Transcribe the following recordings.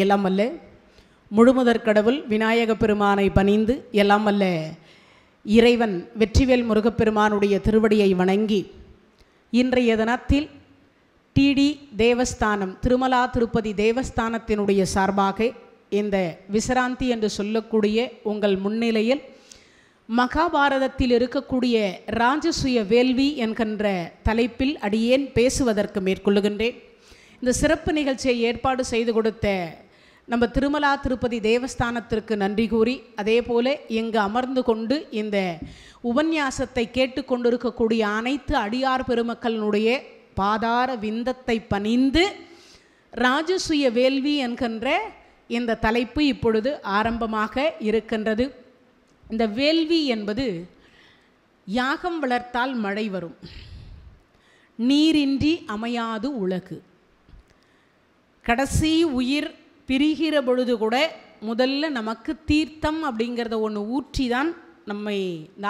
எல்லாம் வல்ல முழுமுதற் கடவுள் விநாயக பெருமானை பணிந்து எல்லாம் வல்ல இறைவன் வெற்றிவேல் முருகப்பெருமானுடைய திருவடியை வணங்கி இன்றைய தினத்தில் டிடி தேவஸ்தானம் திருமலா திருப்பதி தேவஸ்தானத்தினுடைய சார்பாக இந்த விசிராந்தி என்று சொல்லக்கூடிய உங்கள் முன்னிலையில் மகாபாரதத்தில் இருக்கக்கூடிய ராஜசூய வேள்வி என்கின்ற தலைப்பில் அடியேன் பேசுவதற்கு மேற்கொள்ளுகின்றேன். இந்த சிறப்பு நிகழ்ச்சியை ஏற்பாடு செய்து கொடுத்த நம்ம திருமலா திருப்பதி தேவஸ்தானத்திற்கு நன்றி கூறி, அதே போல இங்கு அமர்ந்து கொண்டு இந்த உபன்யாசத்தை கேட்டுக்கொண்டிருக்கக்கூடிய அனைத்து அடியார் பெருமக்களினுடைய பாதார விந்தத்தை பணிந்து ராஜசூய வேள்வி என்கின்ற இந்த தலைப்பு இப்பொழுது ஆரம்பமாக இருக்கின்றது. இந்த வேள்வி என்பது யாகம் வளர்த்தால் மழை வரும், நீரின்றி அமையாது உலகு. கடைசி உயிர் பிரிகிற பொழுது கூட முதல்ல நமக்கு தீர்த்தம் அப்படிங்கிறத ஒன்று ஊற்றி தான் நம்மை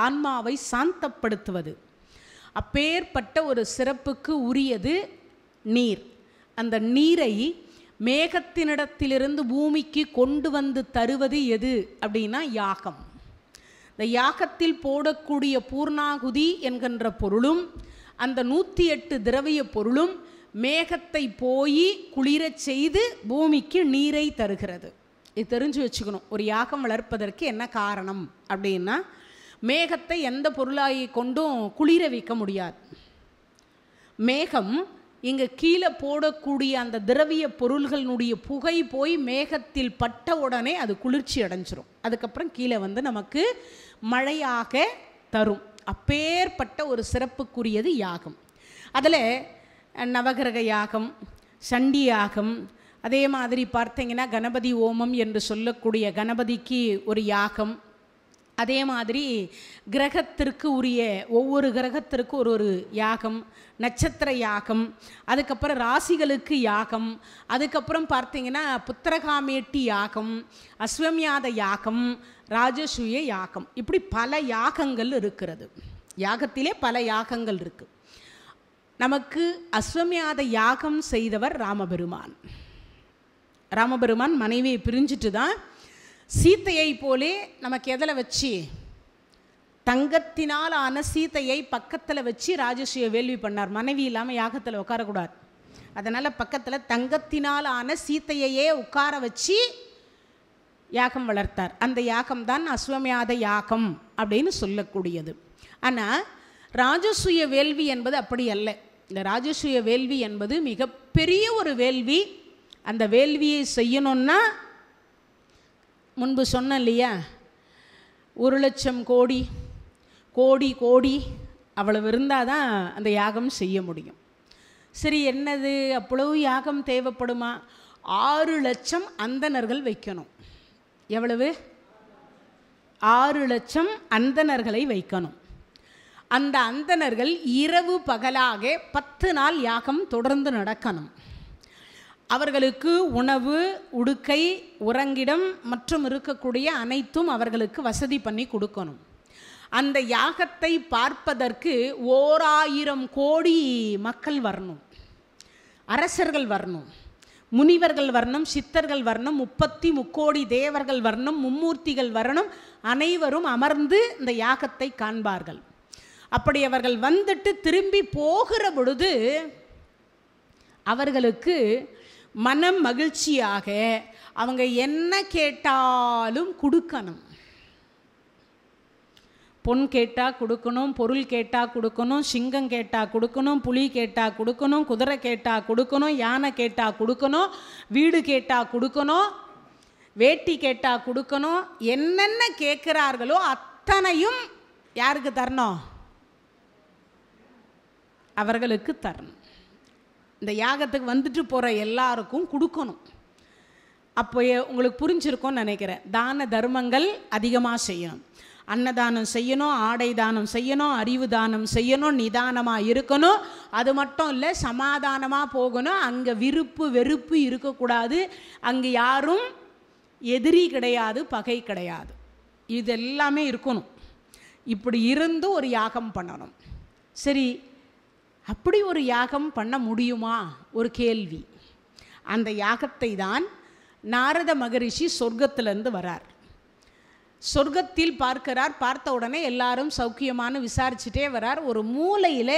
ஆன்மாவை சாந்தப்படுத்துவது. அப்பேற்பட்ட ஒரு சிறப்புக்கு உரியது நீர். அந்த நீரை மேகத்தினிடத்திலிருந்து பூமிக்கு கொண்டு வந்து தருவது எது அப்படின்னா யாகம். இந்த யாகத்தில் போடக்கூடிய பூர்ணாகுதி என்கின்ற பொருளும் அந்த 108 திரவிய பொருளும் மேகத்தை போய் குளிரச் செய்து பூமிக்கு நீரை தருகிறது. இது தெரிஞ்சு வச்சுக்கணும். ஒரு யாகம் வளர்ப்பதற்கு என்ன காரணம் அப்படின்னா, மேகத்தை எந்த பொருளாகி கொண்டும் குளிர வைக்க முடியாது. மேகம் இங்கே கீழே போடக்கூடிய அந்த திரவிய பொருள்களினுடைய புகை போய் மேகத்தில் பட்ட உடனே அது குளிர்ச்சி அடைஞ்சிரும். அதுக்கப்புறம் கீழே வந்து நமக்கு மழையாக தரும். அப்பேற்பட்ட ஒரு சிறப்புக்குரியது யாகம். அதில் நவகிரக யாகம், சண்டி யாகம், அதே மாதிரி பார்த்தீங்கன்னா கணபதி ஓமம் என்று சொல்லக்கூடிய கணபதிக்கு ஒரு யாகம், அதே மாதிரி கிரகத்திற்கு உரிய ஒவ்வொரு கிரகத்திற்கு ஒரு யாகம், நட்சத்திர யாகம், அதுக்கப்புறம் ராசிகளுக்கு யாகம், அதுக்கப்புறம் பார்த்தீங்கன்னா புத்திரகாமேட்டி யாகம், அஸ்வமியாத யாகம், ராஜசூய யாகம், இப்படி பல யாகங்கள் இருக்கிறது. யாகத்திலே பல யாகங்கள் இருக்குது. நமக்கு அஸ்வமியாத யாகம் செய்தவர் ராமபெருமான். ராமபெருமான் மனைவியை பிரிஞ்சுட்டு தான் சீத்தையை போலே நமக்கு எதில் வச்சு தங்கத்தினால் ஆன சீத்தையை பக்கத்தில் வச்சு ராஜசூய வேள்வி பண்ணார். மனைவி இல்லாமல் யாகத்தில் உட்காரக்கூடாது. அதனால் பக்கத்தில் தங்கத்தினால் ஆன சீத்தையையே உட்கார வச்சு யாகம் வளர்த்தார். அந்த யாகம்தான் அஸ்வமியாத யாகம் அப்படின்னு சொல்லக்கூடியது. ஆனால் ராஜசூய வேள்வி என்பது அப்படி அல்ல. இந்த ராஜசூய வேள்வி என்பது மிகப்பெரிய ஒரு வேள்வி. அந்த வேள்வியை செய்யணுன்னா முன்பு சொன்னேன் இல்லையா, 1,00,000 கோடி கோடி கோடி அவ்வளவு இருந்தால் தான் அந்த யாகம் செய்ய முடியும். சரி, என்னது அவ்வளவு யாகம் தேவைப்படுமா? 6,00,000 அந்தணர்கள் வைக்கணும். எவ்வளவு? 6,00,000 அந்தணர்களை வைக்கணும். அந்த அந்தணர்கள் இரவு பகலாக 10 நாள் யாகம் தொடர்ந்து நடக்கணும். அவர்களுக்கு உணவு, உடுக்கை, உறங்கிடம் மற்றும் இருக்கக்கூடிய அனைத்தும் அவர்களுக்கு வசதி பண்ணி கொடுக்கணும். அந்த யாகத்தை பார்ப்பதற்கு 1000 கோடி மக்கள் வரணும், அரசர்கள் வரணும், முனிவர்கள் வரணும், சித்தர்கள் வரணும், 33 தேவர்கள் வரணும், மும்மூர்த்திகள் வரணும். அனைவரும் அமர்ந்து இந்த யாகத்தை காண்பார்கள். அப்படி அவர்கள் வந்துட்டு திரும்பி போகிற பொழுது அவர்களுக்கு மனம் மகிழ்ச்சியாக அவங்க என்ன கேட்டாலும் கொடுக்கணும். பொன் கேட்டால் கொடுக்கணும், பொருள் கேட்டால் கொடுக்கணும், சிங்கம் கேட்டால் கொடுக்கணும், புலி கேட்டால் கொடுக்கணும், குதிரை கேட்டால் கொடுக்கணும், யானை கேட்டால் கொடுக்கணும், வீடு கேட்டால் கொடுக்கணும், வேட்டி கேட்டால் கொடுக்கணும். என்னென்ன கேட்குறார்களோ அத்தனையும் யாருக்கு தரணும்? அவர்களுக்கு தரணும். இந்த யாகத்துக்கு வந்துட்டு போகிற எல்லாருக்கும் கொடுக்கணும். அப்போ உங்களுக்கு புரிஞ்சிருக்கும்னு நினைக்கிறேன். தான தர்மங்கள் அதிகமாக செய்யணும். அன்னதானம் செய்யணும், ஆடை தானம் செய்யணும், அறிவு தானம் செய்யணும், நிதானமாக இருக்கணும். அது மட்டும் இல்லை, சமாதானமாக போகணும். அங்கே விருப்பு வெறுப்பு இருக்கக்கூடாது. அங்கே யாரும் எதிரி கிடையாது, பகை கிடையாது. இது எல்லாமே இருக்கணும். இப்படி இருந்து ஒரு யாகம் பண்ணணும். சரி, அப்படி ஒரு யாகம் பண்ண முடியுமா? ஒரு கேள்வி. அந்த யாகத்தை தான் நாரத மகரிஷி சொர்க்கத்திலேருந்து வரார். சொர்க்கத்தில் பார்க்கிறார். பார்த்த உடனே எல்லாரும் சௌக்கியமான விசாரிச்சுட்டே வரார். ஒரு மூலையில்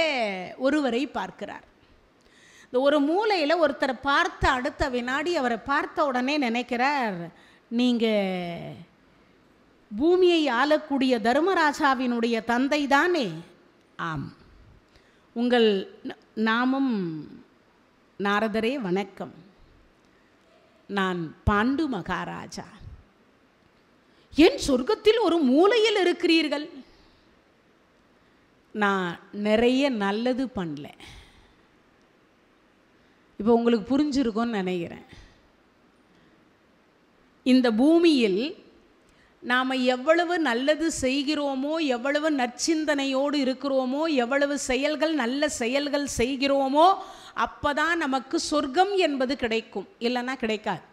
ஒருவரை பார்க்கிறார். இந்த ஒரு மூலையில் ஒருத்தரை பார்த்த அடுத்த வினாடி அவரை பார்த்த உடனே நினைக்கிறார், நீங்கள் பூமியை ஆளக்கூடிய தர்மராஜாவினுடைய தந்தை தானே? ஆம். உங்கள் நாமம்? நாரதரே வணக்கம், நான் பாண்டு மகாராஜா. என் சொர்க்கத்தில் ஒரு மூலையில் இருக்கிறீர்கள். நான் நிறைய நல்லது பண்ணல. இப்போ உங்களுக்கு புரிஞ்சிருக்கும்னு நினைக்கிறேன். இந்த பூமியில் நாம் எவ்வளவு நல்லது செய்கிறோமோ, எவ்வளவு நற்சிந்தனையோடு இருக்கிறோமோ, எவ்வளவு செயல்கள் நல்ல செயல்கள் செய்கிறோமோ, அப்போ தான் நமக்கு சொர்க்கம் என்பது கிடைக்கும், இல்லைன்னா கிடைக்காது.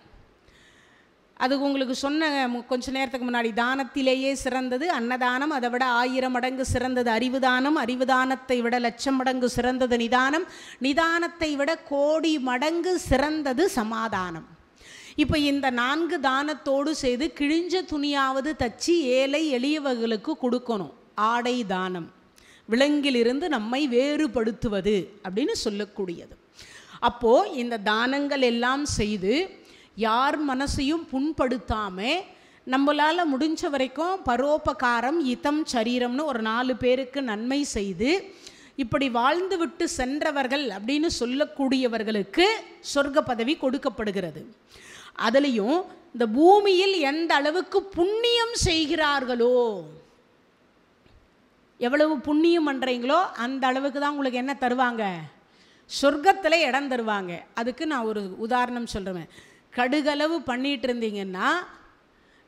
அது உங்களுக்கு சொன்ன கொஞ்ச நேரத்துக்கு முன்னாடி, தானத்திலேயே சிறந்தது அன்னதானம், அதை விட 1000 மடங்கு சிறந்தது அறிவு தானம், அறிவு தானத்தை விட 1,00,000 மடங்கு சிறந்தது நிதானம், நிதானத்தை விட 1,00,000 மடங்கு சிறந்தது சமாதானம். இப்போ இந்த 4 தானத்தோடு செய்து கிழிஞ்ச துணியாவது தச்சு ஏழை எளியவர்களுக்கு கொடுக்கணும். ஆடை தானம், விலங்கிலிருந்து நம்மை வேறுபடுத்துவது அப்படின்னு சொல்லக்கூடியது. அப்போது இந்த தானங்கள் எல்லாம் செய்து யார் மனசையும் புண்படுத்தாமல் நம்மளால் முடிஞ்ச வரைக்கும் பரோபகாரம் இதம் சரீரம்னு ஒரு 4 பேருக்கு நன்மை செய்து இப்படி வாழ்ந்து விட்டு சென்றவர்கள் அப்படின்னு சொல்லக்கூடியவர்களுக்கு சொர்க்க பதவி கொடுக்கப்படுகிறது. அதுலேயும் இந்த பூமியில் எந்த அளவுக்கு புண்ணியம் செய்கிறார்களோ, எவ்வளவு புண்ணியம் பண்ணுறீங்களோ அந்த அளவுக்கு தான் உங்களுக்கு என்ன தருவாங்க? சொர்க்கத்தில் இடம் தருவாங்க. அதுக்கு நான் ஒரு உதாரணம் சொல்கிறேன். கடுகளவு பண்ணிகிட்டு இருந்தீங்கன்னா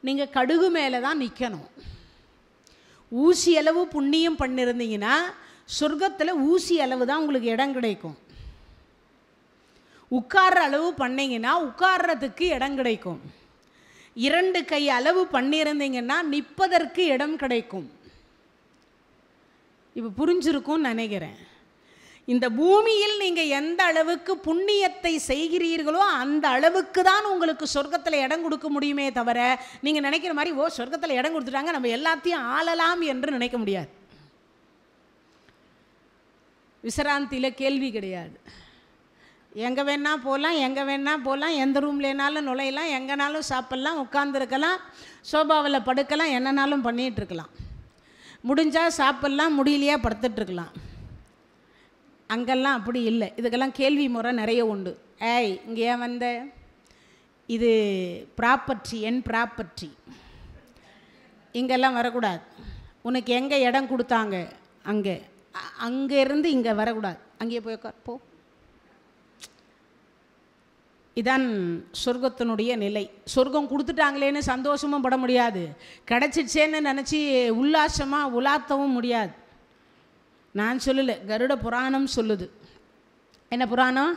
நீங்கள் கடுகு மேலே தான் நிற்கணும். ஊசி அளவு புண்ணியம் பண்ணியிருந்தீங்கன்னா சொர்க்கத்தில் ஊசி அளவு தான் உங்களுக்கு இடம் கிடைக்கும். உட்கார்ற அளவு பண்ணிங்கன்னா உட்கார்றதுக்கு இடம் கிடைக்கும். 2 கை அளவு பண்ணியிருந்தீங்கன்னா நிற்பதற்கு இடம் கிடைக்கும். இப்போ புரிஞ்சிருக்கும்னு நினைக்கிறேன். இந்த பூமியில் நீங்கள் எந்த அளவுக்கு புண்ணியத்தை செய்கிறீர்களோ அந்த அளவுக்கு தான் உங்களுக்கு சொர்க்கத்தில் இடம் கொடுக்க முடியுமே தவிர நீங்கள் நினைக்கிற மாதிரி ஓ சொர்க்கத்தில் இடம் கொடுத்துட்டாங்க நம்ம எல்லாத்தையும் ஆளலாம் என்று நினைக்க முடியாது. விசிராந்தியில் கேள்வி கிடையாது. எங்கே வேணால் போகலாம், எங்கே வேணால் போகலாம், எந்த ரூம்லேனாலும் நுழையலாம், எங்கேனாலும் சாப்பிட்லாம், உட்காந்துருக்கலாம், சோபாவில் படுக்கலாம், என்னன்னாலும் பண்ணிகிட்ருக்கலாம். முடிஞ்சால் சாப்பிட்லாம், முடியலையா படுத்துட்ருக்கலாம். அங்கெல்லாம் அப்படி இல்லை. இதுக்கெல்லாம் கேள்வி முறை நிறைய உண்டு. ஏய் இங்கே ஏன் வந்த? இது ப்ராப்பர்ட்டி, என் ப்ராப்பர்ட்டி, இங்கெல்லாம் வரக்கூடாது. உனக்கு எங்கே இடம் கொடுத்தாங்க அங்கேருந்து இங்கே வரக்கூடாது, அங்கேயே போய் உட்கார் போ. இதான் சொர்க்கத்தினுடைய நிலை. சொர்க்கம் கொடுத்துட்டாங்களேன்னு சந்தோஷமும் பட முடியாது, கிடச்சிச்சேன்னு நினச்சி உல்லாசமாக உலாத்தவும் முடியாது. நான் சொல்லலை, கருட புராணம் சொல்லுது. என்ன புராணம்?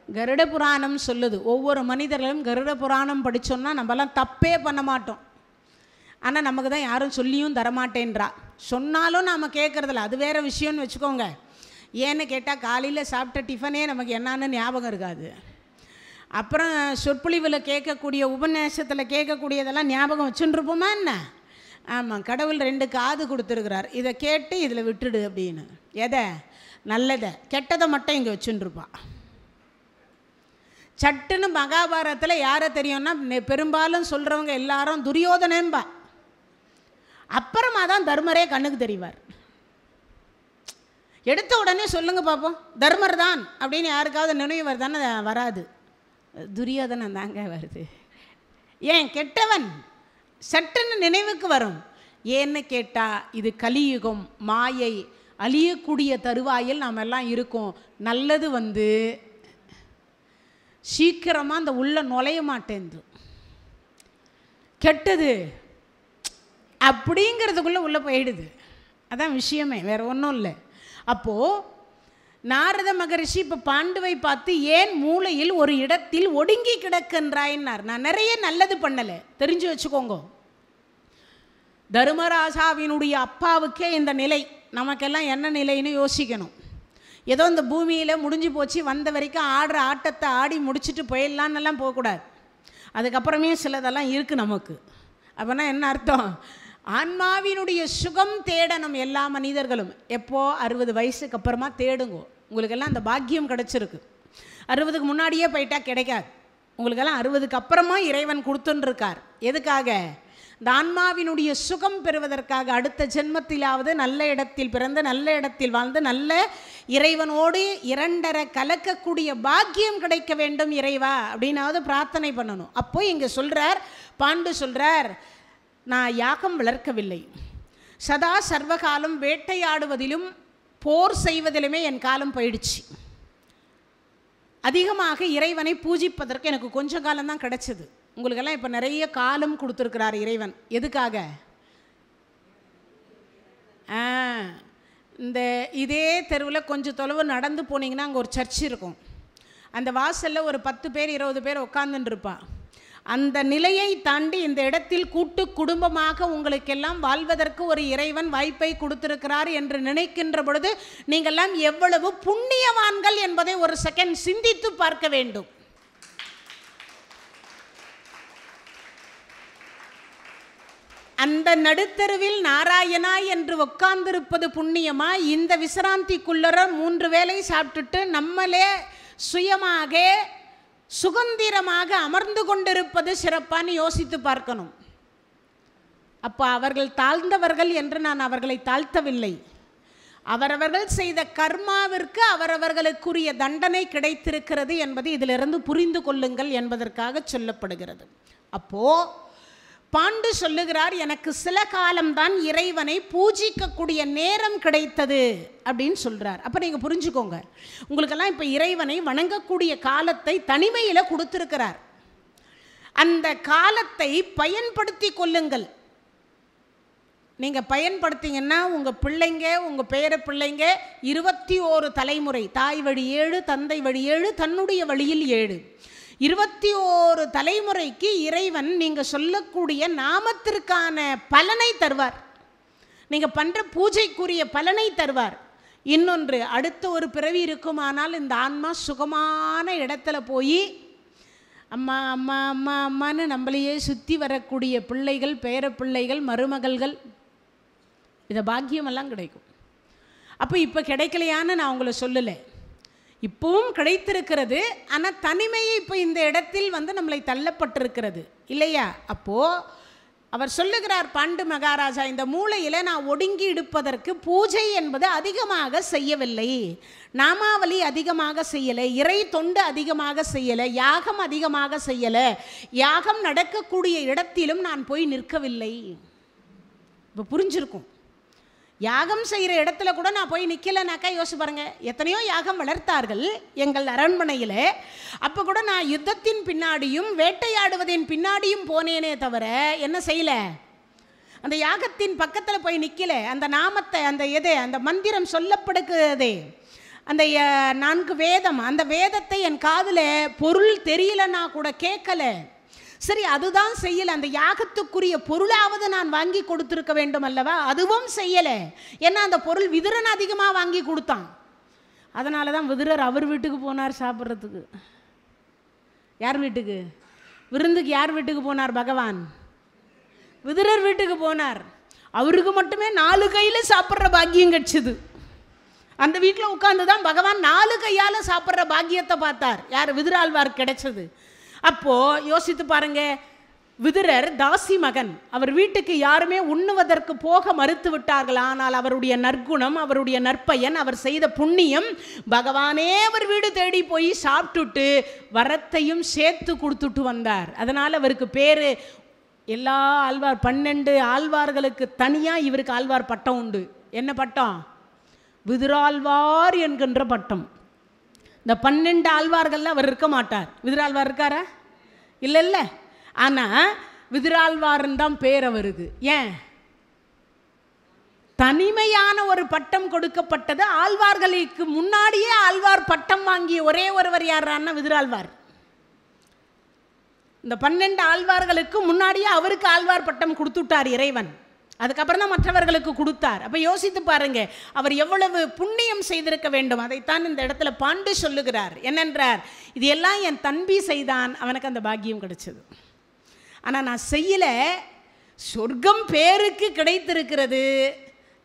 கருட புராணம் சொல்லுது. ஒவ்வொரு மனிதர்களும் கருட புராணம் படித்தோன்னா நம்மலாம் தப்பே பண்ண மாட்டோம். ஆனால் நமக்கு தான் யாரும் சொல்லியும் தரமாட்டேன்றா. சொன்னாலும் நாம் கேட்குறதில்ல, அது வேறு விஷயம்னு வச்சுக்கோங்க. ஏன்னு கேட்டால் காலையில் சாப்பிட்ட டிஃபனே நமக்கு என்னான்னு ஞாபகம் இருக்காது. அப்புறம் சொற்பொழிவில் கேட்கக்கூடிய உபன்யாசத்தில் கேட்கக்கூடியதெல்லாம் ஞாபகம் வச்சுருப்போமா என்ன? ஆமாம், கடவுள் 2 காது கொடுத்துருக்கிறார், இதை கேட்டு இதில் விட்டுடு அப்படின்னு. எதை? நல்லதை. கெட்டதை மட்டும் இங்கே வச்சுருப்பான். சட்டுன்னு மகாபாரதத்தில் யாரை தெரியும்னா பெரும்பாலும் சொல்கிறவங்க எல்லாரும் துரியோதனேம்பா. அப்புறமா தான் தர்மரே கண்ணுக்கு தெரிவார். எடுத்த உடனே சொல்லுங்க பார்ப்போம் தர்மர் தான் அப்படின்னு யாருக்காவது நினைவு வருதானே? வராது, துரியோதனன் தாங்க வருது. ஏன்? கெட்டவன் சட்டுன்னு நினைவுக்கு வரும். ஏன்னு கேட்டால் இது கலியுகம், மாயை, அழியக்கூடிய தருவாயில் நாம் எல்லாம் இருக்கோம். நல்லது சீக்கிரமாக அந்த உள்ள நுழைய மாட்டேங்குது, கெட்டது அப்படிங்கிறதுக்குள்ளே உள்ளே போயிடுது. அதான் விஷயமே, வேறு ஒன்றும் இல்லை. அப்போது நாரத மகரிஷி இப்போ பாண்டுவை பார்த்து ஏன் மூலையில் ஒரு இடத்தில் ஒடுங்கி கிடக்கின்றாயின்னார். நான் நிறைய நல்லது பண்ணலை, தெரிஞ்சு வச்சுக்கோங்க. தர்மராஜாவினுடைய அப்பாவுக்கே இந்த நிலை, நமக்கெல்லாம் என்ன நிலைன்னு யோசிக்கணும். ஏதோ இந்த பூமியில் முடிஞ்சு போச்சு, வந்த வரைக்கும் ஆடுற ஆட்டத்தை ஆடி முடிச்சுட்டு போயிடலான்னெல்லாம் போகக்கூடாது. அதுக்கப்புறமே சிலதெல்லாம் இருக்குது நமக்கு. அப்போனா என்ன அர்த்தம்? ஆன்மாவினுடைய சுகம் தேடணும் எல்லா மனிதர்களும். எப்போ? 60 வயசுக்கு அப்புறமா தேடுங்க. உங்களுக்கெல்லாம் அந்த பாக்கியம் கிடச்சிருக்கு. 60க்கு முன்னாடியே போயிட்டா கிடைக்காது. உங்களுக்கெல்லாம் 60க்கு அப்புறமா இறைவன் கொடுத்துட்டுருக்கார். எதுக்காக? இந்த ஆன்மாவினுடைய சுகம் பெறுவதற்காக. அடுத்த ஜென்மத்திலாவது நல்ல இடத்தில் பிறந்து நல்ல இடத்தில் வாழ்ந்து நல்ல இறைவனோடு இரண்டரை கலக்கக்கூடிய பாக்கியம் கிடைக்க வேண்டும் இறைவா அப்படின்னாவது பிரார்த்தனை பண்ணணும். அப்போ இங்கே சொல்கிறார், பாண்டு சொல்கிறார், நான் யாகம் வளர்க்கவில்லை, சதா சர்வகாலம் வேட்டையாடுவதிலும் போர் செய்வதிலுமே என் காலம் போயிடுச்சு. அதிகமாக இறைவனை பூஜிப்பதற்கு எனக்கு கொஞ்சம் காலம்தான் கிடச்சிது. உங்களுக்கெல்லாம் இப்போ நிறைய காலம் கொடுத்துருக்கிறார் இறைவன். எதுக்காக? இந்த இதே தெருவில் கொஞ்சம் தொலைவு நடந்து போனீங்கன்னா அங்கே ஒரு சர்ச் இருக்கும். அந்த வாசலில் ஒரு 10 பேர் 20 பேர் உட்காந்துருப்பா. அந்த நிலையை தாண்டி இந்த இடத்தில் கூட்டு குடும்பமாக உங்களுக்கெல்லாம் வாழ்வதற்கு ஒரு இறைவன் வாய்ப்பை கொடுத்திருக்கிறார் என்று நினைக்கின்ற பொழுது நீங்கள்லாம் எவ்வளவு புண்ணியவான்கள் என்பதை ஒரு செகண்ட் சிந்தித்து பார்க்க வேண்டும். அந்த நடுத்தருவில் நாராயணா என்று உட்கார்ந்திருப்பது புண்ணியமா? இந்த விசிராந்திக்குள்ளர 3 வேளை சாப்பிட்டுட்டு நம்மளே சுயமாக சுதந்திரமாக அமர்ந்து கொண்டிருப்பது சிறப்பான்னு யோசித்து பார்க்கணும். அப்போ அவர்கள் தாழ்ந்தவர்கள் என்று நான் அவர்களை தாழ்த்தவில்லை. அவரவர்கள் செய்த கர்மாவிற்கு அவரவர்களுக்குரிய தண்டனை கிடைத்திருக்கிறது என்பது இதிலிருந்து புரிந்து கொள்ளுங்கள் என்பதற்காக சொல்லப்படுகிறது. அப்போ பாண்டு சொல்லுகிறார், எனக்கு சில காலம்தான் இறைவனை பூஜிக்கக்கூடிய நேரம் கிடைத்தது அப்படின்னு சொல்கிறார். அப்போ நீங்கள் புரிஞ்சுக்கோங்க, உங்களுக்கெல்லாம் இப்போ இறைவனை வணங்கக்கூடிய காலத்தை தனிமையில் கொடுத்துருக்கிறார். அந்த காலத்தை பயன்படுத்தி கொள்ளுங்கள். நீங்கள் பயன்படுத்திங்கன்னா உங்கள் பிள்ளைங்க, உங்கள் பேர பிள்ளைங்க 21 தலைமுறை, தாய் வழி 7, தந்தை வழி 7, தன்னுடைய வழியில் 7, 21 தலைமுறைக்கு இறைவன் நீங்கள் சொல்லக்கூடிய நாமத்திற்கான பலனை தருவார். நீங்கள் பண்ணுற பூஜைக்குரிய பலனை தருவார். இன்னொன்று, அடுத்த ஒரு பிறவி இருக்குமானால் இந்த ஆன்மா சுகமான இடத்துல போய் அம்மா அம்மா அம்மா அம்மான்னு நம்மளையே சுற்றி வரக்கூடிய பிள்ளைகள், பேர பிள்ளைகள், மருமகள்கள், இதை பாக்கியமெல்லாம் கிடைக்கும். அப்போ இப்போ கிடைக்கலையான்னு நான் உங்களை சொல்லலை, இப்பவும் கிடைத்திருக்கிறது. ஆனால் தனிமையை இப்போ இந்த இடத்தில் நம்மளை தள்ளப்பட்டிருக்கிறது இல்லையா? அப்போது அவர் சொல்லுகிறார் பாண்டு மகாராஜா, இந்த மூளையில் நான் ஒடுங்கி எடுப்பதற்கு பூஜை என்பது அதிகமாக செய்யவில்லை, நாமாவளி அதிகமாக செய்யலை, இறை தொண்டு அதிகமாக செய்யலை, யாகம் அதிகமாக செய்யலை, யாகம் நடக்கக்கூடிய இடத்திலும் நான் போய் நிற்கவில்லை. இப்போ புரிஞ்சிருக்கும். யாகம் செய்கிற இடத்துல கூட நான் போய் நிற்கலைனாக்கா யோசிச்சு பாருங்க, எத்தனையோ யாகம் வளர்த்தார்கள் எங்கள் அரண்மனையில். அப்போ கூட நான் யுத்தத்தின் பின்னாடியும் வேட்டையாடுவதின் பின்னாடியும் போனேனே தவிர என்ன செய்யலை? அந்த யாகத்தின் பக்கத்தில் போய் நிற்கலை. அந்த நாமத்தை, அந்த மந்திரம் சொல்லப்படுகிறதே, அந்த 4 வேதம், அந்த வேதத்தை என் காதில் பொருள் தெரியலன்னா கூட கேட்கலை. சரி, அதுதான் செய்யலை. அந்த யாகத்துக்குரிய பொருளாவது நான் வாங்கி கொடுத்துருக்க வேண்டும் அல்லவா? அதுவும் செய்யலை. ஏன்னா அந்த பொருள் விதுரன் அதிகமாக வாங்கி கொடுத்தான். அதனால தான் விதுரர் அவர் வீட்டுக்கு போனார் சாப்பிட்றதுக்கு. யார் வீட்டுக்கு? விருந்துக்கு யார் வீட்டுக்கு போனார்? பகவான் விதுரர் வீட்டுக்கு போனார். அவருக்கு மட்டுமே 4 கையில் சாப்பிட்ற பாக்கியம் கிடைச்சது. அந்த வீட்டில் உட்கார்ந்து தான் பகவான் 4 கையால் சாப்பிட்ற பாக்கியத்தை பார்த்தார். யார்? விதுராழ்வார் கிடைச்சது. அப்போது யோசித்து பாருங்க, விதுரர் தாசி மகன், அவர் வீட்டுக்கு யாருமே உண்ணுவதற்கு போக மறுத்து விட்டார்கள். ஆனால் அவருடைய நற்குணம், அவருடைய நற்பயன், அவர் செய்த புண்ணியம், பகவானே அவர் வீடு தேடி போய் சாப்பிட்டுட்டு வரத்தையும் சேர்த்து கொடுத்துட்டு வந்தார். அதனால் அவருக்கு பேர் எல்லா ஆழ்வார் 12 ஆழ்வார்களுக்கு தனியாக இவருக்கு ஆழ்வார் பட்டம் உண்டு. என்ன பட்டம்? விதுராழ்வார் என்கின்ற பட்டம். இந்த 12 ஆழ்வார்களில் அவர் இருக்க மாட்டார். விதுராழ்வார் இருக்காரா? இல்லை. ஆனால் விதுராழ்வார்ன்னு தான் பேர் அவருக்கு. ஏன்? தனிமையான ஒரு பட்டம் கொடுக்கப்பட்டது. ஆழ்வார்களுக்கு முன்னாடியே ஆழ்வார் பட்டம் வாங்கிய ஒரே ஒருவர் யாரான்னா விதுராழ்வார். இந்த 12 ஆழ்வார்களுக்கு முன்னாடியே அவருக்கு ஆழ்வார் பட்டம் கொடுத்துட்டார் இறைவன். அதுக்கப்புறம் தான் மற்றவர்களுக்கு கொடுத்தார். அப்போ யோசித்து பாருங்க, அவர் எவ்வளவு புண்ணியம் செய்திருக்க வேண்டும். அதைத்தான் இந்த இடத்துல பாண்டு சொல்லுகிறார். என்னென்றார், இது எல்லாம் என் தம்பி செய்தான், அவனுக்கு அந்த பாக்கியம் கிடைச்சது. ஆனால் நான் செய்யலை, சொர்க்கம் பேருக்கு கிடைத்திருக்கிறது.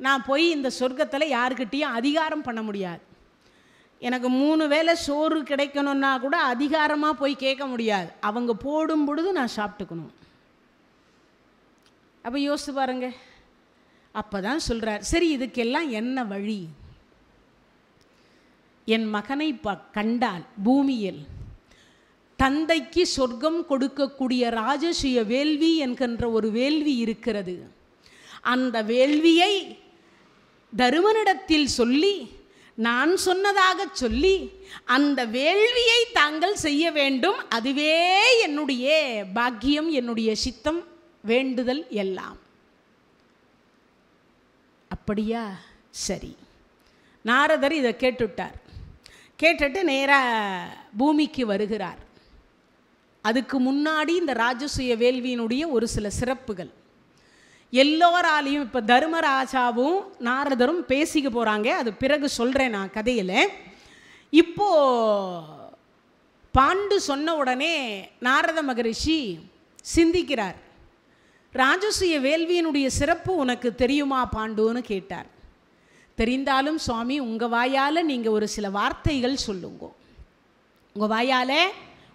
நான் போய் இந்த சொர்க்கத்தில் யாருக்கிட்டையும் அதிகாரம் பண்ண முடியாது. எனக்கு 3 வேளை சோறு கிடைக்கணுன்னா கூட அதிகாரமாக போய் கேட்க முடியாது. அவங்க போடும் பொழுது நான் சாப்பிட்டுக்கணும். அப்போ யோசித்து பாருங்க. அப்போ தான் சொல்கிறார், சரி இதுக்கெல்லாம் என்ன வழி? என் மகனை கண்டால் பூமியில் தந்தைக்கு சொர்க்கம் கொடுக்கக்கூடிய ராஜசூய வேள்வி என்கின்ற ஒரு வேள்வி இருக்கிறது. அந்த வேள்வியை தருமனிடத்தில் சொல்லி, நான் சொன்னதாக சொல்லி, அந்த வேள்வியை தாங்கள் செய்ய வேண்டும். அதுவே என்னுடைய பாக்கியம், என்னுடைய சித்தம், வேண்டுதல் எல்லாம். அப்படியா? சரி. நாரதர் இதை கேட்டுட்டார். கேட்டுட்டு நேராக பூமிக்கு வருகிறார். அதுக்கு முன்னாடி இந்த ராஜசூய வேள்வியினுடைய ஒரு சில சிறப்புகள் எல்லோராலையும், இப்போ தர்மராஜாவும் நாரதரும் பேசிக்க போகிறாங்க. அது பிறகு சொல்கிறேன் நான் கதையில். இப்போது பாண்டு சொன்ன உடனே நாரத மகரிஷி சிந்திக்கிறார். ராஜசூய வேள்வியினுடைய சிறப்பு உனக்கு தெரியுமா பாண்டுன்னு கேட்டார். தெரிந்தாலும் சுவாமி, உங்கள் வாயால் நீங்கள் ஒரு சில வார்த்தைகள் சொல்லுங்க, உங்கள் வாயால்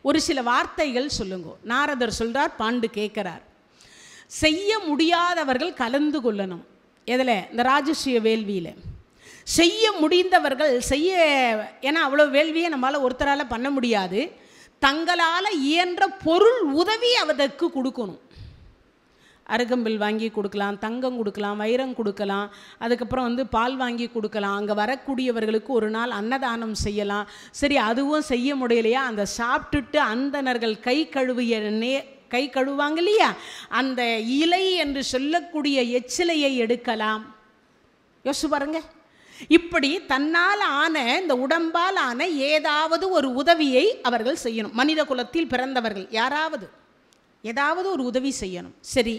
ஒரு சில வார்த்தைகள் சொல்லுங்க. நாரதர் சொல்கிறார், பாண்டு கேட்குறார். செய்ய முடியாதவர்கள் கலந்து கொள்ளணும். எதில்? இந்த ராஜசூய வேள்வியில். செய்ய முடிந்தவர்கள் ஏன்னா அவ்வளோ வேள்வியை நம்மளால் ஒருத்தரால் பண்ண முடியாது. தங்களால் இயன்ற பொருள் உதவி அதற்கு கொடுக்கணும். அருகம்பில் வாங்கி கொடுக்கலாம், தங்கம் கொடுக்கலாம், வைரம் கொடுக்கலாம், அதுக்கப்புறம் பால் வாங்கி கொடுக்கலாம். அங்கே வரக்கூடியவர்களுக்கு ஒரு நாள் அன்னதானம் செய்யலாம். சரி, அதுவும் செய்ய முடியலையா, அந்த சாப்பிட்டுட்டு அந்தணர்கள் கை கழுவாங்க இல்லையா, அந்த இலை என்று சொல்லக்கூடிய எச்சிலையை எடுக்கலாம். யோசிச்சு பாருங்க. இப்படி தன்னால் ஆன, இந்த உடம்பால் ஆன ஏதாவது ஒரு உதவியை அவர்கள் செய்யணும். மனித குலத்தில் பிறந்தவர்கள் யாராவது ஏதாவது ஒரு உதவி செய்யணும். சரி,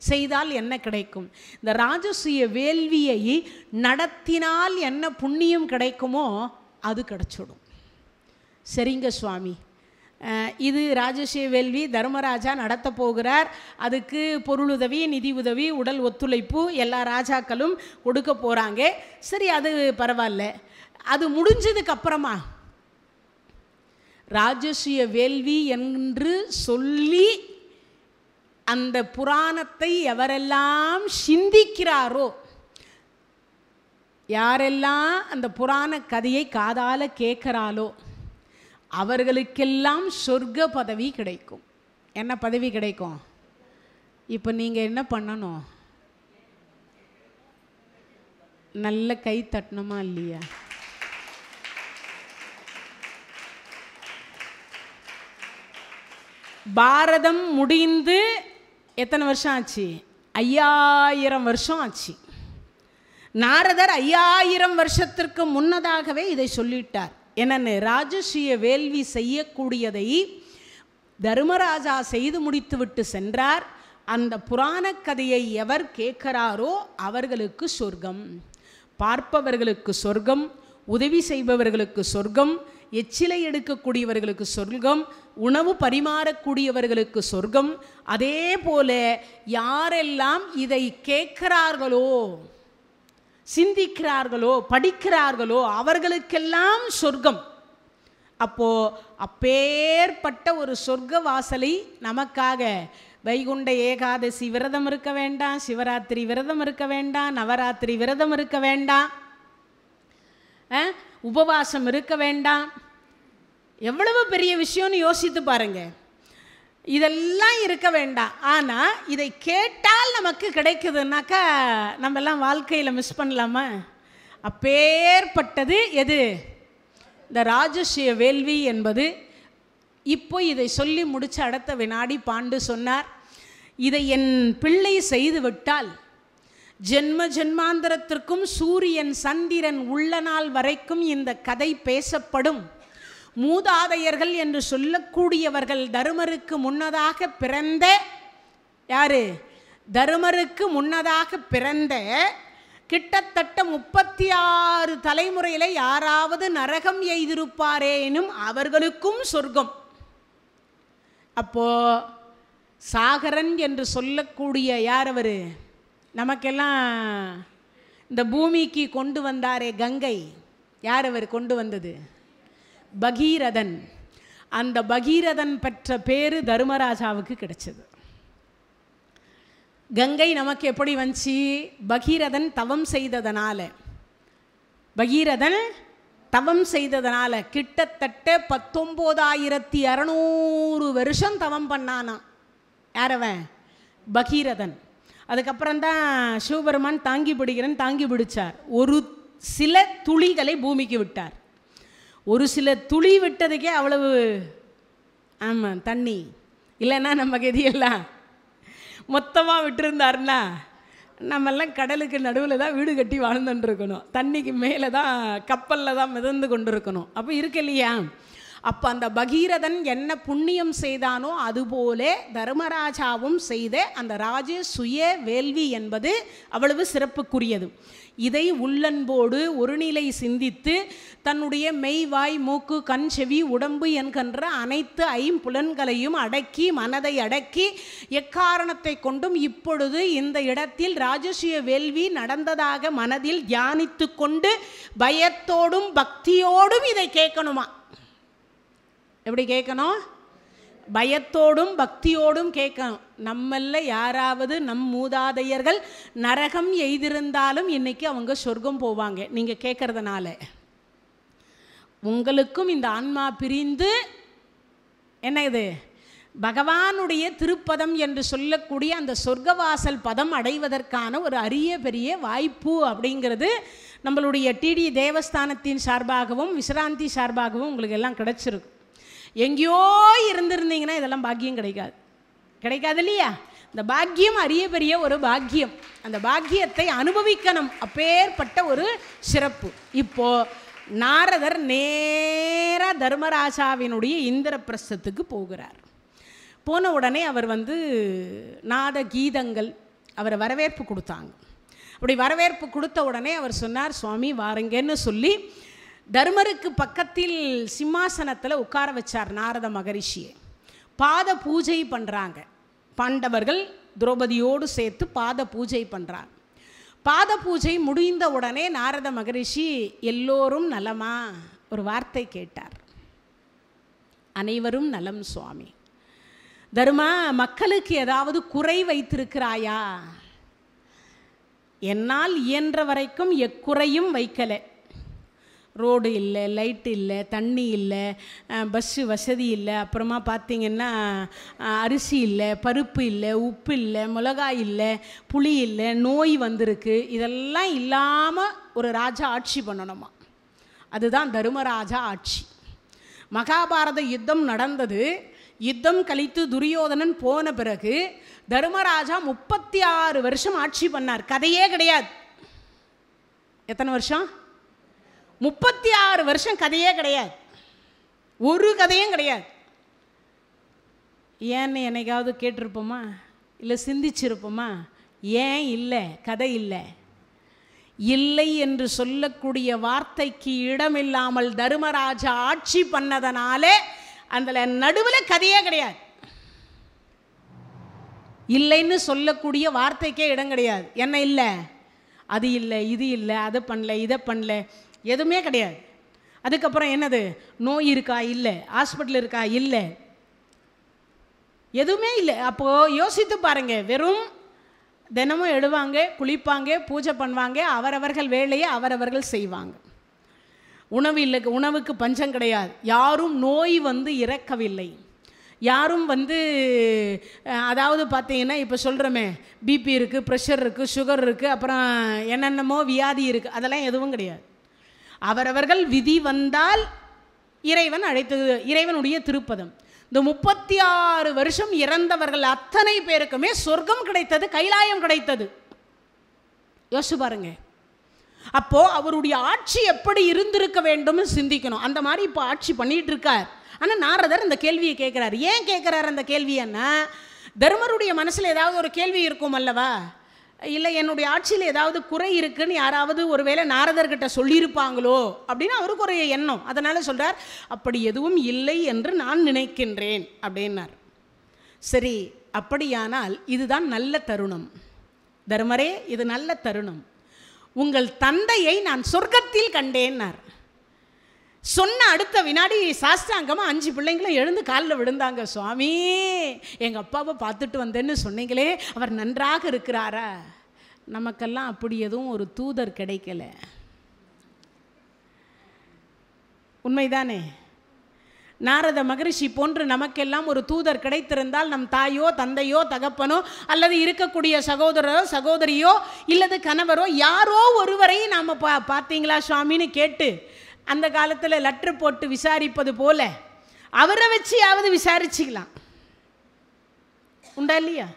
செய்தால் என்ன கிடைக்கும்? இந்த ராஜசூய வேள்வியை நடத்தினால் என்ன புண்ணியம் கிடைக்குமோ அது கிடைச்சிடும். சரிங்க சுவாமி, இது ராஜசூய வேள்வி தர்மராஜா நடத்த போகிறார். அதுக்கு பொருளுதவி, நிதி உதவி, உடல் ஒத்துழைப்பு எல்லா ராஜாக்களும் கொடுக்க போகிறாங்க. சரி, அது பரவாயில்ல. அது முடிஞ்சதுக்கு அப்புறமா ராஜசூய வேள்வி என்று சொல்லி அந்த புராணத்தை எவரெல்லாம் சிந்திக்கிறாரோ, யாரெல்லாம் அந்த புராண கதையை காதால கேட்கிறாளோ, அவர்களுக்கெல்லாம் சொர்க்க பதவி கிடைக்கும். என்ன பதவி கிடைக்கும்? இப்போ நீங்கள் என்ன பண்ணணும்? நல்ல கை தட்டணுமா இல்லையா? பாரதம் முடிந்து எத்தனை வருஷம் ஆச்சு? 5000 வருஷம் ஆச்சு. நாரதர் 5000 வருஷத்திற்கு முன்னதாகவே இதை சொல்லிட்டார். என்னென்னு? ராஜசூய வேள்வி செய்யக்கூடியதை தர்மராஜா செய்து முடித்து விட்டு சென்றார். அந்த புராண கதையை எவர் கேட்கிறாரோ அவர்களுக்கு சொர்க்கம், பார்ப்பவர்களுக்கு சொர்க்கம், உதவி செய்பவர்களுக்கு சொர்க்கம், எச்சிலை எடுக்கக்கூடியவர்களுக்கு சொர்க்கம், உணவு பரிமாறக்கூடியவர்களுக்கு சொர்க்கம். அதே போல யாரெல்லாம் இதை கேட்கிறார்களோ, சிந்திக்கிறார்களோ, படிக்கிறார்களோ அவர்களுக்கெல்லாம் சொர்க்கம். அப்பேற்பட்ட ஒரு சொர்க்க வாசலை நமக்காக வைகுண்ட ஏகாதசி விரதம் இருக்க வேண்டாம், சிவராத்திரி விரதம் இருக்க வேண்டாம், நவராத்திரி விரதம் இருக்க வேண்டாம், உபவாசம் இருக்க வேண்டாம். எவ்வளவு பெரிய விஷயம்னு யோசித்து பாருங்க. இதெல்லாம் இருக்க வேண்டாம். ஆனால் இதை கேட்டால் நமக்கு கிடைக்குதுன்னாக்கா நம்ம எல்லாம் வாழ்க்கையில் மிஸ் பண்ணலாமா? அப்பேற்பட்டது எது? இந்த ராஜசூய வேள்வி என்பது. இப்போ இதை சொல்லி முடிச்ச அடுத்த வினாடி பாண்டு சொன்னார், இதை என் பிள்ளை செய்து விட்டால் ஜென்ம ஜென்மாந்திரத்திற்கும் சூரியன் சந்திரன் உள்ள நாள் வரைக்கும் இந்த கதை பேசப்படும். மூதாதையர்கள் என்று சொல்லக்கூடியவர்கள் தருமருக்கு முன்னதாக பிறந்த யாரு? தருமருக்கு முன்னதாக பிறந்த கிட்டத்தட்ட 36 தலைமுறையில் யாராவது நரகம் எய்திருப்பாரேனும் அவர்களுக்கும் சொர்க்கம். அப்போ சாகரன் என்று சொல்லக்கூடிய யார் அவர்? நமக்கெல்லாம் இந்த பூமிக்கு கொண்டு வந்தாரே கங்கை, யார் அவர் கொண்டு வந்தது? பகீரதன். அந்த பகீரதன் பெற்ற பேரு தர்மராஜாவுக்கு கிடைச்சது. கங்கை நமக்கு எப்படி வந்துச்சு? பகீரதன் தவம் செய்ததனால. பகீரதன் தவம் செய்ததனால கிட்டத்தட்ட 19,600 வருஷம் தவம் பண்ணானா. யாரவன்? பகீரதன். அதுக்கப்புறம்தான் சிவபெருமான் தாங்கி பிடிச்சார். ஒரு சில துளிகளை பூமிக்கு விட்டார். ஒரு சில துளி விட்டதுக்கே அவ்வளவு, ஆமாம், தண்ணி இல்லைன்னா நம்ம கதியெல்லாம் மொத்தமாக விட்டுருந்தாருன்னா நம்மெல்லாம் கடலுக்கு நடுவில் தான் வீடு கட்டி வாழ்ந்துட்டுருக்கணும், தண்ணிக்கு மேலே தான் கப்பலில் தான் மிதந்து கொண்டு இருக்கணும். அப்போ இருக்கு இல்லையா? அப்போ அந்த பகீரதன் என்ன புண்ணியம் செய்தானோ அதுபோல தர்மராஜாவும் செய்த அந்த ராஜசூய வேள்வி என்பது அவ்வளவு சிறப்புக்குரியது. இதை உள்ளன்போடு ஒருநிலை சிந்தித்து தன்னுடைய மெய், வாய், மூக்கு, கண், செவி, உடம்பு என்கின்ற அனைத்து ஐம்புலன்களையும் அடக்கி, மனதை அடக்கி, எக்காரணத்தை கொண்டும் இப்பொழுது இந்த இடத்தில் ராஜசூய வேள்வி நடந்ததாக மனதில் தியானித்து கொண்டு பயத்தோடும் பக்தியோடும் இதை கேட்கணுமா? எப்படி கேட்கணும்? பயத்தோடும் பக்தியோடும் கேட்கணும். நம்மள யாராவது நம் மூதாதையர்கள் நரகம் எய்திருந்தாலும் இன்னைக்கு அவங்க சொர்க்கம் போவாங்க. நீங்கள் கேட்கறதுனால உங்களுக்கும் இந்த ஆன்மா பிரிந்து என்ன இது பகவானுடைய திருப்பதம் என்று சொல்லக்கூடிய அந்த சொர்க்கவாசல் பதம் அடைவதற்கான ஒரு அரிய பெரிய வாய்ப்பு அப்படிங்கிறது நம்மளுடைய டிடி தேவஸ்தானத்தின் சார்பாகவும் விசிராந்தி சார்பாகவும் உங்களுக்கு எல்லாம் கிடைச்சிருக்கு. எங்கேயோ இருந்திருந்தீங்கன்னா இதெல்லாம் பாக்கியம் கிடைக்காது இல்லையா? இந்த பாக்கியம் அரிய பெரிய ஒரு பாக்கியம். அந்த பாக்கியத்தை அனுபவிக்கணும். அப்பேற்பட்ட ஒரு சிறப்பு. இப்போ நாரதர் நேர தர்மராஜாவினுடைய இந்திரபிரஸ்தத்துக்கு போகிறார். போன உடனே அவர் நாத கீதங்கள் அவரை வரவேற்பு கொடுத்தாங்க. அப்படி வரவேற்பு கொடுத்த உடனே அவர் சொன்னார், சுவாமி வாருங்கன்னு சொல்லி தர்மருக்கு பக்கத்தில் சிம்மாசனத்தில் உட்கார வச்சார் நாரத மகரிஷியை. பாத பூஜை பண்ணுறாங்க. பாண்டவர்கள் திரௌபதியோடு சேர்த்து பாத பூஜை பண்ணுறாங்க. பாத பூஜை முடிந்த உடனே நாரத மகரிஷி எல்லோரும் நலமா ஒரு வார்த்தை கேட்டார். அனைவரும் நலம் சுவாமி. தர்மா, மக்களுக்கு ஏதாவது குறை வைத்திருக்கிறாயா? என்னால் இயன்ற வரைக்கும் எக்குறையும் வைக்கலை. ரோடு இல்லை, லைட்டு இல்லை, தண்ணி இல்லை, பஸ்ஸு வசதி இல்லை, அப்புறமா பார்த்திங்கன்னா அரிசி இல்லை, பருப்பு இல்லை, உப்பு இல்லை, மிளகாய் இல்லை, புளி இல்லை, நோய் வந்திருக்கு. இதெல்லாம் இல்லாமல் ஒரு ராஜா ஆட்சி பண்ணணுமா? அதுதான் தர்மராஜா ஆட்சி. மகாபாரத யுத்தம் நடந்தது. யுத்தம் கழித்து துரியோதனன் போன பிறகு தர்மராஜா 36 வருஷம் ஆட்சி பண்ணார். கதையே கிடையாது. எத்தனை வருஷம்? 36 வருஷம் கதையே கிடையாது. ஒரு கதையும் கிடையாது. ஏன்னு என்னைக்காவது கேட்டிருப்போமா? இல்லை சிந்திச்சிருப்போமா? ஏன் இல்லை? கதை இல்லை. இல்லை என்று சொல்லக்கூடிய வார்த்தைக்கு இடமில்லாமல் தர்மராஜா ஆட்சி பண்ணதனாலே அந்த நடுவில் கதையே கிடையாது. இல்லைன்னு சொல்லக்கூடிய வார்த்தைக்கே இடம் கிடையாது. என்ன இல்லை? அது இல்லை, இது இல்லை, அதை பண்ணல, இதை பண்ணல, எதுவுமே கிடையாது. அதுக்கப்புறம் என்னது? நோய் இருக்கா? இல்லை. ஹாஸ்பிட்டல் இருக்கா? இல்லை. எதுவுமே இல்லை. அப்போது யோசித்து பாருங்கள். வெறும் தினமும் எழுவாங்க, குளிப்பாங்க, பூஜை பண்ணுவாங்க, அவரவர்கள் வேலையை அவரவர்கள் செய்வாங்க. உணவு இல்லை, உணவுக்கு பஞ்சம் கிடையாது. யாரும் நோய் இறக்கவில்லை. யாரும் அதாவது பார்த்தீங்கன்னா இப்போ சொல்கிறோமே, பிபி இருக்குது, ப்ரெஷர் இருக்குது, சுகர் இருக்குது, அப்புறம் என்னென்னமோ வியாதி இருக்குது, அதெல்லாம் எதுவும் கிடையாது. அவரவர்கள் விதி வந்தால் இறைவன் அழைத்தது, இறைவனுடைய திருப்பதம். இந்த 36 வருஷம் இறந்தவர்கள் அத்தனை பேருக்குமே சொர்க்கம் கிடைத்தது, கைலாயம் கிடைத்தது. யோசிச்சு பாருங்க. அப்போ அவருடைய ஆட்சி எப்படி இருந்திருக்க வேண்டும்னு சிந்திக்கணும். அந்த மாதிரி இப்போ ஆட்சி பண்ணிட்டு இருக்கார். ஆனால் நாரதர் இந்த கேள்வியை கேட்குறாரு. ஏன் கேட்குறாரு அந்த கேள்வியன்னா, தர்மருடைய மனசில் ஏதாவது ஒரு கேள்வி இருக்கும் அல்லவா, இல்லை என்னுடைய ஆட்சியில் ஏதாவது குறை இருக்குன்னு யாராவது ஒருவேளை நாரதர்கிட்ட சொல்லியிருப்பாங்களோ அப்படின்னு அவருக்கு ஒரு எண்ணம். அதனால் சொல்கிறார், அப்படி எதுவும் இல்லை என்று நான் நினைக்கின்றேன் அப்படின்னார். சரி, அப்படியானால் இதுதான் நல்ல தருணம் தர்மரே, இது நல்ல தருணம். உங்கள் தந்தையை நான் சொர்க்கத்தில் கண்டேன்னார். சொன்ன அடுத்த வினாடி சாஸ்தாங்கமாக 5 பிள்ளைங்களும் எழுந்து காலில் விழுந்தாங்க. சுவாமி, எங்கள் அப்பாவை பார்த்துட்டு வந்தேன்னு சொன்னீங்களே, அவர் நன்றாக இருக்கிறாரா? நமக்கெல்லாம் அப்படி எதுவும் ஒரு தூதர் கிடைக்கல. உண்மைதானே? நாரத மகரிஷி போன்று நமக்கெல்லாம் ஒரு தூதர் கிடைத்திருந்தால் நம் தாயோ தந்தையோ தகப்பனோ அல்லது இருக்கக்கூடிய சகோதரரோ சகோதரியோ இல்லது கணவரோ யாரோ ஒருவரை நாம் பார்த்தீங்களா சுவாமின்னு கேட்டு அந்த காலத்தில் லெட்ரு போட்டு விசாரிப்பது போல அவரை வச்சியாவது விசாரிச்சுக்கலாம். உண்டா இல்லையா?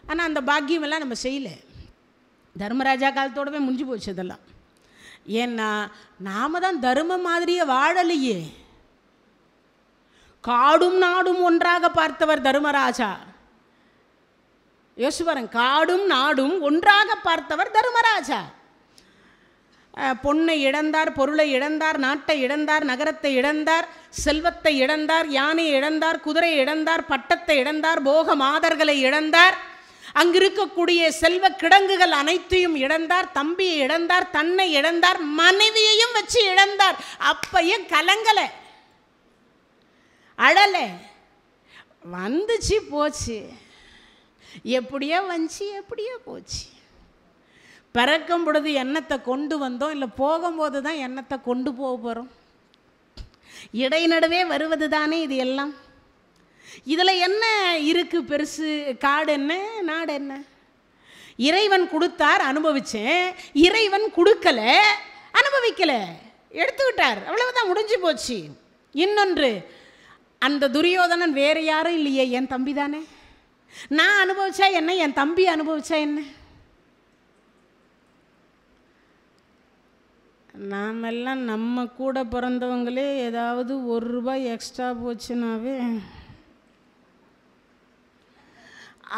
ஆனால் அந்த பாக்கியமெல்லாம் நம்ம செய்யலை. தர்மராஜா காலத்தோடவே முடிஞ்சு போச்சு இதெல்லாம். ஏன்னா நாம தான் தர்மம் மாதிரியே வாழலையே. காடும் நாடும் ஒன்றாக பார்த்தவர் தர்மராஜா. யோசிச்சு பாருங்க, காடும் நாடும் ஒன்றாக பார்த்தவர் தர்மராஜா. பொன்னை இழந்தார், பொருளை இழந்தார், நாட்டை இழந்தார், நகரத்தை இழந்தார், செல்வத்தை இழந்தார், யானையை இழந்தார், குதிரையை இழந்தார், பட்டத்தை இழந்தார், போக மாதர்களை இழந்தார், அங்கிருக்கக்கூடிய செல்வ கிடங்குகள் அனைத்தையும் இழந்தார், தம்பியை இழந்தார், தன்னை இழந்தார், மனைவியையும் வச்சு இழந்தார். அப்பையும் கலங்கலை, அழலை. வந்துச்சு போச்சு, எப்படியோ வந்துச்சு எப்படியோ போச்சு. பிறக்கும் பொழுது எண்ணத்தை கொண்டு வந்தோம், இல்லை போகும்போது தான் எண்ணத்தை கொண்டு போக போகிறோம். இடைநடுவே வருவது தானே இது எல்லாம். இதில் என்ன இருக்குது பெருசு? காடு என்ன, நாடு என்ன? இறைவன் கொடுத்தார், அனுபவித்தேன். இறைவன் கொடுக்கல, அனுபவிக்கலை, எடுத்துக்கிட்டார், அவ்வளவுதான், முடிஞ்சு போச்சு. இன்னொன்று, அந்த துரியோதனன் வேறு யாரும் இல்லையே, என் தம்பி தானே. நான் அனுபவிச்சா என்ன, என் தம்பி அனுபவிச்சா என்ன? நாமெல்லாம் நம்ம கூட பிறந்தவங்களே ஏதாவது ₹1 எக்ஸ்ட்ரா போச்சுனாவே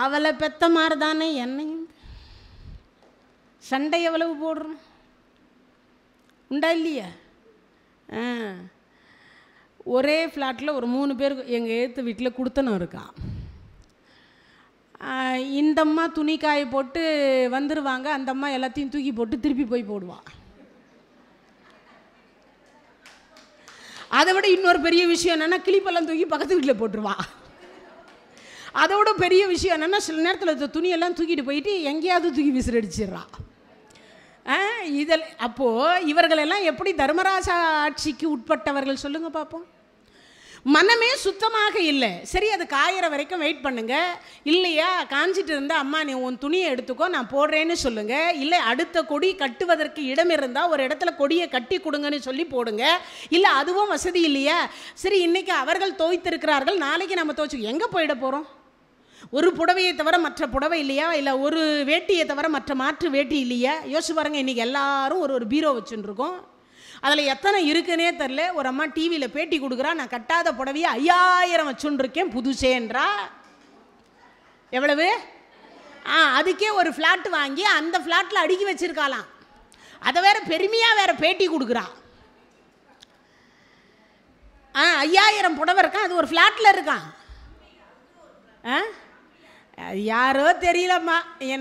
அவளை பெத்த மாதிரி தானே என்னையும். சண்டை எவ்வளவு போடுறோம், உண்டா இல்லையா? ஒரே ஃப்ளாட்டில் ஒரு 3 பேர் எங்கள் ஏற்று வீட்டில் கொடுத்தனும் இருக்கான். இந்த அம்மா துணி காய போட்டு வந்துடுவாங்க, அந்த அம்மா எல்லாத்தையும் தூக்கி போட்டு திருப்பி போய் போடுவான். அதை விட இன்னொரு பெரிய விஷயம் என்னென்னா, கிளிப்பெல்லாம் தூக்கி பக்கத்து வீட்டில் போட்டுருவான். அதை விட பெரிய விஷயம் என்னென்னா, சில நேரத்தில் துணியெல்லாம் தூக்கிட்டு போயிட்டு எங்கேயாவது தூக்கி விசிறடிச்சிடுறான். இதில் அப்போது இவர்களெல்லாம் எப்படி தர்மராஜா ஆட்சிக்கு உட்பட்டவர்கள் சொல்லுங்க பார்ப்போம். மனமே சுத்தமாக இல்லை. சரி, அது காயிற வரைக்கும் வெயிட் பண்ணுங்க. இல்லையா, காஞ்சிட்டு இருந்தால் அம்மா நீ உன் துணியை எடுத்துக்கோ, நான் போடுறேன்னு சொல்லுங்க. இல்லை, அடுத்த கொடி கட்டுவதற்கு இடம் இருந்தால் ஒரு இடத்துல கொடியை கட்டி கொடுங்கன்னு சொல்லி போடுங்க. இல்லை, அதுவும் வசதி இல்லையா, சரி இன்றைக்கி அவர்கள் துவைத்திருக்கிறார்கள், நாளைக்கு நம்ம துவைச்சு எங்கே போயிட போகிறோம்? ஒரு புடவையை தவிர மற்ற புடவை இல்லையா, இல்லை ஒரு வேட்டியை தவிர மற்ற மாற்று வேட்டி இல்லையா? யோசிச்சு பாருங்கள். இன்றைக்கி எல்லாரும் ஒரு பீரோ வச்சுன்னு இருக்கோம். அதில் எத்தனை இருக்குன்னே தெரில. ஒரு அம்மா டிவியில் பேட்டி கொடுக்குறா, நான் கட்டாத புடவையை 5000 வச்சுருக்கேன் புதுசேன்றா. எவ்வளவு? அதுக்கே ஒரு ஃப்ளாட் வாங்கி அந்த ஃப்ளாட்டில் அடுக்கி வச்சுருக்காளாம். அதை வேற பெருமையாக வேற பேட்டி கொடுக்குறா. 5000 புடவை இருக்கான், அது ஒரு ஃப்ளாட்டில் இருக்கான். யாரோ தெரியலம்மா,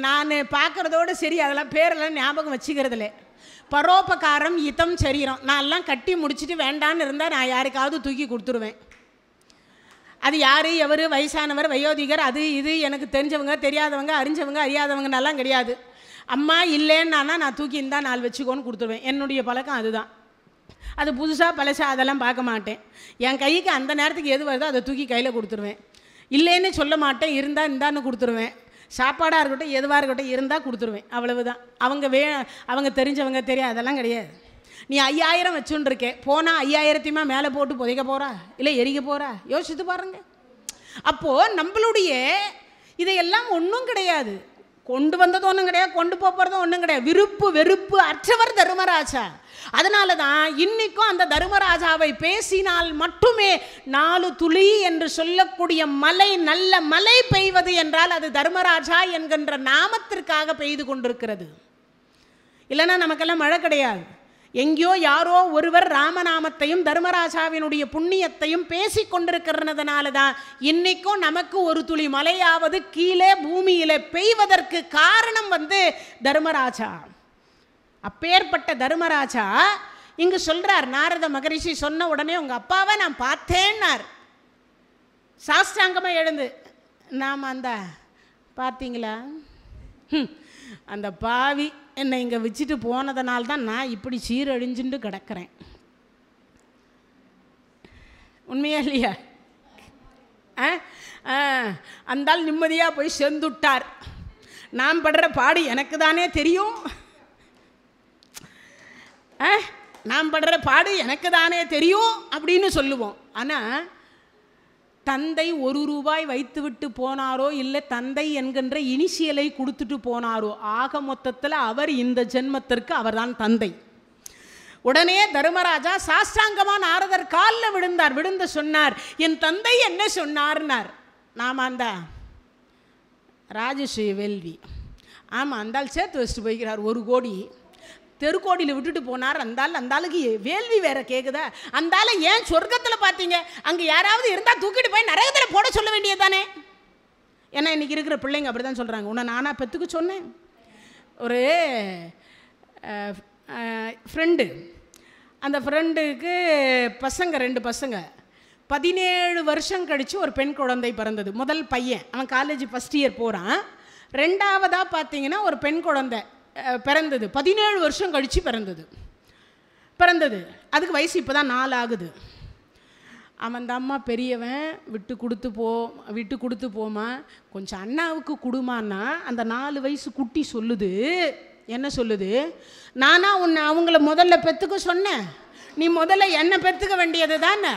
நான் பார்க்குறதோடு சரி, அதெல்லாம் பேரெல்லாம் ஞாபகம் வச்சுக்கிறதுல. பரோபகாரம் இதம் சரீரம், நான் எல்லாம் கட்டி முடிச்சுட்டு வேண்டான்னு இருந்தால் நான் யாருக்காவது தூக்கி கொடுத்துருவேன். அது யார் எவர், வயசானவர் வயோதிகர், அது இது எனக்கு தெரிஞ்சவங்க தெரியாதவங்க அறிஞ்சவங்க அறியாதவங்கன்னெல்லாம் கிடையாது. அம்மா இல்லைன்னா நான் தூக்கி இருந்தால் 4 வச்சுக்கோன்னு கொடுத்துருவேன். என்னுடைய பழக்கம் அதுதான். அது புதுசாக பழசா அதெல்லாம் பார்க்க மாட்டேன். என் கைக்கு அந்த நேரத்துக்கு எது வருதோ அதை தூக்கி கையில் கொடுத்துருவேன். இல்லைன்னு சொல்ல மாட்டேன், இருந்தால் இந்தான்னு கொடுத்துருவேன். சாப்பாடாக இருக்கட்டும் எதுவாக இருக்கட்டும் இருந்தால் கொடுத்துருவேன், அவ்வளவுதான். அவங்க தெரிஞ்சவங்க தெரியாது அதெல்லாம் கிடையாது. நீ 5000 வச்சுருக்கே, போனால் 5000த்தையுமா மேலே போட்டு புதைக்க போகிறா, இல்லை எரிக்க போகிறா? யோசித்து பாருங்க. அப்போது நம்மளுடைய இதையெல்லாம் ஒன்றும் கிடையாது. கொண்டு வந்ததும் ஒன்றும் கிடையாது, கொண்டு போகிறதும் ஒன்றும் கிடையாது. விருப்பு வெறுப்பு அற்றவர் தர்மராஜா. அதனால தான் இன்னைக்கும் அந்த தர்மராஜாவை பேசினால் மட்டுமே 4 துளி என்று சொல்லக்கூடிய மழை, நல்ல மழை பெய்வது என்றால் அது தர்மராஜா என்கின்ற நாமத்திற்காக பெய்து கொண்டிருக்கிறது. இல்லைன்னா நமக்கெல்லாம் மழை கிடையாது. எங்கேயோ யாரோ ஒருவர் ராமநாமத்தையும் தர்மராஜாவினுடைய புண்ணியத்தையும் பேசி கொண்டிருக்கிறதுனால தான் இன்னைக்கும் நமக்கு ஒரு துளி மழையாவது கீழே பூமியிலே பெய்வதற்கு காரணம் தர்மராஜா. அப்பேற்பட்ட தர்மராஜா இங்கு சொல்றார். நாரத மகரிஷி சொன்ன உடனே உங்க அப்பாவை நான் பார்த்தேன்னார். சாஷ்டாங்கமா எழுந்து, நாம் அந்த பார்த்தீங்களா, அந்த பாவி என்னை இங்கே வச்சுட்டு போனதுனால தான் நான் இப்படி சீரழிஞ்சுட்டு கிடக்கிறேன். உண்மையா இல்லையா? அந்தால் நிம்மதியாக போய் சேர்ந்துட்டார். நான் படுற பாடு எனக்கு தானே தெரியும், நான் படுற பாடு எனக்கு தானே தெரியும் அப்படின்னு சொல்லுவோம். ஆனால் தந்தை 1 ரூபாய் வைத்து விட்டு போனாரோ இல்லை தந்தை என்கின்ற இனிஷியலை கொடுத்துட்டு போனாரோ, ஆக மொத்தத்தில் அவர் இந்த ஜென்மத்திற்கு அவர்தான் தந்தை. உடனே தர்மராஜா சாஷ்டாங்கமா நாரதர் காலில் விழுந்தார். விழுந்து சொன்னார், என் தந்தை என்ன சொன்னார்னார். நாம அந்த ராஜஸ்ரீ வேள்வி, ஆமாம் அந்தாள் சேர்த்து வச்சுட்டு போய்கிறார் 1 கோடி. தெருக்கோடியில் விட்டுட்டு போனார். அந்தாளுக்கு வேள்வி வேற கேட்குதா? அந்தால ஏன் சொர்க்கத்தில் பார்த்தீங்க, அங்கே யாராவது இருந்தால் தூக்கிட்டு போய் நரகத்தில் போட சொல்ல வேண்டியது தானே. ஏன்னா இன்றைக்கி இருக்கிற பிள்ளைங்க அப்படி தான் சொல்கிறாங்க. உன்னை நானாக பெற்றுக்க சொன்னேன். ஒரு ஃப்ரெண்டு, அந்த ஃப்ரெண்டுக்கு பசங்க 2 பசங்க. 17 வருஷம் கழித்து ஒரு பெண் குழந்தை பிறந்தது. முதல் பையன் அவன் காலேஜ் ஃபஸ்ட் இயர் போகிறான். 2ஆவதாக பார்த்தீங்கன்னா ஒரு பெண் குழந்தை பிறந்தது. 17 வருஷம் கழித்து பிறந்தது. அதுக்கு வயசு இப்போ தான் 4 ஆகுது. அவன் அந்த அம்மா பெரியவன், விட்டு கொடுத்து போமா, கொஞ்சம் அண்ணாவுக்கு கொடுமான்னா அந்த 4 வயசு குட்டி சொல்லுது. என்ன சொல்லுது? நானா உன்னை அவங்கள முதல்ல பெற்றுக்க சொன்னேன், நீ முதல்ல என்னை பெற்றுக்க வேண்டியது தானே.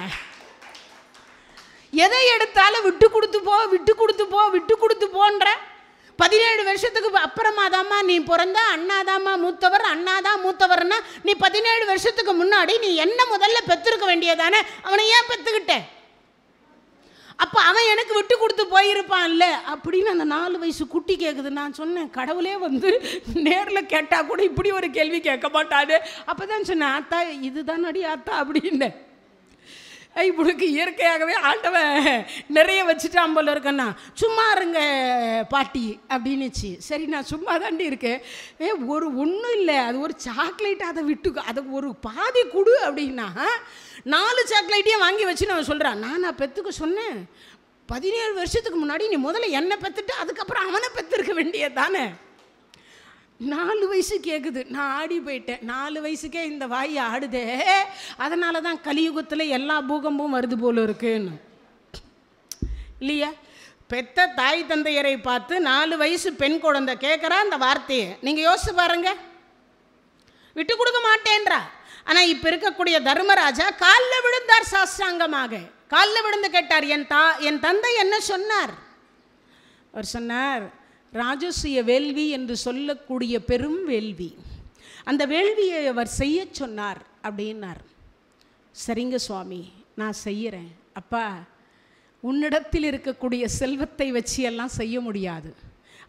எதை எடுத்தாலும் விட்டு கொடுத்து போன்ற 17 வருஷத்துக்கு அப்புறமா தாம்மா நீ பிறந்த, அண்ணாதாம்மா மூத்தவர், அண்ணாதான் மூத்தவர்னா நீ 17 வருஷத்துக்கு முன்னாடி நீ என்ன முதல்ல பெற்றிருக்க வேண்டியதானே, அவனை ஏன் பெற்றுக்கிட்ட? அப்போ அவன் எனக்கு விட்டு கொடுத்து போயிருப்பான்ல அப்படின்னு அந்த 4 வயசு குட்டி கேட்குது. நான் சொன்னேன், கடவுளே நேரில் கேட்டால் கூட இப்படி ஒரு கேள்வி கேட்க மாட்டாது. அப்போ தான் சொன்னேன், ஆத்தா இதுதான் அடி ஆத்தா அப்படின்னு. இப்படிக்கு இயற்கையாகவே ஆண்டவன் நிறைய வச்சுட்டான் போல இருக்கண்ணா. சும்மா இருங்க பாட்டி அப்படின்னுச்சு. சரி நான் சும்மா தாண்டி இருக்கேன். ஒன்றும் இல்லை, அது ஒரு சாக்லேட், அதை ஒரு பாதி கொடு அப்படின்னா 4 சாக்லேட்டையும் வாங்கி வச்சு நான் சொல்கிறேன். நான் பெற்றுக்க சொன்னேன் 17 வருஷத்துக்கு முன்னாடி, நீ முதல்ல என்னை பெற்றுட்டு அதுக்கப்புறம் அவனை பெற்றிருக்க வேண்டியது தானே. 4 வயசு கேட்குது. நான் ஆடி போயிட்டேன். 4 வயசுக்கே இந்த வாய் ஆடுதே, அதனால தான் கலியுகத்தில் எல்லா பூகம்பமும் வருது போல இருக்குன்னு இல்லையா. பெத்த தாய் தந்தையரை பார்த்து 4 வயசு பெண் குழந்தை கேட்குறா அந்த வார்த்தையை. நீங்கள் யோசிச்சு பாருங்க, விட்டு கொடுக்க மாட்டேன்றா. ஆனால் இப்போ இருக்கக்கூடிய தர்மராஜா காலில் விழுந்தார். சாஷ்டாங்கமாக காலில் விழுந்து கேட்டார், என் தந்தை என்ன சொன்னார்? அவர் சொன்னார், ராஜசூய வேள்வி என்று சொல்லக்கூடிய பெரும் வேள்வி, அந்த வேள்வியை அவர் செய்ய சொன்னார் அப்படின்னார். சரிங்க சுவாமி, நான் செய்கிறேன். அப்பா, உன்னிடத்தில் இருக்கக்கூடிய செல்வத்தை வச்சு எல்லாம் செய்ய முடியாது.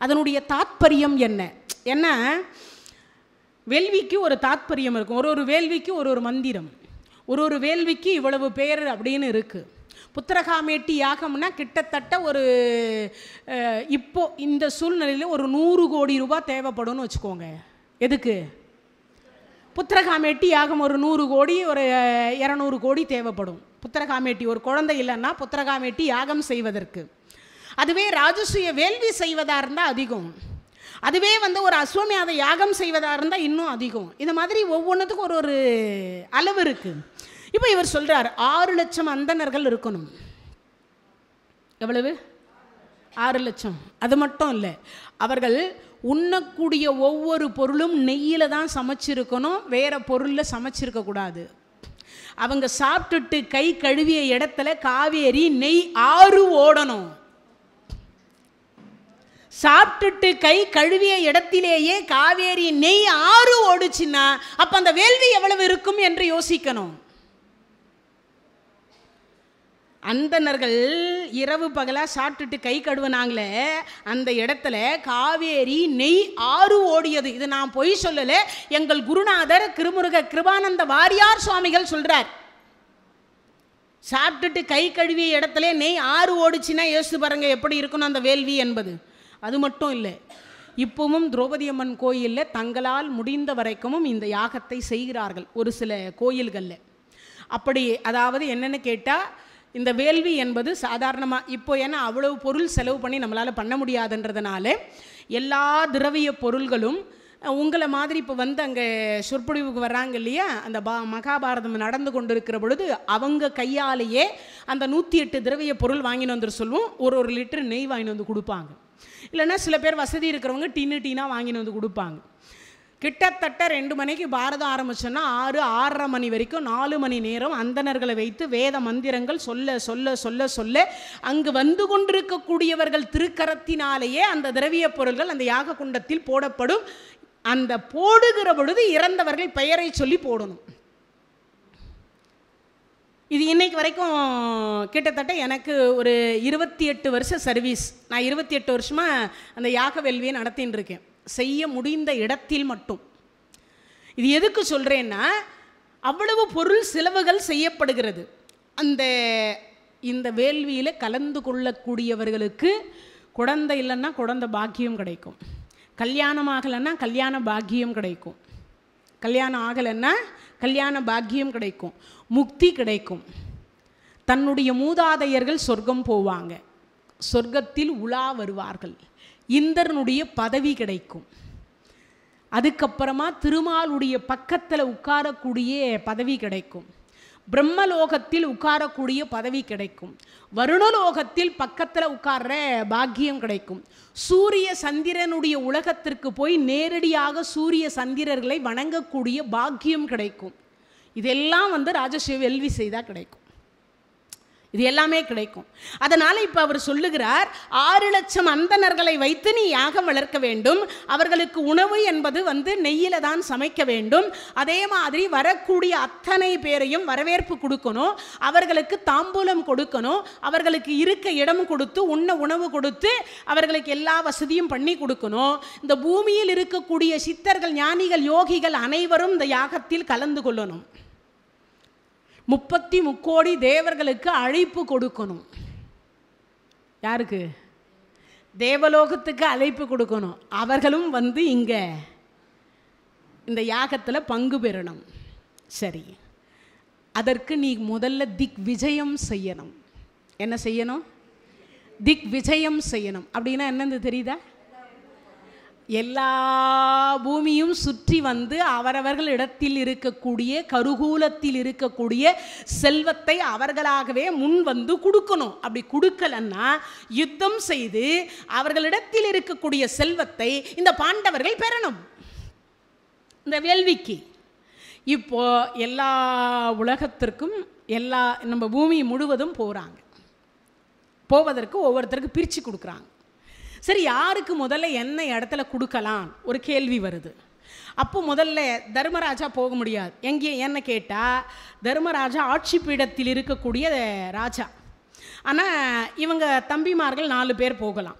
அதனுடைய தாத்பரியம் என்ன? ஏன்னா வேள்விக்கு ஒரு தாத்பரியம் இருக்கும். ஒரு வேள்விக்கு ஒரு மந்திரம், ஒரு வேள்விக்கு இவ்வளவு பேர் அப்படின்னு இருக்குது. புத்திரகாமேட்டி யாகம்னா கிட்டத்தட்ட இப்போ இந்த சூழ்நிலையில் ஒரு 100 கோடி ரூபாய் தேவைப்படும்னு வச்சுக்கோங்க. எதுக்கு? புத்திரகாமேட்டி யாகம் ஒரு 100 கோடி, ஒரு 200 கோடி தேவைப்படும். புத்திரகாமேட்டி ஒரு குழந்தை இல்லைன்னா புத்திரகாமேட்டி யாகம் செய்வதற்கு. அதுவே ராஜசூய வேள்வி செய்வதாக இருந்தால் அதிகம். அதுவே ஒரு அஸ்வமேத யாகம் செய்வதாக இருந்தால் இன்னும் அதிகம். இந்த மாதிரி ஒவ்வொன்றுத்துக்கும் ஒரு அளவு இருக்குது. இப்போ இவர் சொல்கிறார் 6 லட்சம் அந்தணர்கள் இருக்கணும். எவ்வளவு? 6 லட்சம். அது மட்டும் இல்லை, அவர்கள் உண்ணக்கூடிய ஒவ்வொரு பொருளும் நெய்யில் தான் சமைச்சிருக்கணும், வேறு பொருளில் சமைச்சிருக்கக்கூடாது. அவங்க சாப்பிட்டுட்டு கை கழுவிய இடத்துல காவேரி நெய் ஆறு ஓடணும். சாப்பிட்டுட்டு கை கழுவிய இடத்திலேயே காவேரி நெய் ஆறு ஓடுச்சுன்னா அப்ப அந்த வேள்வி எவ்வளவு இருக்கும் என்று யோசிக்கணும். அந்தணர்கள் இரவு பகலா சாப்பிட்டுட்டு கை கழுவுனாங்களே, அந்த இடத்துல காவேரி நெய் ஆறு ஓடியது. இது நான் பொய் சொல்லல, எங்கள் குருநாதர் திருமுருக கிருபானந்த வாரியார் சுவாமிகள் சொல்றார். சாப்பிட்டுட்டு கை கழுவிய இடத்துல நெய் ஆறு ஓடிச்சுன்னா யோசிச்சு பாருங்க எப்படி இருக்கணும் அந்த வேள்வி என்பது. அது மட்டும் இல்லை, இப்பவும் திரௌபதி அம்மன் கோயிலில் தங்களால் முடிந்த வரைக்கும் இந்த யாகத்தை செய்கிறார்கள் ஒரு சில கோயில்களில். அப்படி அதாவது என்னென்னு கேட்டால், இந்த வேள்வி என்பது சாதாரணமாக இப்போ ஏன்னா அவ்வளவு பொருள் செலவு பண்ணி நம்மளால் பண்ண முடியாதுன்றதுனால எல்லா திரவிய பொருள்களும் உங்களை மாதிரி இப்போ வந்து அங்கே சொற்பொழிவுக்கு வர்றாங்க இல்லையா, அந்த மகாபாரதம் நடந்து கொண்டு இருக்கிற பொழுது அவங்க கையாலேயே அந்த 108 திரவிய பொருள் வாங்கின்னு வந்துட்டு சொல்லுவோம். ஒரு லிட்டர் நெய் வாங்கின்னு வந்து கொடுப்பாங்க. இல்லைன்னா சில பேர் வசதி இருக்கிறவங்க டீனாக வாங்கின்னு வந்து கொடுப்பாங்க. கிட்டத்தட்ட 2 மணிக்கு பாரதம் ஆரம்பிச்சோன்னா 6-6:30 மணி வரைக்கும் 4 மணி நேரம் அந்தணர்களை வைத்து வேத மந்திரங்கள் சொல்ல சொல்ல சொல்ல சொல்ல அங்கு வந்து கொண்டிருக்கக்கூடியவர்கள் திருக்கரத்தினாலேயே அந்த திரவிய பொருள்கள் அந்த யாக குண்டத்தில் போடப்படும். அந்த போடுகிற பொழுது இறந்தவர்கள் பெயரை சொல்லி போடணும். இது இன்னைக்கு வரைக்கும் கிட்டத்தட்ட எனக்கு ஒரு 28 வருஷம் சர்வீஸ். நான் 28 வருஷமாக அந்த யாக வேள்வியை நடத்தின்னு இருக்கேன், செய்ய முடிந்த இடத்தில் மட்டும். இது எதுக்கு சொல்கிறேன்னா, அவ்வளவு பொருள் செலவுகள் செய்யப்படுகிறது. இந்த வேள்வியில் கலந்து கொள்ளக்கூடியவர்களுக்கு குழந்தை இல்லைன்னா குழந்தை பாக்கியம் கிடைக்கும், கல்யாணம் ஆகலைன்னா கல்யாண பாக்கியம் கிடைக்கும், கல்யாணம் ஆகலைன்னா கல்யாண பாக்கியம் கிடைக்கும், முக்தி கிடைக்கும், தன்னுடைய மூதாதையர்கள் சொர்க்கம் போவாங்க, சொர்க்கத்தில் உலா வருவார்கள், இந்திரனுடைய பதவி கிடைக்கும், அதுக்கப்புறமா திருமாலுடைய பக்கத்தில் உட்காரக்கூடிய பதவி கிடைக்கும், பிரம்மலோகத்தில் உட்காரக்கூடிய பதவி கிடைக்கும், வருணலோகத்தில் பக்கத்தில் உட்கார்ற பாக்கியம் கிடைக்கும், சூரிய சந்திரனுடைய உலகத்திற்கு போய் நேரடியாக சூரிய சந்திரர்களை வணங்கக்கூடிய பாக்கியம் கிடைக்கும். இதெல்லாம் வந்து ராஜசேவை வேள்வி செய்தால் கிடைக்கும். இது எல்லாமே கிடைக்கும். அதனால் இப்போ அவர் சொல்லுகிறார், 6 லட்சம் அந்தணர்களை வைத்து நீ யாகம் வளர்க்க வேண்டும், அவர்களுக்கு உணவு என்பது வந்து நெய்யில தான் சமைக்க வேண்டும், அதே மாதிரி வரக்கூடிய அத்தனை பேரையும் வரவேற்பு கொடுக்கணும், அவர்களுக்கு தாம்பூலம் கொடுக்கணும், அவர்களுக்கு இருக்க இடம் கொடுத்து உண்ண உணவு கொடுத்து அவர்களுக்கு எல்லா வசதியும் பண்ணி கொடுக்கணும். இந்த பூமியில் இருக்கக்கூடிய சித்தர்கள் ஞானிகள் யோகிகள் அனைவரும் இந்த யாகத்தில் கலந்து கொள்ளணும். 33 கோடி தேவர்களுக்கு அழைப்பு கொடுக்கணும். யாருக்கு? தேவலோகத்துக்கு அழைப்பு கொடுக்கணும். அவர்களும் வந்து இங்கே இந்த யாகத்தில் பங்கு பெறணும். சரி, அதற்கு நீ முதல்ல திக் விஜயம் செய்யணும். என்ன செய்யணும்? திக் விஜயம் செய்யணும். அப்படின்னா என்னன்னு தெரியுதா? எல்லா பூமியும் சுற்றி வந்து அவரவர்கள் இடத்தில் இருக்கக்கூடிய கருகூலத்தில் இருக்கக்கூடிய செல்வத்தை அவர்களாகவே முன் வந்து கொடுக்கணும். அப்படி கொடுக்கலன்னா யுத்தம் செய்து அவர்களிடத்தில் இருக்கக்கூடிய செல்வத்தை இந்த பாண்டவர்கள் பெறணும். இந்த வேள்விக்கு இப்போ எல்லா உலகத்திற்கும் எல்லா நம்ம பூமி முழுவதும் போகிறாங்க. போவதற்கு ஒவ்வொருத்தருக்கு பிரித்து கொடுக்குறாங்க. சரி, யாருக்கு முதல்ல என்ன இடத்துல கொடுக்கலாம் ஒரு கேள்வி வருது. அப்போ முதல்ல தர்மராஜா போக முடியாது. எங்கே என்ன கேட்டால், தர்மராஜா ஆட்சி பீடத்தில் இருக்கக்கூடிய ராஜா. ஆனால் இவங்க தம்பிமார்கள் 4 பேர் போகலாம்,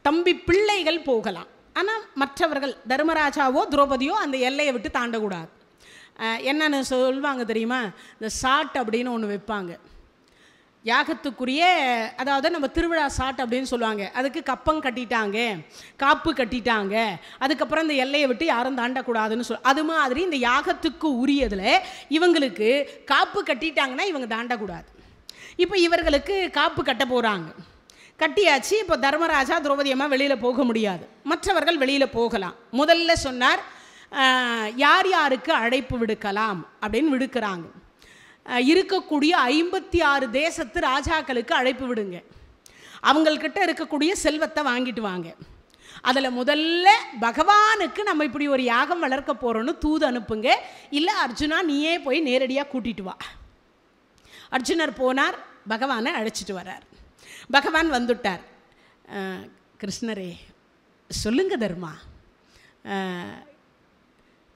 தம்பி பிள்ளைகள் போகலாம். ஆனால் மற்றவர்கள் தர்மராஜாவோ திரௌபதியோ அந்த எல்லையை விட்டு தாண்டக்கூடாது. என்னன்னு சொல்லுவாங்க தெரியுமா? இந்த சாட் அப்படின்னு ஒன்று வைப்பாங்க யாகத்துக்குரிய, அதாவது நம்ம திருவிழா சாட் அப்படின்னு சொல்லுவாங்க. அதுக்கு கப்பம் கட்டிட்டாங்க, காப்பு கட்டிட்டாங்க, அதுக்கப்புறம் இந்த எல்லையை விட்டு யாரும் தாண்டக்கூடாதுன்னு அது மாதிரி இந்த யாகத்துக்கு உரியதில் இவங்களுக்கு காப்பு கட்டிட்டாங்கன்னா இவங்க தாண்டக்கூடாது. இப்போ இவர்களுக்கு காப்பு கட்ட போகிறாங்க, கட்டியாச்சு. இப்போ தர்மராஜா திரௌபதி அம்மா வெளியில் போக முடியாது, மற்றவர்கள் வெளியில் போகலாம். முதல்ல சொன்னார், யார் யாருக்கு அழைப்பு விடுக்கலாம் அப்படின்னு விடுக்கிறாங்க. இருக்கக்கூடிய 56 தேசத்து ராஜாக்களுக்கு அழைப்பு விடுங்க, அவங்கக்கிட்ட இருக்கக்கூடிய செல்வத்தை வாங்கிட்டு வாங்க. அதில் முதல்ல பகவானுக்கு நம்ம இப்படி ஒரு யாகம் வளர்க்க போகிறோன்னு தூது அனுப்புங்க, இல்லை அர்ஜுனா நீயே போய் நேரடியாக கூட்டிகிட்டு வா. அர்ஜுனர் போனார், பகவானை அழைச்சிட்டு வரார். பகவான் வந்துட்டார். கிருஷ்ணரே, சொல்லுங்க தர்மா.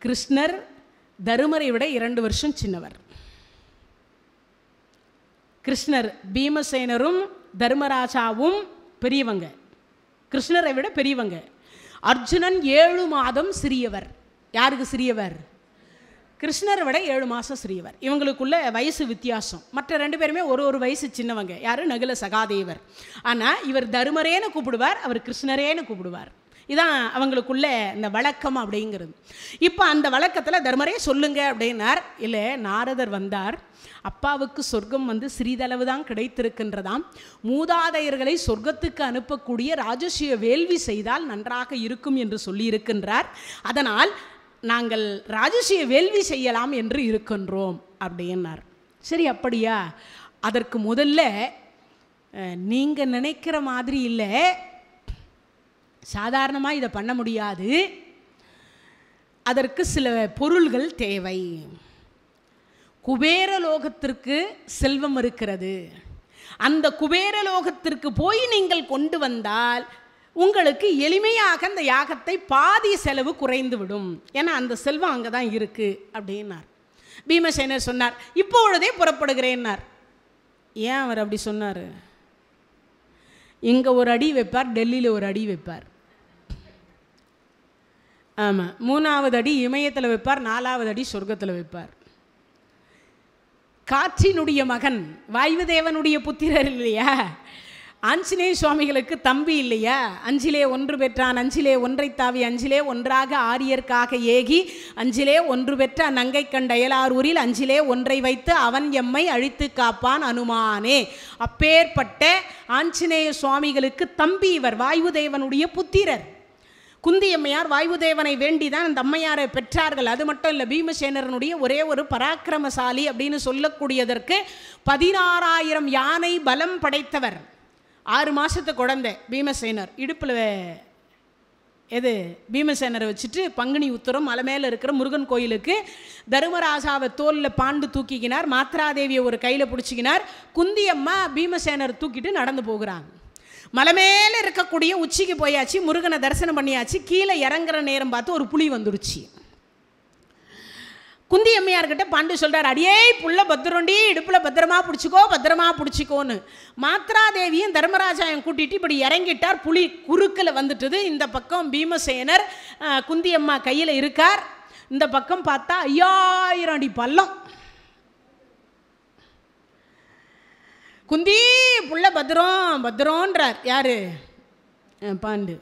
கிருஷ்ணர் தருமரை விட 2 வருஷம் சின்னவர். கிருஷ்ணர் பீமசேனரும் தர்மராஜாவும் பெரியவங்க, கிருஷ்ணரை விட பெரியவங்க. அர்ஜுனன் 7 மாதம் சிறியவர். யாருக்கு சிறியவர்? கிருஷ்ணரை விட 7 மாதம் சிறியவர். இவங்களுக்குள்ள வயசு வித்தியாசம். மற்ற 2 பேருமே ஒரு வயசு சின்னவங்க. யார்? நகுல சகாதேவர். ஆனால் இவர் தருமரேன்னு கூப்பிடுவார், அவர் கிருஷ்ணரேன்னு கூப்பிடுவார். இதான் அவங்களுக்குள்ள இந்த வழக்கம் அப்படிங்கிறது. இப்போ அந்த வழக்கத்தில் தர்மரே சொல்லுங்க அப்படின்னார். இல்லை, நாரதர் வந்தார். அப்பாவுக்கு சொர்க்கம் சிறிதளவு தான் கிடைத்திருக்கின்றதாம். மூதாதையர்களை சொர்க்கத்துக்கு அனுப்பக்கூடிய ராஜசிய வேள்வி செய்தால் நன்றாக இருக்கும் என்று சொல்லியிருக்கின்றார். அதனால் நாங்கள் ராஜசிய வேள்வி செய்யலாம் என்று இருக்கின்றோம் அப்படின்னார். சரி, அப்படியா? அதற்கு முதல்ல நீங்கள் நினைக்கிற மாதிரி இல்லை, சாதாரணமாக இதை பண்ண முடியாது. அதற்கு சில பொருள்கள் தேவை. குபேரலோகத்திற்கு செல்வம் இருக்கிறது. அந்த குபேரலோகத்திற்கு போய் நீங்கள் கொண்டு வந்தால் உங்களுக்கு எளிமையாக அந்த யாகத்தை பாதி செலவு குறைந்துவிடும். ஏன்னா அந்த செல்வம் அங்கே தான் இருக்குது அப்படின்னார். பீமசேனர் சொன்னார், இப்பொழுதே புறப்படுகிறேன்னார். ஏன் அவர் அப்படி சொன்னார்? இங்கே ஒரு அடி வைப்பார், டெல்லியில் ஒரு அடி வைப்பார். ஆமாம், 3வது அடி இமயத்தில் வைப்பார், 4வது அடி சொர்க்கத்தில் வைப்பார். காற்றினுடைய மகன், வாயுதேவனுடைய புத்திரர் இல்லையா? ஆஞ்சநேய சுவாமிகளுக்கு தம்பி இல்லையா? 5லே 1 பெற்றான், 5லே 1 தாவி, 5லே 1 ஆரியர்க்காக ஏகி, 5லே 1 பெற்ற நங்கை கண்ட அயலாரூரில், 5லே 1 வைத்து அவன் எம்மை அழித்து காப்பான் அனுமானே. அப்பேற்பட்ட ஆஞ்சநேய சுவாமிகளுக்கு தம்பி இவர், வாயுதேவனுடைய புத்திரர். குந்தியம்மையார் வாயுதேவனை வேண்டிதான் அந்த அம்மையாரை பெற்றார்கள். அது மட்டும் இல்லை, பீமசேனரனுடைய ஒரே ஒரு பராக்கிரமசாலி அப்படின்னு சொல்லக்கூடியதற்கு 16,000 யானை பலம் படைத்தவர். 6 மாதத்து குழந்தை பீமசேனர். இடுப்பில் எது பீமசேனரை வச்சுட்டு பங்குனி உத்தரம் மலை மேலே இருக்கிற முருகன் கோயிலுக்கு தர்மராஜாவை தோலில் பாண்டு தூக்கிக்கினார். மாத்ராதேவியை ஒரு கையில் பிடிச்சிக்கினார். குந்தியம்மா பீமசேனர் தூக்கிட்டு நடந்து போகிறாங்க. மலை மேலே இருக்கக்கூடிய உச்சிக்கு போயாச்சு, முருகனை தரிசனம் பண்ணியாச்சு. கீழே இறங்குற நேரம் பார்த்து ஒரு புலி வந்துருச்சு. குந்தி அம்மையார்கிட்ட பாண்டு சொல்கிறார், அடியே புள்ள பத்திரண்டி, இடுப்பில் பத்திரமா பிடிச்சிக்கோ, பத்திரமா பிடிச்சிக்கோன்னு. மாத்ராதேவியும் தர்மராஜாவையும் கூட்டிகிட்டு இப்படி இறங்கிட்டார். புலி குறுக்கில் வந்துட்டுது. இந்த பக்கம் பீமசேனர் குந்தி அம்மா கையில் இருக்கார். இந்த பக்கம் பார்த்தா 5000 அடி பள்ளம். குந்தி புள்ள பத்திரம் பத்திரம்ன்றார். யார்? பாண்டு.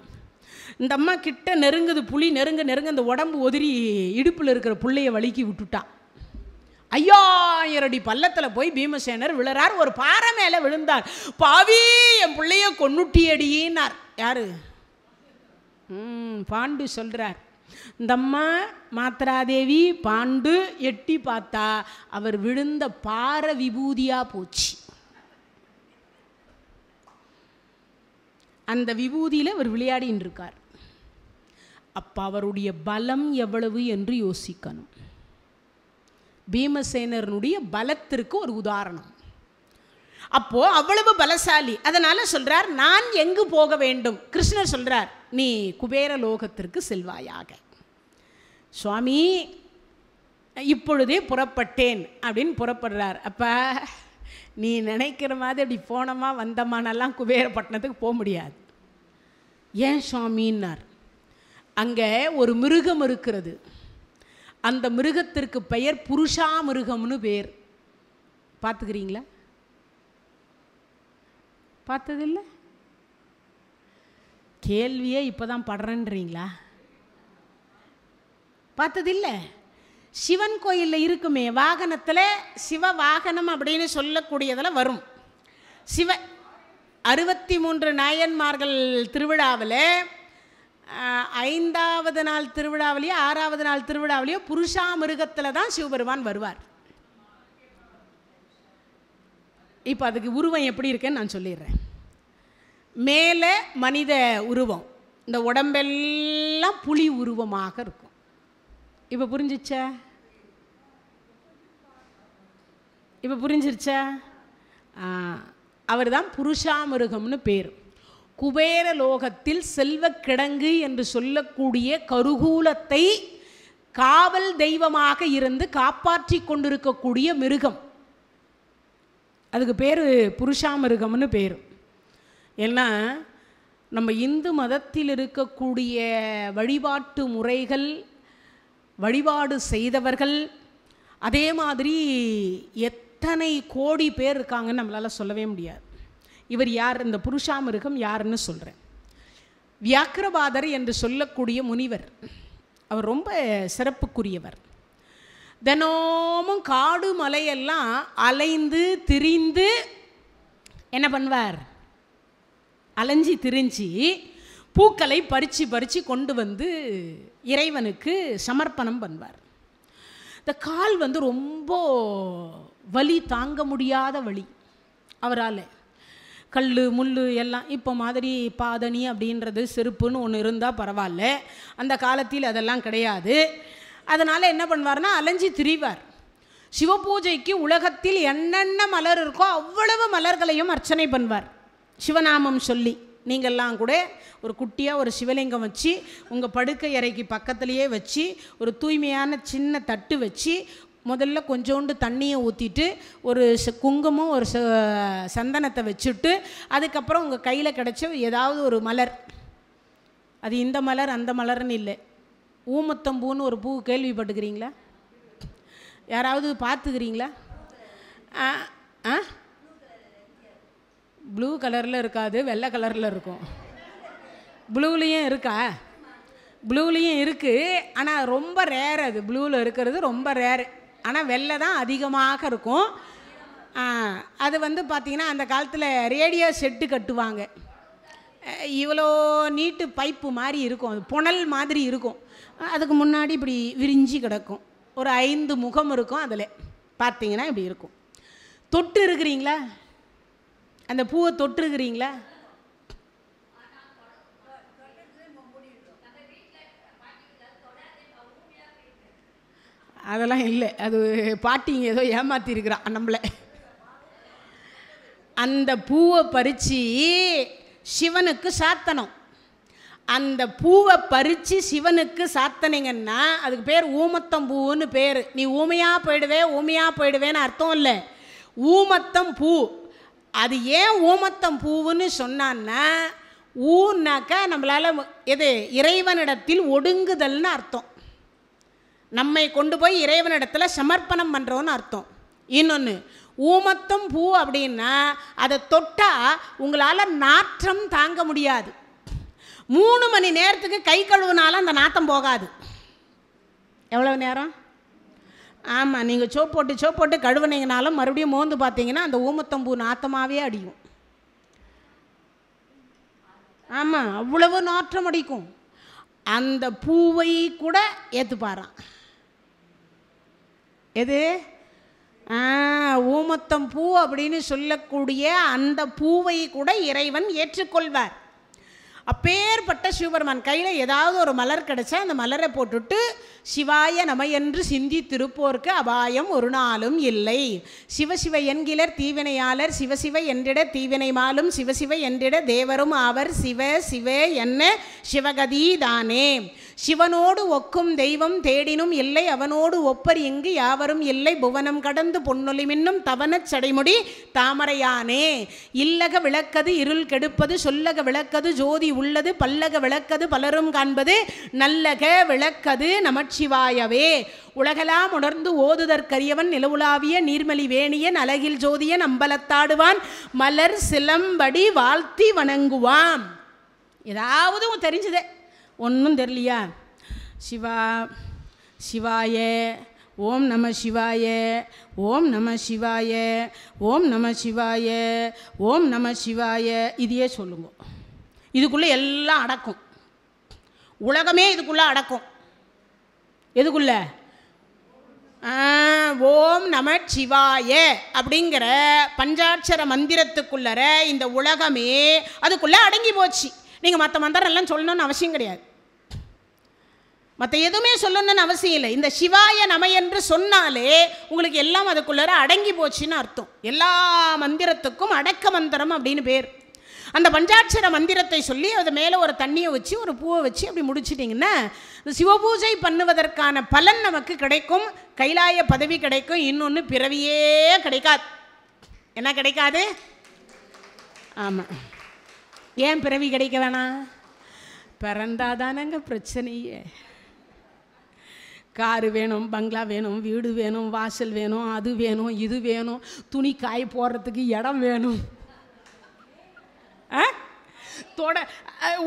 இந்த அம்மா கிட்ட நெருங்குது. புலி நெருங்க இந்த உடம்பு ஒதிரி இடுப்பில் இருக்கிற புள்ளைய வலிக்கி விட்டுட்டா. 5000 அடி பள்ளத்தில் போய் பீமசேனர் விழுறார். ஒரு பாறை மேலே விழுந்தார். பாவி, என் பிள்ளைய கொன்னுட்டியடினார். யாரு? பாண்டு சொல்கிறார். இந்த அம்மா மாத்ராதேவி பாண்டு எட்டி பார்த்தா அவர் விழுந்த பாறை விபூதியாக போச்சு. அந்த விபூதியில் அவர் விளையாடின்னு இருக்கார். அப்போ அவருடைய பலம் எவ்வளவு என்று யோசிக்கணும். பீமசேனருடைய பலத்திற்கு ஒரு உதாரணம். அப்போ அவ்வளவு பலசாலி. அதனால சொல்றார், நான் எங்கு போக வேண்டும்? கிருஷ்ணர் சொல்றார், நீ குபேர லோகத்திற்கு செல்வாயாக. சுவாமி இப்பொழுதே புறப்பட்டேன் அப்படின்னு புறப்படுறார். அப்போ நீ நினைக்கிற மாதிரி அப்படி போனோமா வந்தமானெல்லாம் குபேரப்பட்டினத்துக்கு போக முடியாது. ஏன் சுவாமின்னார்? அங்கே ஒரு மிருகம் இருக்கிறது. அந்த மிருகத்திற்கு பெயர் புருஷா மிருகம்னு பேர். பார்த்துக்கிறீங்களா? பார்த்ததில்லை? கேள்வியே இப்போ தான் படுறேன்றீங்களா? பார்த்ததில்லை? சிவன் கோயிலில் இருக்குமே வாகனத்தில், சிவ வாகனம் அப்படின்னு சொல்லக்கூடியதில் வரும். 63 நாயன்மார்கள் திருவிழாவில் 5வது நாள் திருவிழாவிலையோ 6வது நாள் திருவிழாவிலையோ புருஷா மிருகத்தில் தான் சிவபெருமான் வருவார். இப்போ அதுக்கு உருவம் எப்படி இருக்குன்னு நான் சொல்லிடுறேன். மேலே மனித உருவம், இந்த உடம்பெல்லாம் புலி உருவமாக இருக்கும். இப்போ புரிஞ்சிச்சா? இப்போ புரிஞ்சிருச்சா? அவர் தான் புருஷாமிருகம்னு பேர். குபேர லோகத்தில் செல்வக்கிடங்கு என்று சொல்லக்கூடிய கருகூலத்தை காவல் தெய்வமாக இருந்து காப்பாற்றி கொண்டிருக்கக்கூடிய மிருகம். அதுக்கு பேர் புருஷாமிருகம்னு பேர். ஏன்னா நம்ம இந்து மதத்தில் இருக்கக்கூடிய வழிபாட்டு முறைகள், வழிபாடு செய்தவர்கள், அதே மாதிரி எத்தனை கோடி பேர் இருக்காங்கன்னு நம்மளால் சொல்லவே முடியாது. இவர் யார்? இந்த புருஷாமிருகம் யாருன்னு சொல்கிறேன். வியாக்கிரபாதர் என்று சொல்லக்கூடிய முனிவர், அவர் ரொம்ப சிறப்புக்குரியவர். தினமும் காடு மலையெல்லாம் அலைந்து திரிந்து என்ன பண்ணுவார்? அலைஞ்சி திரிஞ்சு பூக்களை பறித்து பறித்து கொண்டு வந்து இறைவனுக்கு சமர்ப்பணம் பண்ணுவார். இந்த கால் ரொம்ப வலி, தாங்க முடியாத வலி அவரால். கல் முள் எல்லாம் இப்போ மாதிரி பாதணி அப்படின்றது செருப்புன்னு ஒன்று இருந்தால் பரவாயில்ல, அந்த காலத்தில் அதெல்லாம் கிடையாது. அதனால் என்ன பண்ணுவார்னா அலைஞ்சி திரிவார். சிவபூஜைக்கு உலகத்தில் என்னென்ன மலர் இருக்கோ அவ்வளவு மலர்களையும் அர்ச்சனை பண்ணுவார் சிவநாமம் சொல்லி. நீங்கள்லாம் கூட ஒரு குட்டியாக ஒரு சிவலிங்கம் வச்சு உங்கள் படுக்கை அறைக்கு பக்கத்துலேயே வச்சு ஒரு தூய்மையான சின்ன தட்டு வச்சு முதல்ல கொஞ்சோண்டு தண்ணியை ஊற்றிட்டு ஒரு குங்குமம் ஒரு சந்தனத்தை வச்சுட்டு அதுக்கப்புறம் உங்கள் கையில் கிடச்ச ஏதாவது ஒரு மலர், அது இந்த மலர் அந்த மலர்னு இல்லை, ஊமத்தம்பூன்னு ஒரு பூ கேள்விப்பட்டுக்கிறீங்களா? யாராவது பார்த்துக்கிறீங்களா? ப்ளூ கலரில் இருக்காது, வெள்ளை கலரில் இருக்கும். ப்ளூலேயும் இருக்கா? ப்ளூலேயும் இருக்குது, ஆனால் ரொம்ப ரேர். அது ப்ளூவில் இருக்கிறது ரொம்ப ரேரு, ஆனால் வெள்ளை தான் அதிகமாக இருக்கும். அது பார்த்திங்கன்னா அந்த காலத்தில் ரேடியோ செட்டு கட்டுவாங்க. இவ்வளோ நீட்டு பைப்பு மாதிரி இருக்கும், அது புனல் மாதிரி இருக்கும். அதுக்கு முன்னாடி இப்படி விரிஞ்சி கிடக்கும், ஒரு 5 முகம் இருக்கும். அதில் பார்த்திங்கன்னா இப்படி இருக்கும். தொட்டு இருக்கிறீங்களா? அந்த பூவை தொட்டுருக்கிறீங்களா? அதெல்லாம் இல்லை, அது பாட்டிங்க ஏதோ ஏமாற்றிருக்கிறான் நம்மளை. அந்த பூவை பறித்து சிவனுக்கு சாத்தணும். அந்த பூவை பறித்து சிவனுக்கு சாத்தனைங்கன்னா அதுக்கு பேர் ஊமத்தம் பூன்னு பேர். நீ ஊமையாக போயிடுவேன்னு அர்த்தம் இல்லை, ஊமத்தம் பூ. அது ஏன் ஊமத்தம் பூவுன்னு சொன்னான்னா, ஊன்னாக்கா நம்மளால் எது இறைவனிடத்தில் ஒடுங்குதல்னு அர்த்தம், நம்மை கொண்டு போய் இறைவனிடத்தில் சமர்ப்பணம் பண்ணுறோன்னு அர்த்தம். இன்னொன்று ஊமத்தம் பூ அப்படின்னா அதை தொட்டால் உங்களால் நாற்றம் தாங்க முடியாது. 3 மணி நேரத்துக்கு கை கழுவுனாலும் அந்த நாற்றம் போகாது. எவ்வளவு நேரம்? ஆமாம், நீங்கள் சோப் போட்டு கழுவுனீங்கனாலும் மறுபடியும் மோந்து பார்த்தீங்கன்னா அந்த ஊமத்தம்பூ நாற்றமாகவே அடிக்கும். ஆமாம், அவ்வளவு நாற்றம் அடிக்கும். அந்த பூவை கூட ஏற்றுப்பாரான். எது? ஊமத்தம் பூ அப்படின்னு சொல்லக்கூடிய அந்த பூவை கூட இறைவன் ஏற்றுக்கொள்வார். அப்பேற்பட்ட சிவபெருமான் கையில் ஏதாவது ஒரு மலர் கிடைச்சா அந்த மலரை போட்டுட்டு சிவாய நம என்று சிந்தித்திருப்போர்க்கு அபாயம் ஒரு நாளும் இல்லை. சிவசிவ என்கிலர் தீவினையாளர், சிவசிவ என்றிட தீவினை மாலும், சிவசிவ என்றிட தேவரும் ஆவர், சிவ சிவ என்ன சிவகதி தானே. சிவனோடு ஒக்கும் தெய்வம் தேடினும் இல்லை, அவனோடு ஒப்பர் இங்கு யாவரும் இல்லை, புவனம் கடந்து பொன்னொலி மின்னும் தவனச் சடைமுடி தாமரையானே. இல்லக விளக்கது இருள் கெடுப்பது, சொல்லக விளக்கது ஜோதி உள்ளது, பல்லக விளக்கது பலரும் காண்பது, நல்லக விளக்கது நமச்சிவாயவே. உலகெல்லாம் உணர்ந்து ஓதுதற்கரியவன், நிலவுலாவிய நீர்மலி வேணியன், அழகில் ஜோதியன், அம்பலத்தாடுவான், மலர் சிலம்படி வாழ்த்தி வணங்குவான். ஏதாவது தெரிஞ்சதே? ஒன்றும் தெரியலையா? சிவாய ஓம் நம சிவாய, ஓம் நம சிவாய, ஓம் நம சிவாய, ஓம் நம சிவாய, இதையே சொல்லுங்க. இதுக்குள்ளே எல்லாம் அடக்கும், உலகமே இதுக்குள்ளே அடக்கும். எதுக்குள்ள? ஓம் நம சிவாய அப்படிங்கிற பஞ்சாட்சர மந்திரத்துக்குள்ளற இந்த உலகமே அதுக்குள்ளே அடங்கி போச்சு. நீங்கள் மற்ற மந்திரம் எல்லாம் சொல்லணும்னு அவசியம் கிடையாது, மற்ற எதுவுமே சொல்லணும்னு அவசியம் இல்லை. இந்த சிவாய நம என்று சொன்னாலே உங்களுக்கு எல்லாம் அதுக்குள்ளார அடங்கி போச்சுன்னு அர்த்தம். எல்லா மந்திரத்துக்கும் அடக்க மந்திரம் அப்படின்னு பேர். அந்த பஞ்சாட்சர மந்திரத்தை சொல்லி அது மேலே ஒரு தண்ணியை வச்சு ஒரு பூவை வச்சு அப்படி முடிச்சிட்டிங்கன்னா இந்த சிவபூஜை பண்ணுவதற்கான பலன் நமக்கு கிடைக்கும், கைலாய பதவி கிடைக்கும். இன்னொன்று பிறவியே கிடைக்காது. என்ன கிடைக்காது? ஆமாம். ஏன் பிறவி கிடைக்க வேணாம்? பிறந்தாதானங்க பிரச்சனையே. காரு வேணும், பங்களா வேணும், வீடு வேணும், வாசல் வேணும், அது வேணும், இது வேணும், துணி காய போடுறதுக்கு இடம் வேணும்.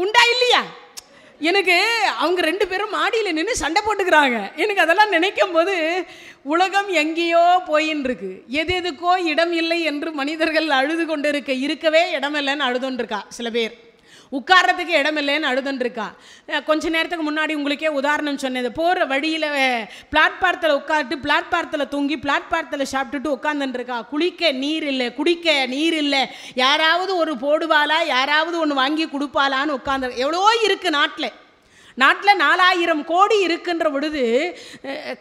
உண்டா இல்லையா? எனக்கு அவங்க 2 பேரும் மாடியில் நின்று சண்டை போட்டுக்கிறாங்க. எனக்கு அதெல்லாம் நினைக்கும் போது உலகம் எங்கேயோ போயின்னு இருக்கு. எது எதுக்கோ இடம் இல்லை என்று மனிதர்கள் அழுது கொண்டு இருக்கவே இடம் இல்லைன்னு அழுதுன்ருக்கா. சில பேர் உட்கார்றதுக்கு இடம் இல்லைன்னு அழுதுன்ருக்கா. கொஞ்ச நேரத்துக்கு முன்னாடி உங்களுக்கே உதாரணம் சொன்னது, போகிற வழியில் பிளாட்பாரத்தில் உட்காந்துட்டு பிளாட்பாரத்தில் தூங்கி பிளாட்பாரத்தில் சாப்பிட்டுட்டு உட்காந்துருக்கா. குளிக்க நீர் இல்லை, குடிக்க நீர் இல்லை, யாராவது ஒரு போடுவாளா, யாராவது ஒன்று வாங்கி கொடுப்பாளான்னு உட்காந்து. எவ்வளோ இருக்குது நாட்டில் 4000 கோடி இருக்குன்ற பொழுது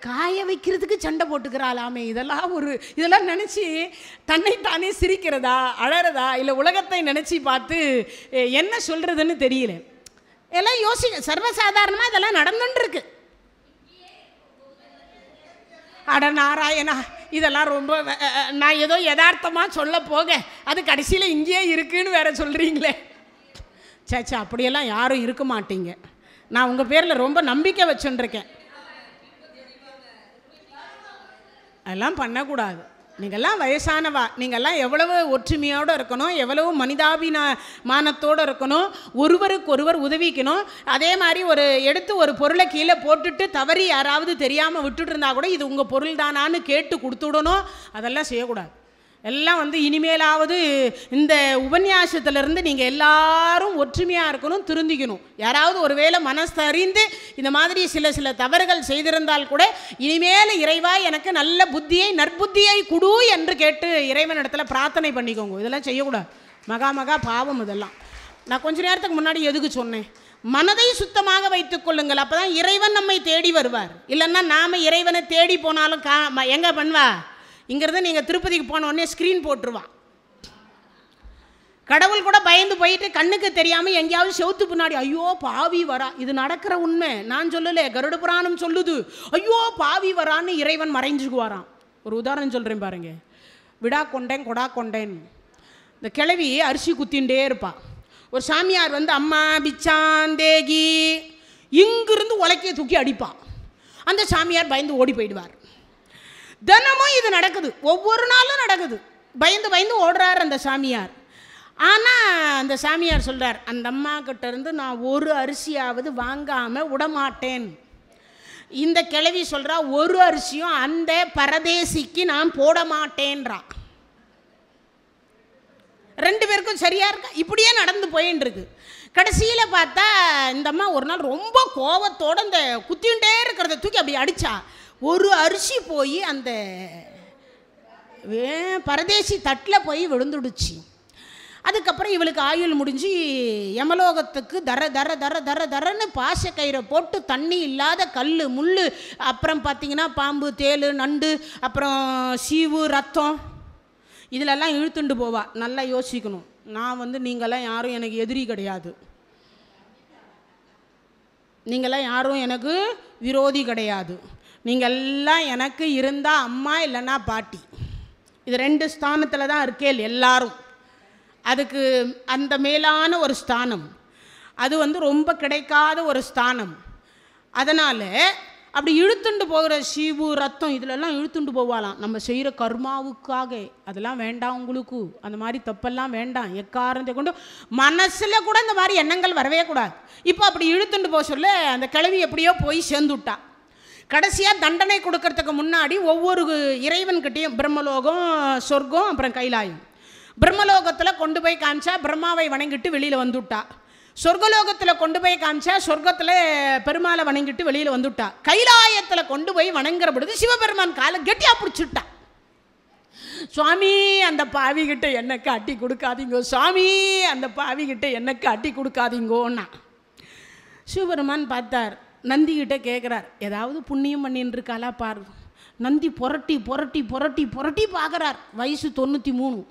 காய வைக்கிறதுக்கு சண்டை போட்டுக்கிறாளாமே. இதெல்லாம் நினச்சி தன்னைத்தானே சிரிக்கிறதா, அழறதா, இல்லை உலகத்தை நினச்சி பார்த்து என்ன சொல்கிறதுன்னு தெரியல. எல்லாம் யோசிக்க சர்வசாதாரணமாக இதெல்லாம் நடந்துட்டுருக்கு. அட நாராயணா, இதெல்லாம் ரொம்ப நான் ஏதோ யதார்த்தமாக சொல்ல போக அது கடைசியில் இங்கேயே இருக்குன்னு வேற சொல்கிறீங்களே. சேச்சா, அப்படியெல்லாம் யாரும் இருக்க மாட்டீங்க. நான் உங்கள் பேரில் ரொம்ப நம்பிக்கை வச்சுருக்கேன். அதெல்லாம் பண்ணக்கூடாது. நீங்கள்லாம் வயசானவா, நீங்கள்லாம் எவ்வளவு ஒற்றுமையோடு இருக்கணும், எவ்வளவு மனிதாபிமானத்தோடு இருக்கணும், ஒருவருக்கொருவர் உதவிக்கணும். அதே மாதிரி எடுத்து ஒரு பொருளை கீழே போட்டுட்டு தவறி யாராவது தெரியாமல் விட்டுட்டு இருந்தால் கூட இது உங்கள் பொருள் தானான்னு கேட்டு கொடுத்துடணும். அதெல்லாம் செய்யக்கூடாது. எல்லாம் இனிமேலாவது இந்த உபன்யாசத்திலிருந்து நீங்கள் எல்லாரும் ஒற்றுமையாக இருக்கணும், திருந்திக்கணும். யாராவது ஒருவேளை மனசறிந்து இந்த மாதிரி சில தவறுகள் செய்திருந்தால் கூட இனிமேல் இறைவா எனக்கு நல்ல புத்தியை நற்புத்தியை கொடு என்று கேட்டு இறைவனிடத்தில் பிரார்த்தனை பண்ணிக்கோங்க. இதெல்லாம் செய்யக்கூடாது. மகா பாவம் இதெல்லாம். நான் கொஞ்ச நேரத்துக்கு முன்னாடி எதுக்கு சொன்னேன்? மனதை சுத்தமாக வைத்துக் கொள்ளுங்கள், அப்போ தான் இறைவன் நம்மை தேடி வருவார். இல்லைன்னா நாம் இறைவனை தேடி போனாலும் எங்கே பண்ணுவா? இங்கிறது நீங்கள் திருப்பதிக்கு போன உடனே ஸ்க்ரீன் போட்டுருவான். கடவுள் கூட பயந்து போயிட்டு கண்ணுக்கு தெரியாமல் எங்கேயாவது செவுத்து பின்னாடி ஐயோ பாவி வரா. இது நடக்கிற உண்மை, நான் சொல்லலை, கருட புராணம் சொல்லுது. ஐயோ பாவி வரான்னு இறைவன் மறைஞ்சுக்குவாராம். ஒரு உதாரணம் சொல்கிறேன் பாருங்க. விடா கொண்டேன் கொடா கொண்டேன். இந்த கிழவி அரிசி குத்தின்ண்டே இருப்பா. ஒரு சாமியார் அம்மா பிச்சாந்தேகி இங்கிருந்து உலக்கையை தூக்கி அடிப்பா. அந்த சாமியார் பயந்து ஓடி போயிடுவார். தினமும் இது நடக்குது, ஒவ்வொரு நாளும் நடக்குது. பயந்து ஓடுறார் அந்த சாமியார். ஆனால் அந்த சாமியார் சொல்கிறார், அந்த அம்மா கிட்ட இருந்து நான் ஒரு அரிசியாவது வாங்காமல் விடமாட்டேன். இந்த கிழவி சொல்கிறா, ஒரு அரிசியும் அந்த பரதேசிக்கு நான் போட மாட்டேன்றா. 2 பேருக்கும் சரியா இருக்கா? இப்படியே நடந்து போயின்னு இருக்கு. கடைசியில் பார்த்தா இந்த அம்மா ஒரு நாள் ரொம்ப கோபத்தோடு அந்த குத்திண்டே இருக்கிறத தூக்கி அப்படி அடித்தா. ஒரு அரிசி போய் அந்த பரதேசி தட்டில் போய் விழுந்துடுச்சு. அதுக்கப்புறம் இவளுக்கு ஆயுள் முடிஞ்சு யமலோகத்துக்கு தரன்னு பாசக்கயிறை போட்டு தண்ணி இல்லாத கல் முள், அப்புறம் பார்த்திங்கன்னா பாம்பு, தேள், நண்டு, அப்புறம் சீவு, ரத்தம் இதிலெல்லாம் இழுத்துண்டு போவா. நல்லா யோசிக்கணும். நான் நீங்களாம் யாரும் எனக்கு எதிரி கிடையாது, நீங்களாம் யாரும் எனக்கு விரோதி கிடையாது. நீங்கள்லாம் எனக்கு இருந்தால் அம்மா இல்லைன்னா பாட்டி. இது 2 ஸ்தானத்தில் தான் இருக்கேள் எல்லாரும். அதுக்கு அந்த மேலான ஒரு ஸ்தானம், அது ரொம்ப கிடைக்காத ஒரு ஸ்தானம். அதனால் அப்படி இழுத்துண்டு போகிற சீவு, ரத்தம் இதிலெல்லாம் இழுத்துண்டு போவாலாம். நம்ம செய்கிற கர்மாவுக்காக. அதெல்லாம் வேண்டாம் உங்களுக்கு, அந்த மாதிரி தப்பெல்லாம் வேண்டாம். எக்காரணத்தை கொண்டு மனசில் கூட இந்த மாதிரி எண்ணங்கள் வரவே கூடாது. இப்போ அப்படி இழுத்துண்டு போக சொல்ல அந்த கிழவி எப்படியோ போய் சேர்ந்துவிட்டா. கடைசியாக தண்டனை கொடுக்கறதுக்கு முன்னாடி ஒவ்வொரு இறைவன்கிட்டையும் பிரம்மலோகம், சொர்க்கம், அப்புறம் கைலாயம். பிரம்மலோகத்தில் கொண்டு போய் காமிச்சா பிரம்மாவை வணங்கிட்டு வெளியில் வந்துவிட்டா. சொர்க்கலோகத்தில் கொண்டு போய் காமிச்சா சொர்க்கத்தில் பெருமாளை வணங்கிட்டு வெளியில் வந்துவிட்டா. கைலாயத்தில் கொண்டு போய் வணங்குற பொழுது சிவபெருமான் காலை கெட்டியாக பிடிச்சிட்டா. சுவாமி அந்த பாவிகிட்ட என்ன காட்டி கொடுக்காதீங்கோ, சுவாமி அந்த பாவிகிட்ட என்ன காட்டி கொடுக்காதீங்கோன்னா. சிவபெருமான் பார்த்தார். நந்திக்கிட்ட கேட்குறார், ஏதாவது புண்ணியம் பண்ணின்னு இருக்காளா பாரு. நந்தி புரட்டி புரட்டி புரட்டி புரட்டி பார்க்குறார். வயசு 93.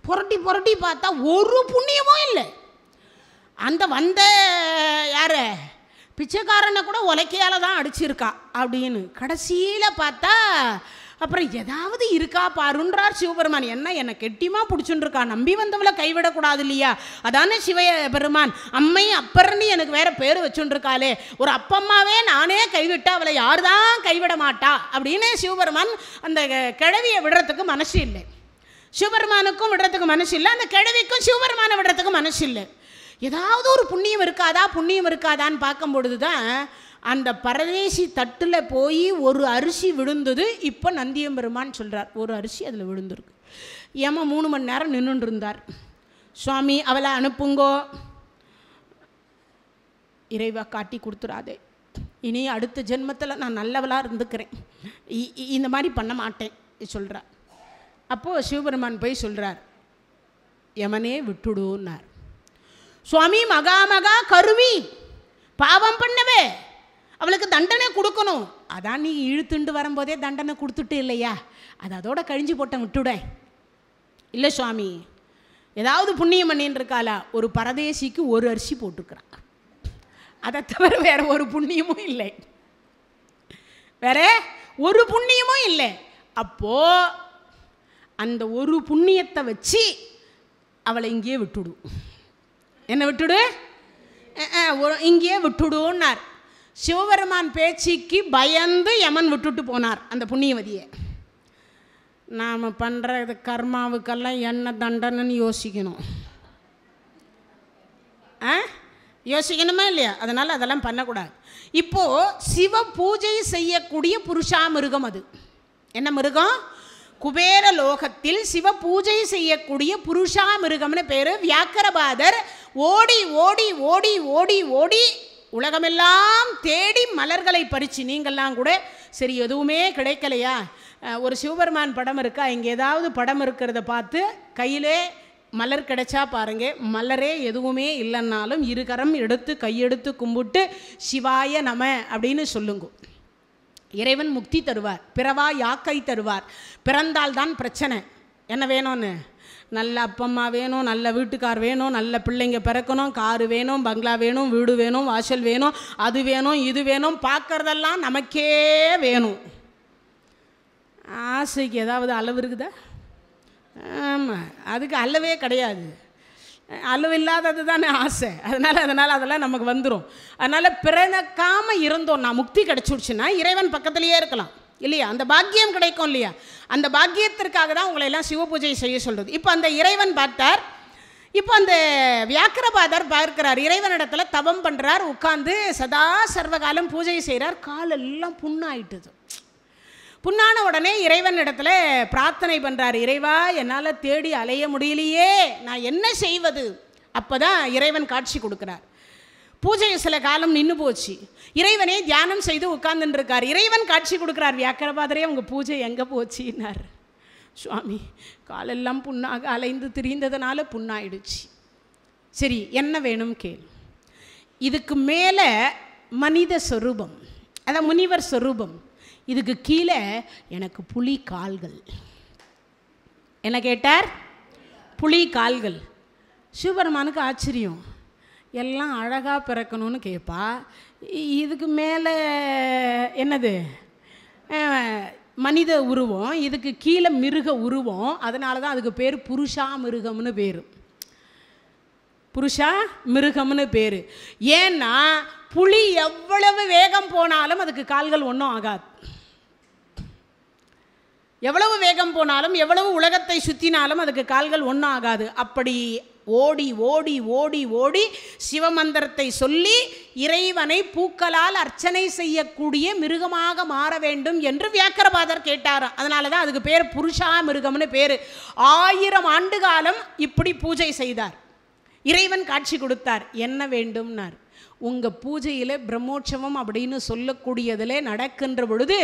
புரட்டி புரட்டி பார்த்தா ஒரு புண்ணியமும் இல்லை. அந்த வந்த யார் பிச்சைக்காரனை கூட உலக்கையால் தான் அடிச்சிருக்கா அப்படின்னு கடைசியில் பார்த்தா அப்புறம் ஏதாவது இருக்கா பாருன்றார் சிவபெருமான். என்னை கெட்டியமாக பிடிச்சுருக்கா, நம்பி வந்தவளை கைவிடக்கூடாது இல்லையா, அதானே சிவபெருமான். அம்மை அப்பர்னு எனக்கு வேற பேர் வச்சுருக்காளே, ஒரு அப்பம்மாவே நானே கைவிட்டா அவளை யார் தான் கைவிட மாட்டா அப்படின்னு சிவபெருமான் அந்த கிழவியை விடுறதுக்கு மனசு இல்லை. சிவபெருமானுக்கும் விடுறதுக்கு மனசு இல்லை, அந்த கிழவிக்கும் சிவபெருமானை விடுறதுக்கு மனசு இல்லை. ஏதாவது ஒரு புண்ணியம் இருக்காதான்னு பார்க்கும் பொழுது தான் அந்த பரதேசி தட்டில் போய் ஒரு அரிசி விழுந்தது. இப்போ நந்தியம்பெருமான் சொல்கிறார், ஒரு அரிசி அதில் விழுந்துருக்கு. ஏமா 3 மணி நேரம் நின்றுட்டு இருந்தார். சுவாமி அவளை அனுப்புங்கோ. இறைவா காட்டி கொடுத்துடாதே, இனி அடுத்த ஜென்மத்தில் நான் நல்லவளாக இருந்துக்கிறேன், இந்த மாதிரி பண்ண மாட்டேன் சொல்கிறார். அப்போது சிவபெருமான் போய் சொல்கிறார், யமனே விட்டுடுன்னார். சுவாமி மகா கருவி பாவம் பண்ணவே, அவளுக்கு தண்டனை கொடுக்கணும். அதான் நீ இழுத்துண்டு வரும்போதே தண்டனை கொடுத்துட்டு இல்லையா, அது அதோட கழிஞ்சு போட்டேன் விட்டுட. இல்லை சுவாமி, ஏதாவது புண்ணியம் பண்ணின்னு இருக்காளா? ஒரு பரதேசிக்கு ஒரு அரிசி போட்டுக்கிறான், அதை தவிர வேற ஒரு புண்ணியமும் இல்லை, வேற ஒரு புண்ணியமும் இல்லை. அப்போ அந்த ஒரு புண்ணியத்தை வச்சு அவளை இங்கேயே விட்டுடு. என்ன விட்டுடு? இங்கேயே விட்டுடுன்னார். சிவபெருமான் பேச்சுக்கு பயந்து யமன் விட்டுட்டு போனார் அந்த புண்ணியவதியை. நாம் பண்ணுற கர்மாவுக்கெல்லாம் என்ன தண்டனைன்னு யோசிக்கணும், யோசிக்கணுமா இல்லையா? அதனால் அதெல்லாம் பண்ணக்கூடாது. இப்போது சிவ பூஜை செய்யக்கூடிய புருஷா மிருகம், அது என்ன மிருகம்? குபேர லோகத்தில் சிவ பூஜை செய்யக்கூடிய புருஷா மிருகம்னு பேர். வியாக்கரபாதர் ஓடி ஓடி ஓடி ஓடி ஓடி உலகமெல்லாம் தேடி மலர்களை பறித்து, நீங்கள்லாம் கூட சரி எதுவுமே கிடைக்கலையா, ஒரு சிவபெருமான் படம் இருக்கா, இங்கே ஏதாவது படம் இருக்கிறத பார்த்து கையிலே மலர் கிடைச்சா பாருங்க, மலரே எதுவுமே இல்லைன்னாலும் இருகரம் எடுத்து கையெடுத்து கும்பிட்டு சிவாய நம அப்படின்னு சொல்லுங்க. இறைவன் முக்தி தருவார், பிறவா யாக்கை தருவார். பிறந்தால்தான் பிரச்சனை. என்ன வேணும்னு? நல்ல அப்பம்மா வேணும், நல்ல வீட்டுக்கார் வேணும், நல்ல பிள்ளைங்க பிறக்கணும், காரு வேணும், பங்களா வேணும், வீடு வேணும், வாசல் வேணும், அது வேணும், இது வேணும், பார்க்குறதெல்லாம் நமக்கே வேணும். ஆசைக்கு ஏதாவது அளவு இருக்குதா? ஆமாம், அதுக்கு அளவே கிடையாது. அளவு இல்லாதது தானே ஆசை. அதனால் அதெல்லாம் நமக்கு வந்துடும். அதனால் பிறக்காமல் இருந்தோம்னா முக்தி கிடச்சிடுச்சுன்னா இறைவன் பக்கத்துலேயே இருக்கலாம் இல்லையா, அந்த பாக்கியம் கிடைக்கும் இல்லையா. அந்த பாக்கியத்திற்காக தான் உங்களை எல்லாம் சிவ பூஜை செய்ய சொல்கிறது. இப்போ அந்த இறைவன் பார்த்தார். இப்போ அந்த வியாக்கரபாதர் பார்க்கிறார், இறைவனிடத்தில் தவம் பண்ணுறார், உட்கார்ந்து சதா சர்வகாலம் பூஜை செய்கிறார். காலெல்லாம் புண்ணாயிட்டுது. புண்ணான உடனே இறைவன் இடத்துல பிரார்த்தனை பண்ணுறார், இறைவா என்னால் தேடி அலைய முடியலையே, நான் என்ன செய்வது? அப்போ தான் இறைவன் காட்சி கொடுக்குறார். பூஜை சில காலம் நின்று போச்சு. இறைவனே தியானம் செய்து உட்கார்ந்துருக்கார். இறைவன் காட்சி கொடுக்குறார், வியாக்கரபாதரே உங்கள் பூஜை எங்கே போச்சுன்னார். சுவாமி காலெல்லாம் புண்ணாக அலைந்து திரிந்ததுனால புண்ணாயிடுச்சு. சரி என்ன வேணும் கேள். இதுக்கு மேலே மனித சொரூபம், அதான் முனிவர் சொரூபம். இதுக்கு கீழே எனக்கு புலி கால்கள். என்ன கேட்டார்? புலி கால்கள். சிவபெருமானுக்கு ஆச்சரியம், எல்லாம் அழகாக பிறக்கணும்னு கேட்பா, இதுக்கு மேலே என்னது மனித உருவம், இதுக்கு கீழே மிருக உருவம். அதனால தான் அதுக்கு பேர் புருஷா மிருகம்னு பேர். புருஷா மிருகம்னு பேர். ஏன்னா புலி எவ்வளவு வேகம் போனாலும் அதுக்கு கால்கள் ஒன்றும் ஆகாது. எவ்வளவு வேகம் போனாலும் எவ்வளவு உலகத்தை சுற்றினாலும் அதுக்கு கால்கள் ஒன்றும் ஆகாது. அப்படி ஓடி ஓடி ஓடி ஓடி சிவமந்திரத்தை சொல்லி இறைவனை பூக்களால் அர்ச்சனை செய்யக்கூடிய மிருகமாக மாற வேண்டும் என்று வியாக்கரபாதர் கேட்டாராம். அதனால தான் அதுக்கு பேர் புருஷா மிருகம்னு பேர். 1000 ஆண்டு காலம் இப்படி பூஜை செய்தார். இறைவன் காட்சி கொடுத்தார். என்ன வேண்டும்னார்? உங்கள் பூஜையில் பிரம்மோற்சவம் அப்படின்னு சொல்லக்கூடியதில் நடக்கின்ற பொழுது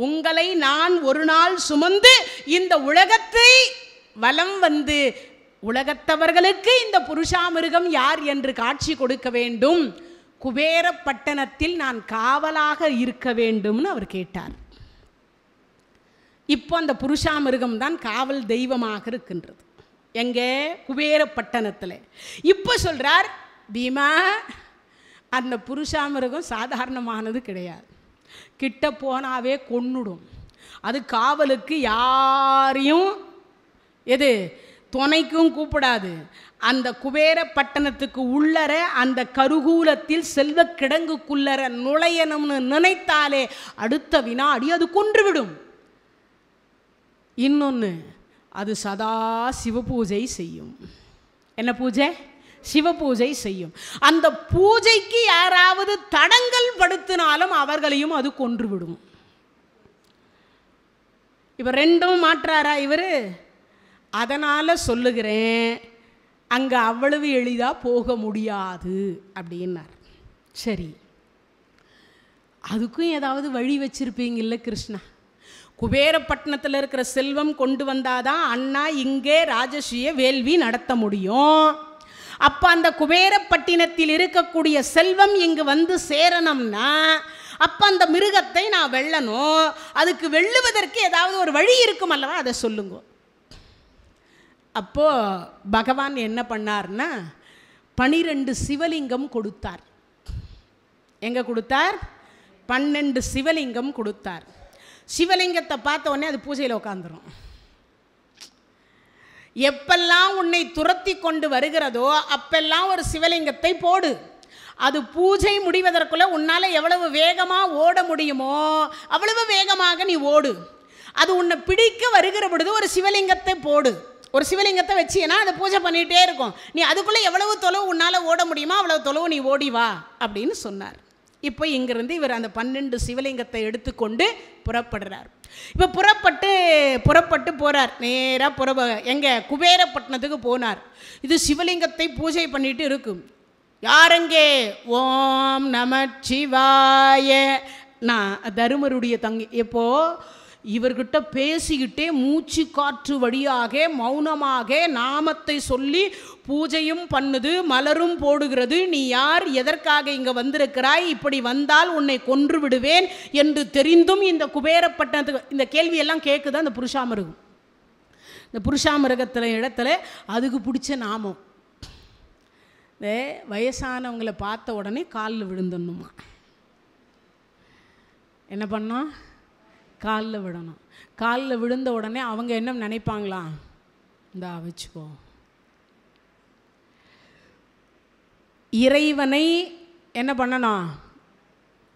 உங்களை நான் ஒரு நாள் சுமந்து இந்த உலகத்தை வலம் வந்து உலகத்தவர்களுக்கு இந்த புருஷா மிருகம் யார் என்று காட்சி கொடுக்க வேண்டும். குபேர பட்டணத்தில் நான் காவலாக இருக்க வேண்டும்னு அவர் கேட்டார். இப்போ அந்த புருஷா மிருகம் தான் காவல் தெய்வமாக இருக்கின்றது. எங்கே? குபேரப்பட்டணத்தில். இப்போ சொல்கிறார், பீமா, அந்த புருஷாமிருகம் சாதாரணமானது கிடையாது. கிட்ட போனாவே கொன்னுடும். அது காவலுக்கு யாரையும் துணைக்கும் கூப்பிடாது. அந்த குபேரப்பட்டணத்துக்கு உள்ளர அந்த கருகூலத்தில் செல்வ கிடங்குக்குள்ளர நுழையணும்னு நினைத்தாலே அடுத்த வினாடி அது கொன்றுவிடும். இன்னொன்று, அது சதா சிவபூஜை செய்யும். என்ன பூஜை? சிவபூஜை செய்யும். அந்த பூஜைக்கு யாராவது தடங்கல் படுத்தினாலும் அவர்களையும் அது கொன்றுவிடும். இப்போ ரெண்டும் மாற்றாரா இவர்? அதனால் சொல்லுகிறேன், அங்கே அவ்வளவு எளிதாக போக முடியாது அப்படின்னார். சரி, அதுக்கும் ஏதாவது வழி வச்சிருப்பீங்கல்ல கிருஷ்ணா? குபேரப்பட்டினத்தில் இருக்கிற செல்வம் கொண்டு வந்தாதான் அண்ணா இங்கே ராஜஸ்ரீய வேள்வி நடத்த முடியும். அப்போ அந்த குபேரப்பட்டினத்தில் இருக்கக்கூடிய செல்வம் இங்கு வந்து சேரணும்னா அப்போ அந்த மிருகத்தை நான் வெல்லணும். அதுக்கு வெல்லுவதற்கு ஏதாவது ஒரு வழி இருக்கும் அல்லவா? அதை சொல்லுங்க. அப்போது பகவான் என்ன பண்ணார்னா 12 சிவலிங்கம் கொடுத்தார். எங்கே கொடுத்தார்? 12 சிவலிங்கம் கொடுத்தார். சிவலிங்கத்தை பார்த்த உடனே அது பூஜையில் உட்காந்துரும். எப்பெல்லாம் உன்னை துரத்தி கொண்டு வருகிறதோ அப்பெல்லாம் ஒரு சிவலிங்கத்தை போடு. அது பூஜை முடிவதற்குள்ளே உன்னால் எவ்வளவு வேகமாக ஓட முடியுமோ அவ்வளவு வேகமாக நீ ஓடு. அது உன்னை பிடிக்க வருகிற பொழுது ஒரு சிவலிங்கத்தை போடு. ஒரு சிவலிங்கத்தை வச்சினா அதை பூஜை பண்ணிகிட்டே இருக்கும். நீ அதுக்குள்ளே எவ்வளவு தொலைவு உன்னால் ஓட முடியுமோ அவ்வளவு தொலைவு நீ ஓடி வா அப்படின்னு சொன்னார். இப்போ இங்கிருந்து இவர் அந்த 12 சிவலிங்கத்தை எடுத்துக்கொண்டு புறப்படுறார். இப்போ புறப்பட்டு போகிறார். நேராக எங்கே? குபேரப்பட்டினத்துக்கு போனார். இது சிவலிங்கத்தை பூஜை பண்ணிட்டு இருக்கும். யாரெங்கே? ஓம் நம சிவாய. நான் தருமருடைய தங்கி எப்போது இவர்கிட்ட பேசிக்கிட்டே மூச்சு காற்று வழியாக மௌனமாக நாமத்தை சொல்லி பூஜையும் பண்ணுது, மலரும் போடுகிறது. நீ யார்? எதற்காக இங்கே வந்திருக்கிறாய்? இப்படி வந்தால் உன்னை கொன்று விடுவேன் என்று தெரிந்தும் இந்த குபேரப்பட்டினத்துக்கு இந்த கேள்வியெல்லாம் கேட்குது அந்த புருஷாமிருகம். இந்த புருஷாமிருகத்தில் இடத்துல அதுக்கு பிடிச்ச நாமம். இந்த வயசானவங்களை பார்த்த உடனே காலில் விழுந்துடணுமா? என்ன பண்ணோம்? காலில் விடணும். காலில் விழுந்த உடனே அவங்க என்ன நினைப்பாங்களாம்? இந்தா வச்சுக்கோ. இறைவனை என்ன பண்ணணும்?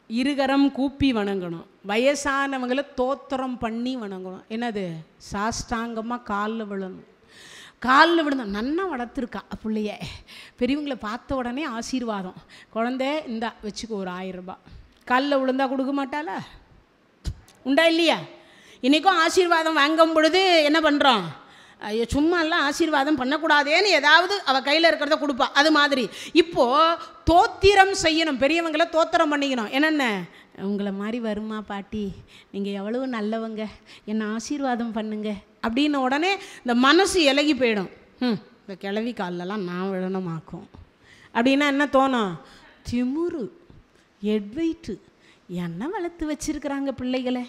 இருகரம் கூப்பி வணங்கணும். வயசானவங்களை தோத்திரம் பண்ணி வணங்கணும். என்னது? சாஷ்டாங்கமாக காலில் விழணும். காலில் விழுந்தோம். நன்னா வளர்த்துருக்கா பிள்ளைய. பெரியவங்களை பார்த்த உடனே ஆசீர்வாதம். குழந்தை இந்தா வச்சுக்கோ ஒரு 1000 ரூபாய். காலில் விழுந்தா கொடுக்க மாட்டாளா? உண்டா இல்லையா? இன்றைக்கும் ஆசீர்வாதம் வாங்கும் பொழுது என்ன பண்ணுறோம்? ஐயோ சும்மாலாம் ஆசீர்வாதம் பண்ணக்கூடாதேன்னு ஏதாவது அவள் கையில் இருக்கிறத கொடுப்பா. அது மாதிரி இப்போது தோத்திரம் செய்யணும். பெரியவங்களை தோத்திரம் பண்ணிக்கணும். என்னென்ன? உங்களை மாதிரி வருமா பாட்டி, நீங்கள் எவ்வளவு நல்லவங்க, என்னை ஆசீர்வாதம் பண்ணுங்க அப்படின்னு உடனே இந்த மனசு இலகி போயிடும். இந்த கிளவி காலெலாம் நான் விழணுமாக்கும் அப்படின்னா என்ன தோணும்? திமுரு, எட்வைட்டு, என்ன வளர்த்து வச்சிருக்கிறாங்க பிள்ளைகளை.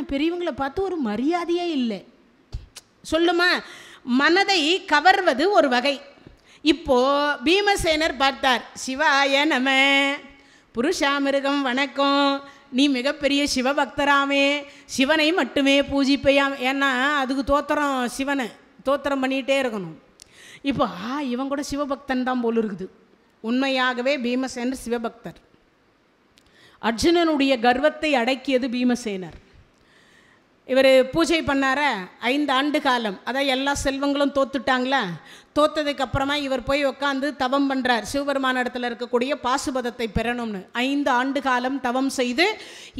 பெரியவங்களை பார்த்து ஒரு மரியாதையே இல்லை. சொல்லுமா? மனதை கவர்வது ஒரு வகை. இப்போது பீமசேனர் பார்த்தார். சிவாய நம. புருஷாமிருகம் வணக்கம், நீ மிகப்பெரிய சிவபக்தராமே, சிவனை மட்டுமே பூஜிப்பையாம். ஏன்னா அதுக்கு தோத்திரம், சிவனை தோத்திரம் பண்ணிகிட்டே இருக்கணும். இப்போ இவன் கூட சிவபக்தன் தான் போல் இருக்குது. உண்மையாகவே பீமசேனர் சிவபக்தர். அர்ஜுனனுடைய கர்வத்தை அடக்கியது பீமசேனர். இவர் பூஜை பண்ணார 5 ஆண்டு காலம். அதான் எல்லா செல்வங்களும் தோத்துட்டாங்களா? தோத்ததுக்கப்புறமா இவர் போய் உட்காந்து தவம் பண்ணுறார். சிவபெருமான இடத்துல இருக்கக்கூடிய பாசுபதத்தை பெறணும்னு 5 ஆண்டு காலம் தவம் செய்து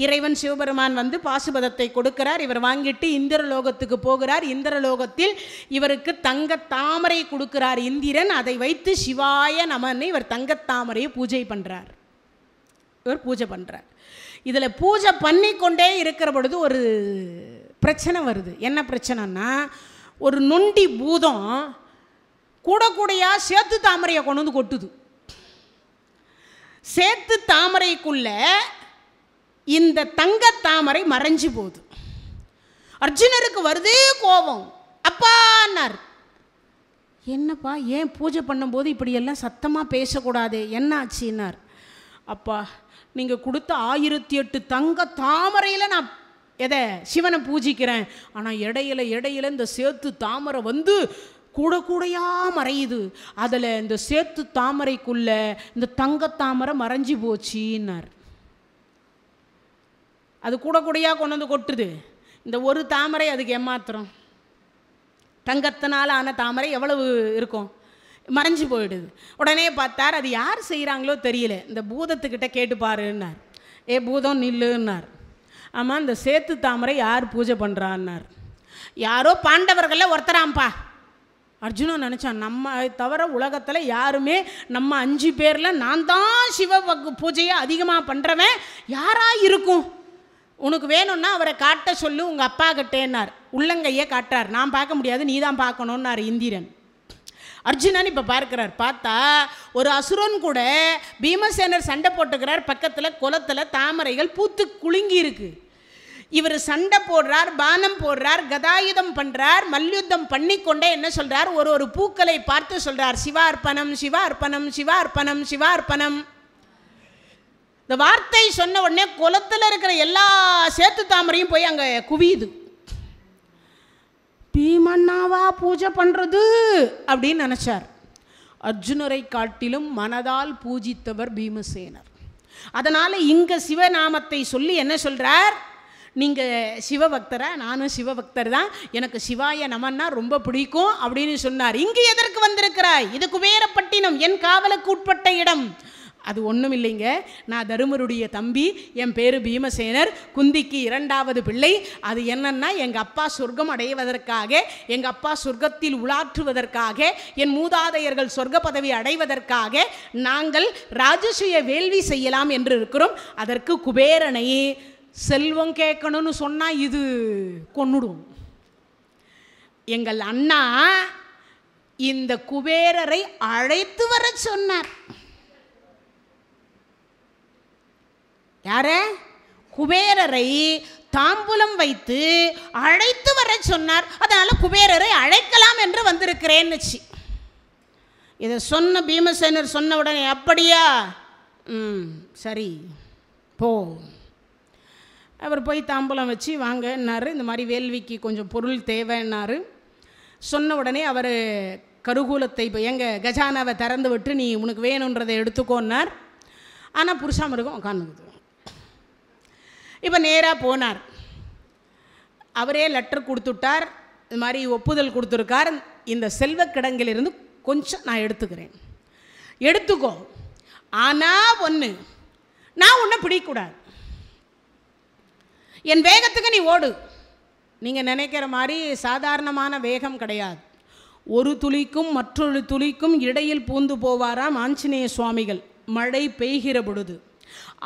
இறைவன் சிவபெருமான் வந்து பாசுபதத்தை கொடுக்கிறார். இவர் வாங்கிட்டு இந்திரலோகத்துக்கு போகிறார். இந்திரலோகத்தில் இவருக்கு தங்கத்தாமரை கொடுக்கிறார் இந்திரன். அதை வைத்து சிவாய நமன்னு இவர் தங்கத்தாமரையை பூஜை பண்ணுறார். இவர் பூஜை பண்ணுறார். இதில் பூஜை பண்ணி கொண்டே இருக்கிற பொழுது ஒரு பிரச்சனை வருது. என்ன பிரச்சனைன்னா, ஒரு நொண்டி பூதம் கூடையாக சேத்து தாமரையை கொண்டு வந்து கொட்டுது. சேத்து தாமரைக்குள்ள இந்த தங்கத்தாமரை மறைஞ்சு போகுது. அர்ஜுனருக்கு வருதே கோபம். அப்பான்னார், என்னப்பா ஏன் பூஜை பண்ணும்போது இப்படியெல்லாம் சத்தமாக பேசக்கூடாது, என்ன ஆச்சுன்னார். அப்பா நீங்கள் கொடுத்த 1008 தங்க தாமரையில் நான் எதை சிவனை பூஜிக்கிறேன், ஆனால் இடையில இந்த சேத்து தாமரை வந்து கூட கூடையாக மறையுது, அதில் இந்த சேத்து தாமரைக்குள்ள இந்த தங்கத்தாமரை மறைஞ்சி போச்சின்னார். அது கூட கூடையாக கொண்டு வந்து கொட்டுது, இந்த ஒரு தாமரை அதுக்கு ஏமாத்திரம். தங்கத்தினால் ஆன தாமரை எவ்வளவு இருக்கும், மறைஞ்சி போயிடுது. உடனே பார்த்தார், அது யார் செய்கிறாங்களோ தெரியல, இந்த பூதத்துக்கிட்ட கேட்டுப்பாருன்னார். ஏ பூதம் நில்லுன்னார். ஆமாம், இந்த சேத்து தாமரை யார் பூஜை பண்ணுறான்னார். யாரோ பாண்டவர்களில் ஒருத்தராம்பா. அர்ஜுனன் நினச்சான், நம்ம தவிர உலகத்தில் யாருமே நம்ம 5 பேரில் நான் தான் சிவ பூஜையை அதிகமாக பண்ணுறவன் யாராக இருக்கும், உனக்கு வேணும்னா அவரை காட்ட சொல்லு உங்கள் அப்பா கிட்டேன்னார். உள்ளங்கையை காட்டுறார். நான் பார்க்க முடியாது, நீ தான் பார்க்கணுன்னார் இந்திரன். அர்ஜுனன் இப்போ பார்க்குறார். பார்த்தா ஒரு அசுரன் கூட பீமசேனர் சண்டை போட்டுக்கிறார். பக்கத்தில் குளத்தில் தாமரைகள் பூத்து குலுங்கி இருக்கு. இவர் சண்டை போடுறார், பானம் போடுறார், கதாயுதம் பண்ணுறார், மல்யுத்தம் பண்ணிக்கொண்டே என்ன சொல்கிறார், ஒரு பூக்களை பார்த்து சொல்கிறார், சிவார்ப்பணம் சிவார்ப்பணம் சிவார்ப்பணம் சிவார்ப்பணம். இந்த வார்த்தை சொன்ன உடனே குளத்தில் இருக்கிற எல்லா சேத்து தாமரையும் போய் அங்கே குவியுது. பீமன்னாவா பூஜை பண்ணுறது அப்படின்னு நினச்சார். அர்ஜுனரை காட்டிலும் மனதால் பூஜித்தவர் பீமசேனர். அதனால் இங்கே சிவநாமத்தை சொல்லி என்ன சொல்கிறார், நீங்கள் சிவபக்தரா, நானும் சிவபக்தர் தான், எனக்கு சிவாய நமன்னா ரொம்ப பிடிக்கும் அப்படின்னு சொன்னார். இங்கே எதற்கு வந்திருக்கிறாய், இது குபேரப்பட்டினம், என் காவலுக்கு உட்பட்ட இடம். அது ஒன்றும் இல்லைங்க, நான் தருமருடைய தம்பி, என் பேர் பீமசேனர், குந்திக்கு 2வது பிள்ளை. அது என்னன்னா, எங்கள் அப்பா சொர்க்கம் அடைவதற்காக, எங்கள் அப்பா சொர்க்கத்தில் உலாற்றுவதற்காக, என் மூதாதையர்கள் சொர்க்க பதவி அடைவதற்காக நாங்கள் ராஜசூய வேள்வி செய்யலாம் என்று இருக்கிறோம். அதற்கு குபேரனை செல்வம் கேட்கணும்னு சொன்னால் இது கொன்னுடும். எங்கள் அண்ணா இந்த குபேரரை அழைத்து வர சொன்னார். யார? குபேரரை தாம்பூலம் வைத்து அழைத்து வர சொன்னார். அதனால குபேரரை அழைக்கலாம் என்று வந்திருக்கிறேன்னு. இதை சொன்ன பீமசேனர் சொன்ன உடனே, அப்படியா, சரி போ. அவர் போய் தாம்பூலம் வச்சு வாங்கன்னாரு. இந்த மாதிரி வேள்விக்கு கொஞ்சம் பொருள் தேவைன்னாரு. சொன்ன உடனே அவர் கருகூலத்தை இப்போ எங்கள் கஜானாவை திறந்து விட்டு நீ உனக்கு வேணுன்றதை எடுத்துக்கோன்னார். ஆனால் புருஷாமிருகம் உட்காந்துக்குது. இப்போ நேராக போனார். அவரே லெட்டர் கொடுத்துட்டார், இது மாதிரி ஒப்புதல் கொடுத்துருக்கார், இந்த செல்வக்கிடங்கிலிருந்து கொஞ்சம் நான் எடுத்துக்கிறேன், எடுத்துக்கோ. ஆனால் ஒன்று, நான் உன்னை பிடிக்கூடாது, என் வேகத்துக்கு நீ ஓடு. நீங்கள் நினைக்கிற மாதிரி சாதாரணமான வேகம் கிடையாது. ஒரு துளிக்கும் மற்றொரு துளிக்கும் இடையில் பூந்து போவாராம் ஆஞ்சநேய சுவாமிகள் மழை பெய்கிற பொழுது.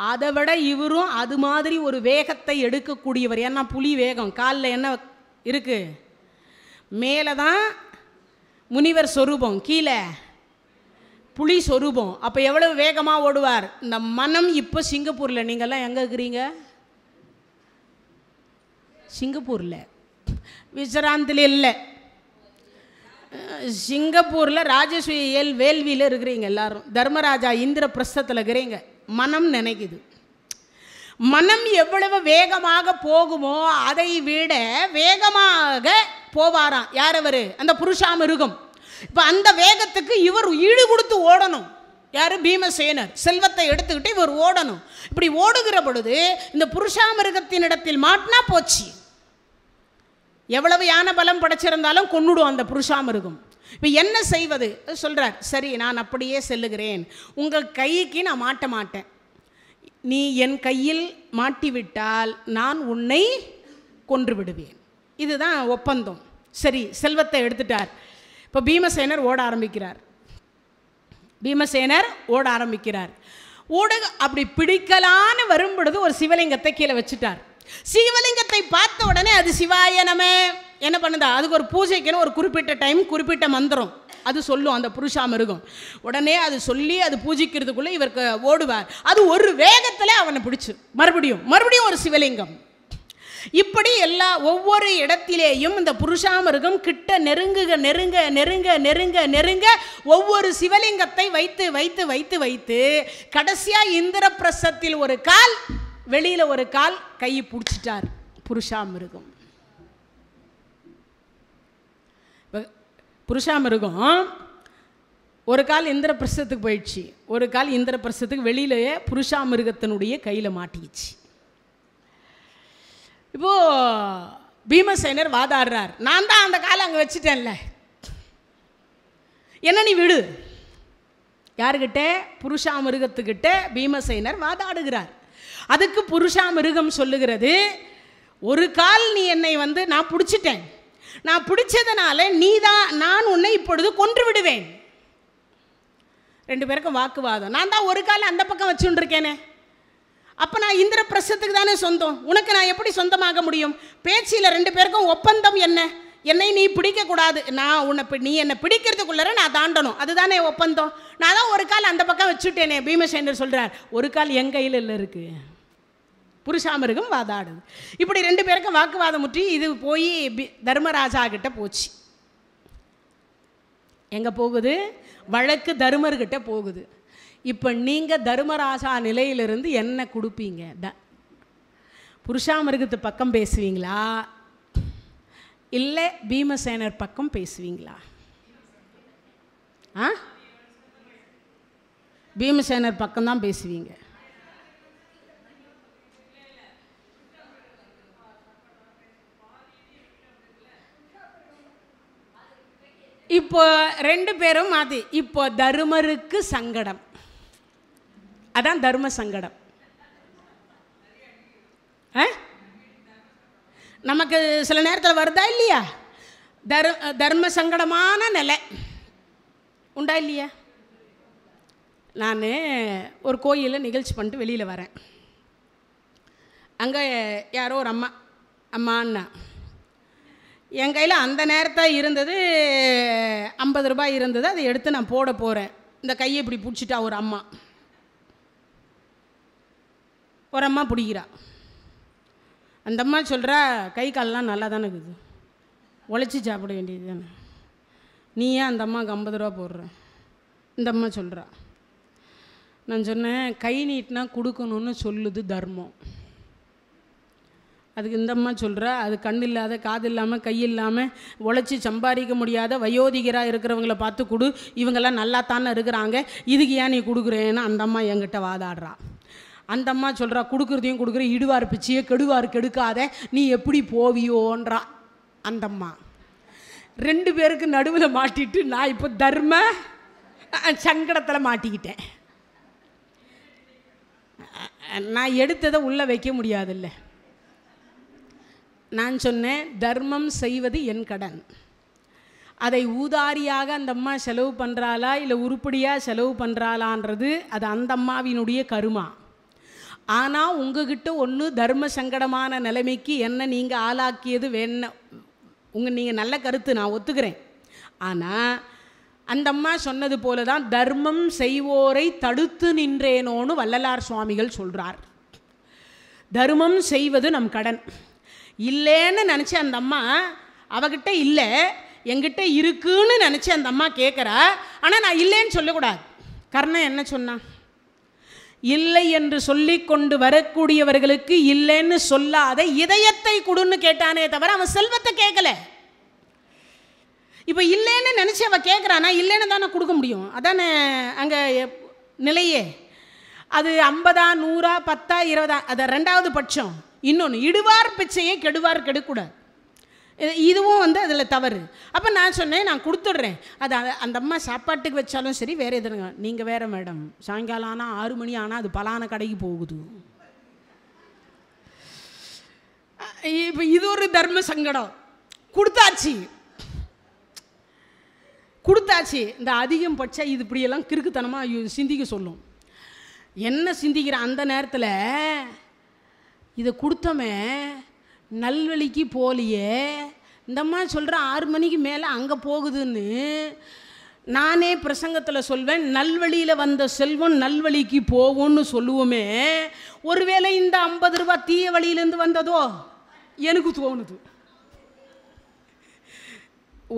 அதை விட இவரும் அது மாதிரி ஒரு வேகத்தை எடுக்கக்கூடியவர். ஏன்னா புலி வேகம், காலில் என்ன இருக்குது, மேலே தான் முனிவர் சொரூபம், கீழே புலி சொரூபம். அப்போ எவ்வளவு வேகமாக ஓடுவார். இந்த மனம் இப்போ சிங்கப்பூரில், நீங்கள்லாம் எங்கே இருக்கிறீங்க? சிங்கப்பூரில், விஜராந்தில் இல்லை, சிங்கப்பூரில் ராஜசூய வேள்வியில் இருக்கிறீங்க எல்லாரும். தர்மராஜா இந்திர பிரஸ்தத்தில் இருக்கிறீங்க. மனம் நினைக்குது. மனம் எவ்வளவு வேகமாக போகுமோ அதை விட வேகமாக போவாராம். யார் அவர்? அந்த புருஷாமிருகம். இப்போ அந்த வேகத்துக்கு இவர் ஈடு கொடுத்து ஓடணும். யார்? பீமசேனர். செல்வத்தை எடுத்துக்கிட்டு இவர் ஓடணும். இப்படி ஓடுகிற பொழுது இந்த புருஷாமிருகத்தினிடத்தில் மாட்டினா போச்சு. எவ்வளவு யான பலம் படைச்சிருந்தாலும் கொன்னுடும் அந்த புருஷாமிருகம். இப்போ என்ன செய்வது சொல்கிறார். சரி, நான் அப்படியே செல்லுகிறேன், உங்கள் கைக்கு நான் மாட்ட மாட்டேன், நீ என் கையில் மாட்டிவிட்டால் நான் உன்னை கொன்று விடுவேன். இதுதான் ஒப்பந்தம். சரி, செல்வத்தை எடுத்துட்டார். இப்போ பீமசேனர் ஓட ஆரம்பிக்கிறார். பீமசேனர் ஓட ஆரம்பிக்கிறார். ஓட அப்படி பிடிக்கலான்னு வரும் பொழுது ஒரு சிவலிங்கத்தை கீழே வச்சுட்டார். சிவலிங்கத்தை பார்த்த உடனே அது சிவாய நம என்ன பண்ணுதா, அதுக்கு ஒரு பூஜைக்குன்னு ஒரு குறிப்பிட்ட டைம், குறிப்பிட்ட மந்திரம் அது சொல்லும் அந்த புருஷாமிருகம். உடனே அது சொல்லி அது பூஜிக்கிறதுக்குள்ளே இவருக்கு ஓடுவார். அது ஒரு வேகத்தில் அவனை பிடிச்சு மறுபடியும் ஒரு சிவலிங்கம். இப்படி ஒவ்வொரு இடத்திலேயும் இந்த புருஷாமிருகம் கிட்ட நெருங்க ஒவ்வொரு சிவலிங்கத்தை வைத்து கடைசியா இந்திரபிரஸ்தத்தில் ஒரு கால், வெளியில ஒரு கால், கை பிடிச்சிட்டார் புருஷாமிருகம். புருஷாமிருகம் ஒரு கால் இந்திரபிரஸ்தத்துக்கு போயிடுச்சு, ஒரு கால் இந்திரபிரஸ்தத்துக்கு வெளியிலேயே புருஷாமிருகத்தினுடைய கையில் மாட்டிக்கிச்சு. இப்போ பீமசேனர் வாதாடுறார், நான் தான் அந்த காலை அங்கே வச்சுட்டேன்ல, என்ன நீ விடு. யாருக்கிட்ட? புருஷாமிருகத்துக்கிட்ட பீமசேனர் வாதாடுகிறார். அதுக்கு புருஷாமிருகம் சொல்லுகிறது, ஒரு கால் நீ என்னை நான் பிடிச்சிட்டேன், நான் பிடிச்சதுனால நான் உன்னை இப்பொழுது கொன்று விடுவேன். ரெண்டு பேருக்கும் வாக்குவாதம். நான் தான் ஒரு கால் அந்த பக்கம் வச்சுட்டு இருக்கேனே, அப்போ நான் இந்திரபிரஸ்தத்துக்கு தானே சொந்தம், உனக்கு நான் எப்படி சொந்தமாக முடியும்? பேச்சில் ரெண்டு பேருக்கும் ஒப்பந்தம் என்ன? என்னை நீ பிடிக்கக்கூடாது, நீ என்னை பிடிக்கிறதுக்குள்ளே நான் தாண்டணும், அதுதானே ஒப்பந்தம். நான் தான் ஒரு கால் அந்த பக்கம் வச்சுட்டேனே. பீமசேனர் சொல்கிறார், ஒரு கால் என் கையில் இல்லை இருக்கு. புருஷாமிருகம் வாதாடுது. இப்படி ரெண்டு பேருக்கும் வாக்குவாதம் முற்றி இது போய் தர்மராஜா கிட்ட போச்சு. எங்கே போகுது? வழக்கு தர்மர்கிட்ட போகுது. இப்போ நீங்கள் தர்மராஜா நிலையிலிருந்து என்ன கொடுப்பீங்க? புருஷாமிருகத்து பக்கம் பேசுவீங்களா, இல்லை பீமசேனர் பக்கம் பேசுவீங்களா? பீமசேனர் பக்கம்தான் பேசுவீங்க. இப்போ ரெண்டு பேரும் அது இப்போ தர்மருக்கு சங்கடம், அதான் தர்ம சங்கடம். நமக்கு சில நேரத்தில் வருதா இல்லையா? தர்ம சங்கடமான நிலை உண்டா இல்லையா? நான் ஒரு கோயிலில் நிகழ்ச்சி பண்ணிட்டு வெளியில் வரேன். அங்கே யாரோ ஒரு அம்மான்னா என் கையில் அந்த நேரத்தில் இருந்தது 50 ரூபாய் இருந்தது. அதை எடுத்து நான் போட போகிறேன். இந்த கையை இப்படி பிடிச்சிட்டா ஒரு அம்மா பிடிக்கிறா. அந்த அம்மா சொல்கிறா, கை காலெலாம் நல்லா தானே இருக்குது, உழைச்சி சாப்பிட வேண்டியது தானே, நீ ஏன் அந்த அம்மாவுக்கு 50 ரூபா போடுற? இந்த அம்மா சொல்கிறா. நான் சொன்னேன், கை நீட்டினா கொடுக்கணும்னு சொல்லுது தர்மம். அதுக்கு இந்த அம்மா சொல்கிறா, அது கண் இல்லாத, காது இல்லாமல், கை இல்லாமல், உழைச்சி சம்பாதிக்க முடியாத வயோதிகராக இருக்கிறவங்கள பார்த்து கொடு, இவங்கெல்லாம் நல்லா தானே இருக்கிறாங்க, இதுக்கு ஏன் நீ கொடுக்குறேன்னு அந்த அம்மா என்கிட்ட வாதாடுறா. அந்த அம்மா சொல்கிறா, கொடுக்குறதையும் கொடுக்குற, இடுவார் பிச்சியே கெடுவார் கெடுக்காத, நீ எப்படி போவியோன்றா அந்த அம்மா. ரெண்டு பேருக்கு நடுவில் மாட்டிட்டு நான் இப்போ தர்ம சங்கடத்தில் மாட்டிக்கிட்டேன். நான் எடுத்ததை உள்ளே வைக்க முடியாதில்ல. நான் சொன்னேன், தர்மம் செய்வது என் கடன். அதை ஊதாரியாக அந்த அம்மா செலவு பண்ணுறாளா இல்லை உருப்படியாக செலவு பண்ணுறாளான்றது அது அந்த அம்மாவினுடைய கருமா. ஆனால் உங்ககிட்ட ஒன்று தர்ம சங்கடமான நிலைமைக்கு என்ன நீங்கள் ஆளாக்கியது நீங்கள் நல்ல கருத்து, நான் ஒத்துக்கிறேன். ஆனால் அந்த அம்மா சொன்னது போல தான் தர்மம் செய்வோரை தடுத்து நின்றேனோன்னு வள்ளலார் சுவாமிகள் சொல்கிறார். தர்மம் செய்வது நம் கடன். இல்லைன்னு நினச்சி அந்த அம்மா அவகிட்ட இல்லை, என்கிட்ட இருக்குன்னு நினச்சி அந்த அம்மா கேட்குறா. ஆனால் நான் இல்லைன்னு சொல்லக்கூடாது. கர்ணன் என்ன சொன்னான்? இல்லை என்று சொல்லி கொண்டு வரக்கூடியவர்களுக்கு இல்லைன்னு சொல்லாத இதயத்தை கொடுன்னு கேட்டானே தவிர அவன் செல்வத்தை கேட்கல. இப்போ இல்லைன்னு நினச்சி அவள் கேட்குறானா, இல்லைன்னு தானே கொடுக்க முடியும். அதானே அங்கே நிலையே. அது 50, 100, 10, 20, அது ரெண்டாவது பட்சம். இன்னொன்று, இடுவார் பிச்சையை கெடுவார் கெடுக்கூடாது. இதுவும் அதில் தவறு. அப்போ நான் சொன்னேன், நான் கொடுத்துட்றேன். அது அந்த அம்மா சாப்பாட்டுக்கு வச்சாலும் சரி, வேறு எதுங்க, நீங்கள் வேறு மேடம், சாயங்காலம் ஆனால் 6 மணி ஆனால் அது பலான கடைக்கு போகுது. இப்போ இது ஒரு தர்ம சங்கடம். கொடுத்தாச்சு. இந்த அதிகம் பட்சா இது இப்படியெல்லாம் கிறுக்குத்தனமாக சிந்திக்க சொல்லும். என்ன சிந்திக்கிற அந்த நேரத்தில், இதை கொடுத்தோமே நல்வழிக்கு போலியே, இந்தம்மா சொல்கிற 6 மணிக்கு மேலே அங்கே போகுதுன்னு. நானே பிரசங்கத்தில் சொல்வேன், நல்வழியில் வந்த செல்வம் நல்வழிக்கு போகும்னு சொல்லுவோமே. ஒருவேளை இந்த 50 ரூபா தீய வழியிலேருந்து வந்ததோ? எனக்கு தோணுது.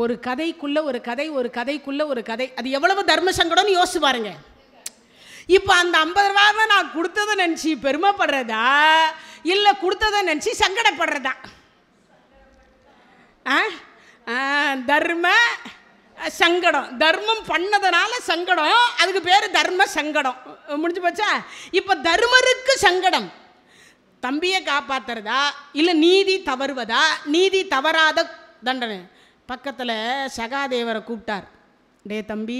ஒரு கதைக்குள்ள ஒரு கதை, ஒரு கதைக்குள்ள ஒரு கதை, அது எவ்வளவு தர்ம சங்கடம்னு யோசிச்சு பாருங்க. இப்போ அந்த 50 ரூபாவை நான் கொடுத்ததை நினச்சி பெருமைப்படுறதா இல்லை கொடுத்ததை நினச்சி சங்கடப்படுறதா? தர்ம சங்கடம். தர்மம் பண்ணதுனால சங்கடம், அதுக்கு பேர் தர்ம சங்கடம். முடிஞ்சு போச்சா? இப்போ தர்மருக்கு சங்கடம் தம்பியை காப்பாற்றுறதா இல்லை நீதி தவறுவதா? நீதி தவறாத தண்டனை. பக்கத்தில் சகாதேவரை கூப்பிட்டார். டே தம்பி,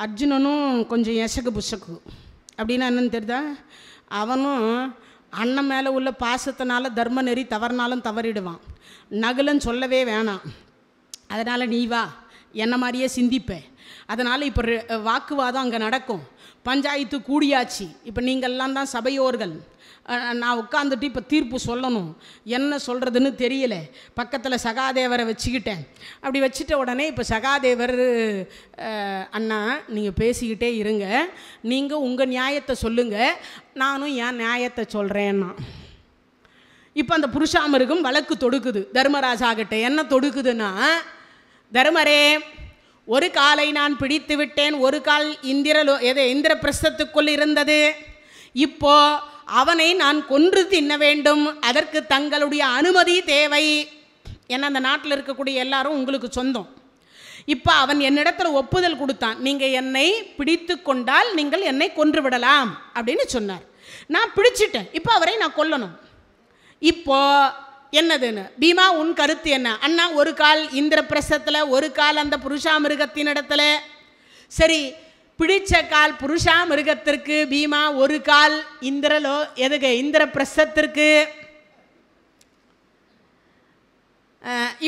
அர்ஜுனனும் கொஞ்சம் எசகு புசக்கு அப்படின்னா என்னன்னு தெரியுதா? அவனும் அண்ணன் மேலே உள்ள பாசத்தினால தர்ம நெறி தவறுனாலும் தவறிடுவான். நகுலன்னு சொல்லவே வேணாம். அதனால் நீ வா, என்ன மாதிரியே சிந்திப்பேன். அதனால் இப்போ வாக்குவாதம் அங்கே நடக்கும். பஞ்சாயத்து கூடியாச்சு. இப்போ நீங்கள்லாம் தான் சபையோர்கள். நான் உட்காந்துட்டு இப்போ தீர்ப்பு சொல்லணும், என்ன சொல்கிறதுன்னு தெரியல. பக்கத்தில் சகாதேவரை வச்சுக்கிட்டேன். அப்படி வச்சுட்ட உடனே இப்போ சகாதேவர், அண்ணா நீங்கள் பேசிக்கிட்டே இருங்க, நீங்கள் உங்கள் நியாயத்தை சொல்லுங்கள், நானும் என் நியாயத்தை சொல்கிறேன்னா. இப்போ அந்த புருஷாமிருகம் வழக்கு தொடுக்குது தர்மராஜா கிட்ட. என்ன தொடுக்குதுன்னா, தர்மரே, ஒரு காலை நான் பிடித்து விட்டேன், ஒரு கால் இந்திரபிரஸ்தத்துக்குள் இருந்தது. இப்போ அவனை நான் கொன்று தின்ன வேண்டும், அதற்கு தங்களுடைய அனுமதி தேவை. ஏன்னா அந்த நாட்டில் இருக்கக்கூடிய எல்லாரும் உங்களுக்கு சொந்தம். இப்போ அவன் என்னிடத்தில் ஒப்புதல் கொடுத்தான், நீங்கள் என்னை பிடித்து கொண்டால் நீங்கள் என்னை கொன்று விடலாம் அப்படின்னு சொன்னார். நான் பிடிச்சிட்டேன், இப்போ அவரை நான் கொல்லணும். இப்போ என்னதுன்னு, பீமா உன் கருத்து என்ன? அண்ணா, ஒரு கால் இந்திரபிரஸ்தத்தில், ஒரு கால் அந்த புருஷாமிருகத்தின் இடத்துல. சரி, பிடிச்ச கால் புருஷாமிருகத்திற்கு, பீமா ஒரு கால் இந்திரபிரஸ்தத்திற்கு.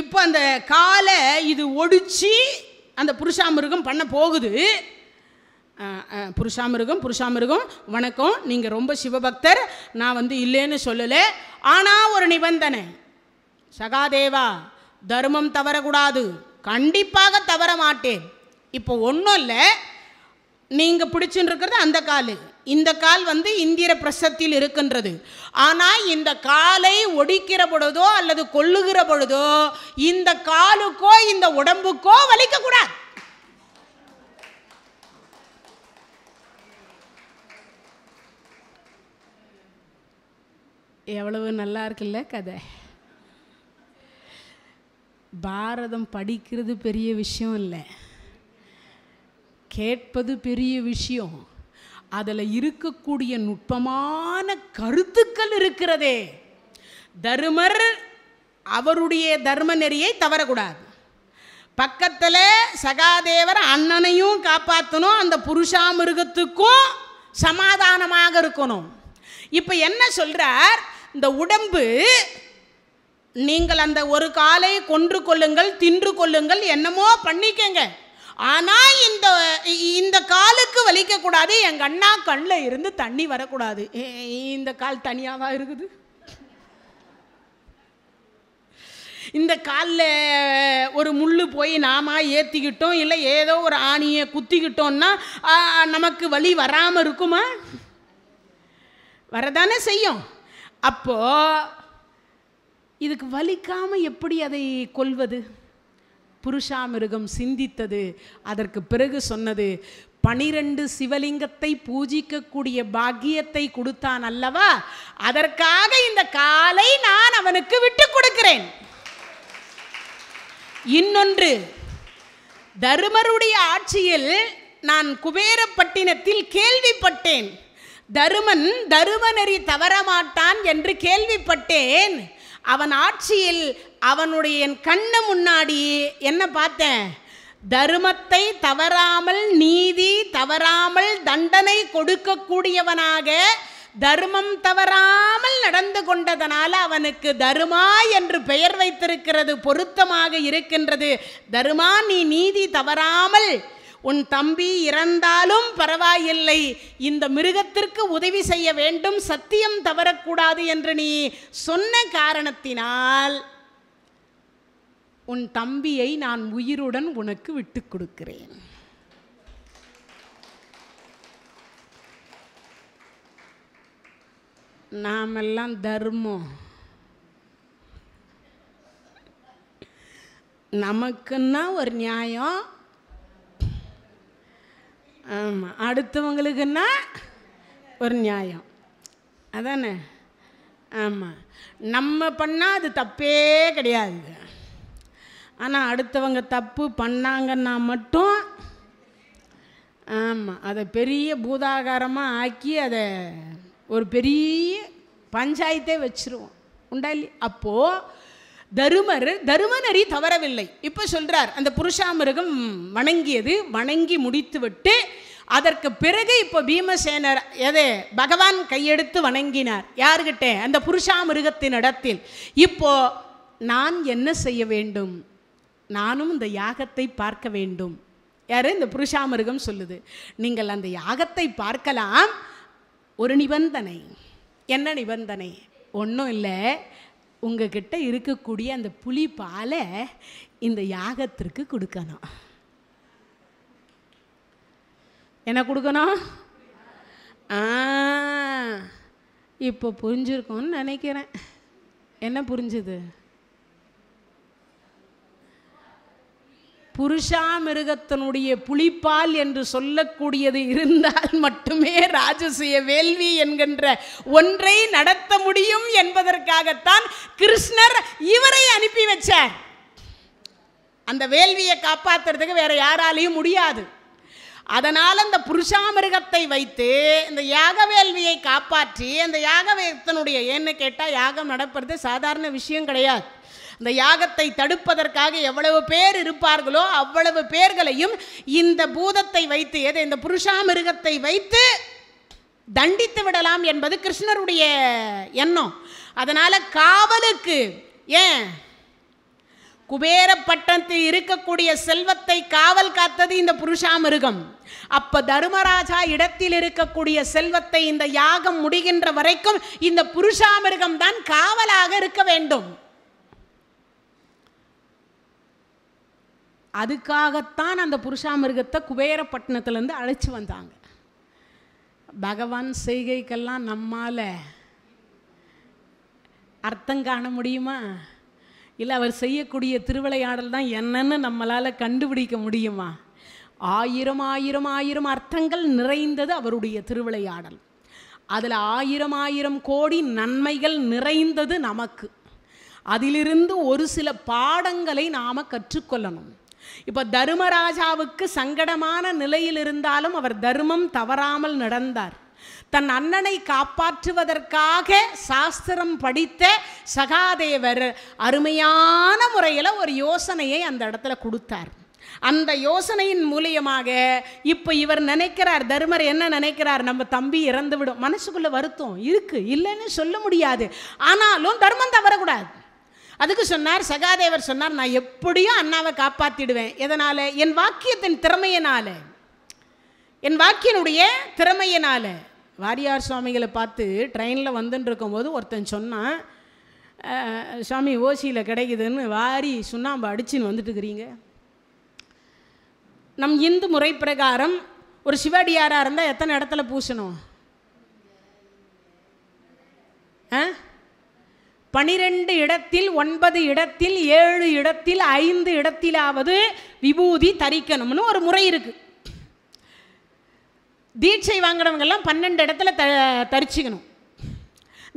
இப்போ அந்த காலை இது ஒடிச்சு அந்த புருஷாமிருகம் பண்ண போகுது. புருஷாமிருகம் வணக்கம், நீங்கள் ரொம்ப சிவபக்தர், நான் இல்லைன்னு சொல்லலை, ஆனால் ஒரு நிபந்தனை. சகாதேவா, தர்மம் தவறக்கூடாது, கண்டிப்பாக தவற மாட்டேன். இப்போ ஒன்றும் இல்லை, நீங்கள் பிடிச்சுன்னு இருக்கிறது அந்த கால், இந்த கால் இந்திர பிரசத்தில் இருக்கின்றது. ஆனால் இந்த காலை ஒடிக்கிற பொழுதோ அல்லது கொல்லுகிற பொழுதோ இந்த காலுக்கோ இந்த உடம்புக்கோ வலிக்கக்கூடாது. எவ்வளவு நல்லா இருக்குல்ல கதை. பாரதம் படிக்கிறது பெரிய விஷயம் இல்லை, கேட்பது பெரிய விஷயம். அதில் இருக்கக்கூடிய நுட்பமான கருத்துக்கள் இருக்கிறதே. தர்மர் அவருடைய தர்ம நெறியை தவறக்கூடாது. பக்கத்தில் சகாதேவர் அண்ணனையும் காப்பாற்றணும், அந்த புருஷாமிருகத்துக்கும் சமாதானமாக இருக்கணும். இப்போ என்ன சொல்கிறார், இந்த உடம்பு நீங்கள் அந்த ஒரு காலை கொன்று கொள்ளுங்கள், தின்று கொள்ளுங்கள், என்னமோ பண்ணிக்கங்க, ஆனால் இந்த காலுக்கு வலிக்கக்கூடாது. எங்கள் அண்ணா கண்ணில் இருந்து தண்ணி வரக்கூடாது. இந்த கால் தனியாக தான் இருக்குது. இந்த காலில் ஒரு முள் போய் நாம ஏற்றிக்கிட்டோம், இல்லை ஏதோ ஒரு ஆணியை குத்திக்கிட்டோம்னா நமக்கு வலி வராமல் இருக்குமா? வரதானே செய்யும். அப்போது இதுக்கு வலிக்காமல் எப்படி அதை கொல்வது? புருஷாமிருகம் சிந்தித்தது. அதற்கு பிறகு சொன்னது, 12 சிவலிங்கத்தை பூஜிக்கக்கூடிய பாக்கியத்தை கொடுத்தான் அல்லவா, அதற்காக இந்த காலை நான் அவனுக்கு விட்டு கொடுக்கிறேன். இன்னொன்று, தருமருடைய ஆட்சியில் நான் குபேரப்பட்டினத்தில் கேள்விப்பட்டேன். தருமன் தருமநெறி தவறமாட்டான் என்று கேள்விப்பட்டேன். அவன் ஆட்சியில் அவனுடைய என் கண்ணு முன்னாடி என்ன பார்த்தேன்? தர்மத்தை தவறாமல், நீதி தவறாமல் தண்டனை கொடுக்கக்கூடியவனாக, தர்மம் தவறாமல் நடந்து கொண்டதனால அவனுக்கு தருமா என்று பெயர் வைத்திருக்கிறது, பொருத்தமாக இருக்கின்றது. தருமா, நீ நீதி தவறாமல், உன் தம்பி இறந்தாலும் பரவாயில்லை, இந்த மிருகத்திற்கு உதவி செய்ய வேண்டும், சத்தியம் தவறக்கூடாது என்று நீ சொன்ன காரணத்தினால் உன் தம்பியை நான் உயிருடன் உனக்கு விட்டு கொடுக்கிறேன். நாமெல்லாம் தர்மம், நமக்குன்னா ஒரு நியாயம், ஆமாம், அடுத்தவங்களுக்குன்னா ஒரு நியாயம், அதானே? ஆமாம், நம்ம பண்ணால் அது தப்பே கிடையாது. ஆனால் அடுத்தவங்க தப்பு பண்ணாங்கன்னா மட்டும் ஆமாம் அதை பெரிய பூதாகாரமாக ஆக்கி அதை ஒரு பெரிய பஞ்சாயத்தே வச்சுருவோம், உண்டா இல்லையா? அப்போது தருமநெறி தவறவில்லை. இப்போ சொல்கிறார், அந்த புருஷாமிருகம் வணங்கி முடித்து விட்டு அதற்கு பிறகு இப்போ பீமசேனர் பகவான் கையெடுத்து வணங்கினார். யாருக்கிட்ட? அந்த புருஷாமிருகத்தின் இடத்தில். இப்போ நான் என்ன செய்ய வேண்டும்? நானும் இந்த யாகத்தை பார்க்க வேண்டும். யார்? இந்த புருஷாமிருகம் சொல்லுது. நீங்கள் அந்த யாகத்தை பார்க்கலாம், ஒரு நிபந்தனை. என்ன நிபந்தனை? ஒன்றும் இல்லை, உங்ககிட்ட இருக்கக்கூடிய அந்த புலிப்பாலை இந்த யாகத்திற்கு கொடுக்கணும். என்ன கொடுக்கணும்? இப்போ புரிஞ்சிருக்கோன்னு நினைக்கிறேன். என்ன புரிஞ்சுது? புருஷாமிருகத்தினுடைய புலிப்பால் என்று சொல்லக்கூடியது இருந்தால் மட்டுமே ராஜசூய வேள்வி என்கின்ற ஒன்றை நடத்த முடியும் என்பதற்காகத்தான் கிருஷ்ணர் இவரை அனுப்பி வச்சார். அந்த வேள்வியை காப்பாற்றுறதுக்கு வேற யாராலையும் முடியாது. அதனால் அந்த புருஷாமிருகத்தை வைத்து இந்த யாக வேள்வியை காப்பாற்றி அந்த யாகத்தினுடைய, ஏன்னு கேட்டால் யாகம் நடப்பது சாதாரண விஷயம் கிடையாது. இந்த யாகத்தை தடுப்பதற்காக எவ்வளவு பேர் இருப்பார்களோ அவ்வளவு பேர்களையும் இந்த பூதத்தை வைத்து, இந்த புருஷாமிருகத்தை வைத்து தண்டித்து விடலாம் என்பது கிருஷ்ணருடைய எண்ணம். அதனால காவலுக்கு, ஏன் குபேரப்பட்டத்தில் இருக்கக்கூடிய செல்வத்தை காவல் காத்தது இந்த புருஷாமிருகம். அப்ப தர்மராஜா இடத்தில் இருக்கக்கூடிய செல்வத்தை இந்த யாகம் முடிகின்ற வரைக்கும் இந்த புருஷாமிருகம் தான் காவலாக இருக்க வேண்டும். அதுக்காகத்தான் அந்த புருஷாமிருகத்தை குபேரப்பட்டினத்திலேருந்து அழைச்சி வந்தாங்க. பகவான் செய்கைக்கெல்லாம் நம்மால் அர்த்தம் காண முடியுமா? இல்லை அவர் செய்யக்கூடிய திருவிளையாடல் தான் என்னன்னு நம்மளால் கண்டுபிடிக்க முடியுமா? ஆயிரம் ஆயிரம் ஆயிரம் அர்த்தங்கள் நிறைந்தது அவருடைய திருவிளையாடல். அதில் ஆயிரம் ஆயிரம் கோடி நன்மைகள் நிறைந்தது நமக்கு. அதிலிருந்து ஒரு சில பாடங்களை நாம் கற்றுக்கொள்ளணும். இப்போ தர்மராஜாவுக்கு சங்கடமான நிலையில் இருந்தாலும் அவர் தர்மம் தவறாமல் நடந்தார். தன் அண்ணனை காப்பாற்றுவதற்காக சாஸ்திரம் படித்த சகாதேவர் அருமையான முறையில் ஒரு யோசனையை அந்த இடத்துல கொடுத்தார். அந்த யோசனையின் மூலியமாக இப்போ இவர் நினைக்கிறார், தர்மர் என்ன நினைக்கிறார், நம்ம தம்பி இறந்து விடும். மனசுக்குள்ள வருத்தம் இருக்கு, இல்லைன்னு சொல்ல முடியாது. ஆனாலும் தர்மம் தவறக்கூடாது. அதுக்கு சொன்னார், சகாதேவர் சொன்னார், நான் எப்படியும் அண்ணாவை காப்பாற்றிடுவேன். எதனால்? என் வாக்கியத்தின் திறமையினால, என் வாக்கியனுடைய திறமையினால. வாரியார் சுவாமிகளை பார்த்து ட்ரெயினில் வந்துட்டு இருக்கும்போது ஒருத்தன் சொன்னான், சுவாமி ஓசியில் கிடைக்குதுன்னு வாரி சுண்ணாம்பு அடிச்சுன்னு வந்துட்டு இருக்கிறீங்க. நம் இந்து முறை பிரகாரம் ஒரு சிவடியாராக இருந்தால் எத்தனை இடத்துல பூசணும்? 12 இடத்தில், 9 இடத்தில், 7 இடத்தில், 5 இடத்திலாவது விபூதி தரிக்கணும்னு ஒரு முறை இருக்கு. தீட்சை வாங்கினவங்கெல்லாம் 12 இடத்துல தரிச்சிக்கணும்.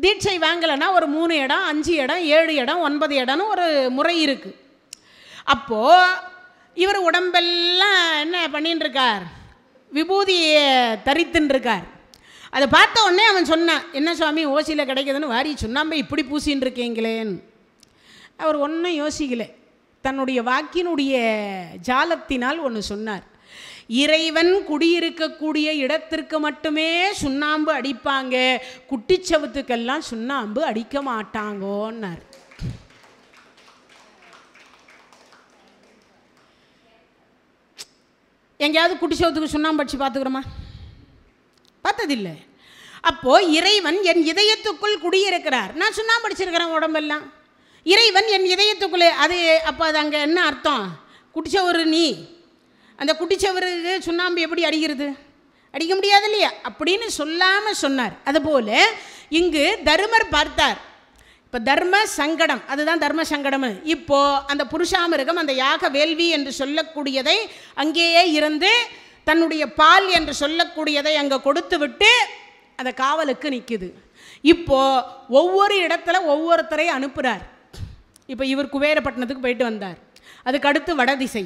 தீட்சை வாங்கலைன்னா ஒரு 3 இடம், 5 இடம், 7 இடம், 9 இடம்னு ஒரு முறை இருக்கு. அப்போது இவர் உடம்பெல்லாம் என்ன பண்ணின்னு இருக்கார்? விபூதியை தரித்துன்னு இருக்கார். அதை பார்த்த உடனே அவன் சொன்னான், என்ன சுவாமி ஓசியில் கிடைக்குதுன்னு வாரி சுண்ணாம்பை இப்படி பூசின்னு இருக்கீங்களேன்னு. அவர் ஒன்றும் யோசிக்கலை. தன்னுடைய வாக்கினுடைய ஜாலத்தினால் ஒன்று சொன்னார், இறைவன் குடியிருக்கக்கூடிய இடத்திற்கு மட்டுமே சுண்ணாம்பு அடிப்பாங்க, குட்டிச்சவுத்துக்கெல்லாம் சுண்ணாம்பு அடிக்க மாட்டாங்கன்னார். எங்கேயாவது குட்டிச்சவுத்துக்கு சுண்ணாம்பு அடிச்சு பார்த்துக்கிறோமா? பார்த்ததில்லை. அப்போது இறைவன் என் இதயத்துக்குள் குடியிருக்கிறார். நான் சுண்ணாம்பு அடிச்சிருக்கிறேன் உடம்பெல்லாம். இறைவன் என் இதயத்துக்குள்ளே, அது அப்போ அது அங்கே என்ன அர்த்தம்? குட்டிச்சவரு நீ, அந்த குட்டிச்சவருக்கு சுண்ணாம்பு எப்படி அடிக்கிறது? அடிக்க முடியாது இல்லையா? அப்படின்னு சொல்லாமல் சொன்னார். அதுபோல் இங்கு தருமர் பார்த்தார், இப்போ தர்ம சங்கடம், அதுதான் தர்ம சங்கடம். இப்போது அந்த புருஷாமிருகம் அந்த யாக வேள்வி என்று சொல்லக்கூடியதை அங்கேயே இருந்து தன்னுடைய பால் என்று சொல்லக்கூடியதை அங்கே கொடுத்து விட்டு அந்த காவலுக்கு நிற்குது. இப்போது ஒவ்வொரு இடத்துல ஒவ்வொருத்தரை அனுப்புகிறார். இப்போ இவர் குபேரப்பட்டினத்துக்கு போயிட்டு வந்தார். அதுக்கு அடுத்து வடதிசை,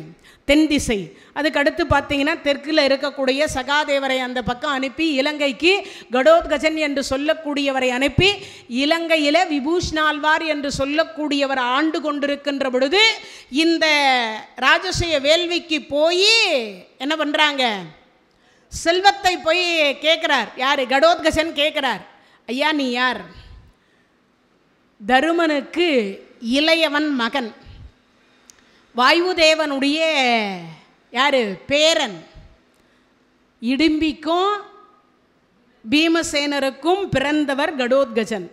தென் திசை, அதுக்கு அடுத்து பார்த்தீங்கன்னா தெற்கில் இருக்கக்கூடிய சகாதேவரை அந்த பக்கம் அனுப்பி இலங்கைக்கு கடோத்கஜன் என்று சொல்லக்கூடியவரை அனுப்பி இலங்கையில் விபூஷணாழ்வார் என்று சொல்லக்கூடியவர் ஆண்டு கொண்டிருக்கின்ற பொழுது இந்த ராஜசூய வேள்விக்கு போய் என்ன பண்ணுறாங்க, செல்வத்தை போய் கேட்குறார். யார்? கடோத்கஜன் கேட்குறார், ஐயா நீ யார்? தருமனுக்கு இளையவன் மகன், வாயுதேவனுடைய யார்? பேரன். இடிம்பிக்கும் பீமசேனருக்கும் பிறந்தவர் கடோத்கஜன்.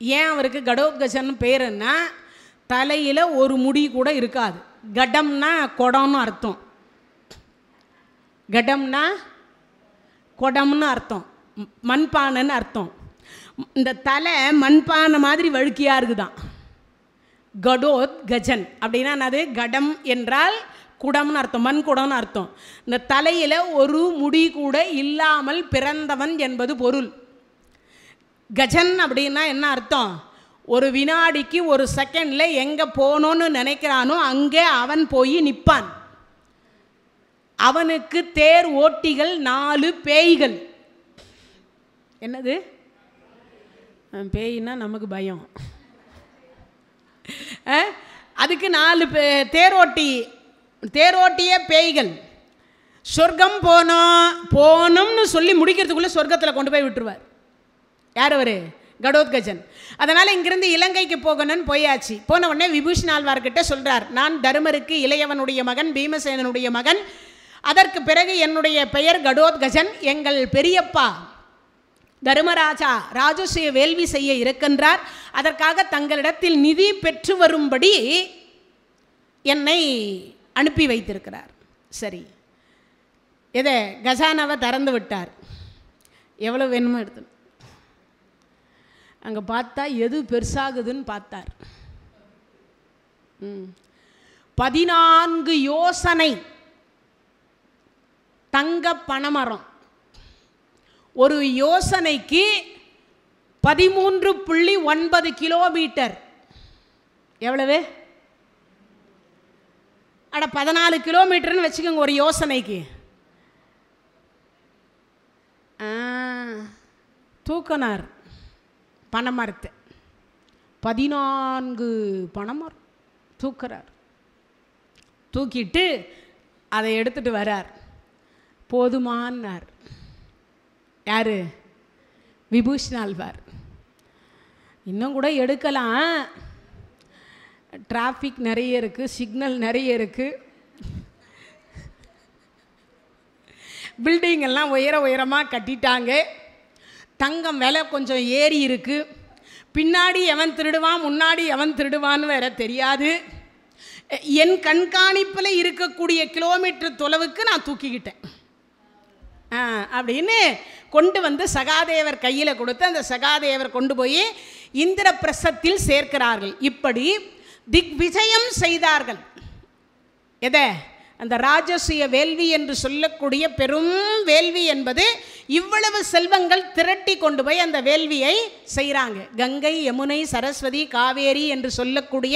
ஏன் அவருக்கு கடோத்கஜன் பேருன்னா தலையில் ஒரு முடி கூட இருக்காது. கடம்னா குடம்னு அர்த்தம். கடம்னா குடம்னு அர்த்தம், மண்பானைன்னு அர்த்தம். இந்த தலை மண்பானை மாதிரி வழுக்கியாக இருக்குதான். கடோத்கஜன் அப்படின்னா அது கடம் என்றால் குடம்னு அர்த்தம், மண் குடம்னு அர்த்தம். இந்த தலையில் ஒரு முடி கூட இல்லாமல் பிறந்தவன் என்பது பொருள். கஜன் அப்படின்னா என்ன அர்த்தம்? ஒரு வினாடிக்கு ஒரு செகண்டில் எங்கே போகணுன்னு நினைக்கிறானோ அங்கே அவன் போய் நிற்பான். அவனுக்கு தேர் ஓட்டிகள் 4 பேய்கள். என்னது பேய்னா நமக்கு பயம். அதுக்கு 4 தேரோட்டிய பேய்கள். சொர்க்கம் போனோம்னு சொல்லி முடிக்கிறதுக்குள்ளே சொர்க்கத்தில் கொண்டு போய் விட்டுருவார். யார் அவர்? கடோத்கஜன். அதனால் இங்கிருந்து இலங்கைக்கு போகணும்னு போயாச்சு. போன உடனே விபூஷணாழ்வார்கிட்ட சொல்கிறார், நான் தருமருக்கு இளையவனுடைய மகன், பீமசேனனுடைய மகன். அதற்கு பிறகு என்னுடைய பெயர் கடோத்கஜன். எங்கள் பெரியப்பா தர்மராஜா ராஜசூய வேள்வி செய்ய இருக்கின்றார். அதற்காக தங்களிடத்தில் நிதி பெற்று வரும்படி என்னை அனுப்பி வைத்திருக்கிறார். சரி, எதை? கஜானாவை திறந்து விட்டார். எவ்வளோ வேணுமோ எடுத்து அங்கே பார்த்தா எது பெருசாகுதுன்னு பார்த்தார். 14 யோசனை தங்க பனைமரம். ஒரு யோசனைக்கு 13.9 கிலோமீட்டர். எவ்வளவு? 14 கிலோமீட்டர்னு வச்சுக்கோங்க ஒரு யோசனைக்கு. தூக்கினார் பனைமரத்தை. 14 பனைமரம் தூக்குறார். தூக்கிட்டு அதை எடுத்துட்டு வரார். போதுமானார். யார்? விபூஷணாழ்வார். இன்னும் கூட எடுக்கலாம், டிராஃபிக் நிறைய இருக்குது, சிக்னல் நிறைய இருக்குது, பில்டிங் எல்லாம் உயரமாக கட்டிட்டாங்க, தங்கம் விலை கொஞ்சம் ஏறி இருக்குது, பின்னாடி எவன் திருடுவான் முன்னாடி எவன் திருடுவான்னு வேற தெரியாது. என் கண்காணிப்பில் இருக்கக்கூடிய கிலோமீட்டர் தொலைவுக்கு நான் தூக்கிக்கிட்டேன் அப்படின்னு கொண்டு வந்து சகாதேவர் கையில் கொடுத்து அந்த சகாதேவர் கொண்டு போய் இந்திரபிரசத்தில் சேர்க்கிறார்கள். இப்படி திக்விஜயம் செய்தார்கள். எதை? அந்த ராஜசூய வேள்வி என்று சொல்லக்கூடிய பெரும் வேள்வி என்பது இவ்வளவு செல்வங்கள் திரட்டி கொண்டு போய் அந்த வேள்வியை செய்கிறாங்க. கங்கை, யமுனை, சரஸ்வதி, காவேரி என்று சொல்லக்கூடிய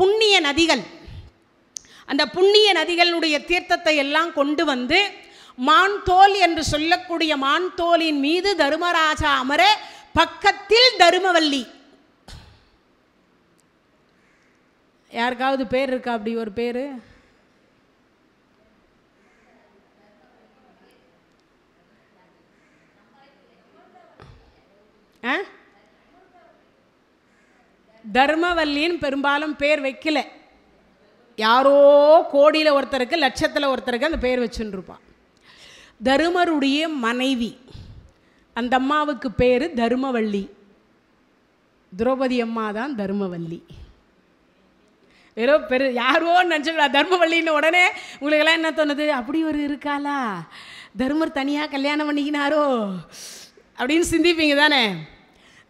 புண்ணிய நதிகள். அந்த புண்ணிய நதிகளுடைய தீர்த்தத்தை எல்லாம் கொண்டு வந்து மான்தோல் என்று சொல்லக்கூடிய மான்தோலின் மீது தர்மராஜா அமர, பக்கத்தில் தர்மவல்லி. யாருக்காவது பேர் இருக்கா அப்படி ஒரு பேர்? தர்மவல்லின்னு பெரும்பாலும் பேர் வைக்கல. யாரோ கோடியில் ஒருத்தருக்கு, லட்சத்தில் ஒருத்தருக்கு அந்த பேர் வச்சுன்னு இருப்பான். தருமருடைய மனைவி, அந்த அம்மாவுக்கு பேர் தர்மவல்லி. திரௌபதி அம்மா தான் தர்மவல்லி. வெறும் யாரோ நினச்சிங்களா தர்மவல்லின்னு உடனே உங்களுக்கெல்லாம் என்ன தோணுது? அப்படி ஒரு இருக்காளா, தர்மர் தனியாக கல்யாணம் பண்ணிக்கினாரோ அப்படின்னு சிந்திப்பீங்க தானே.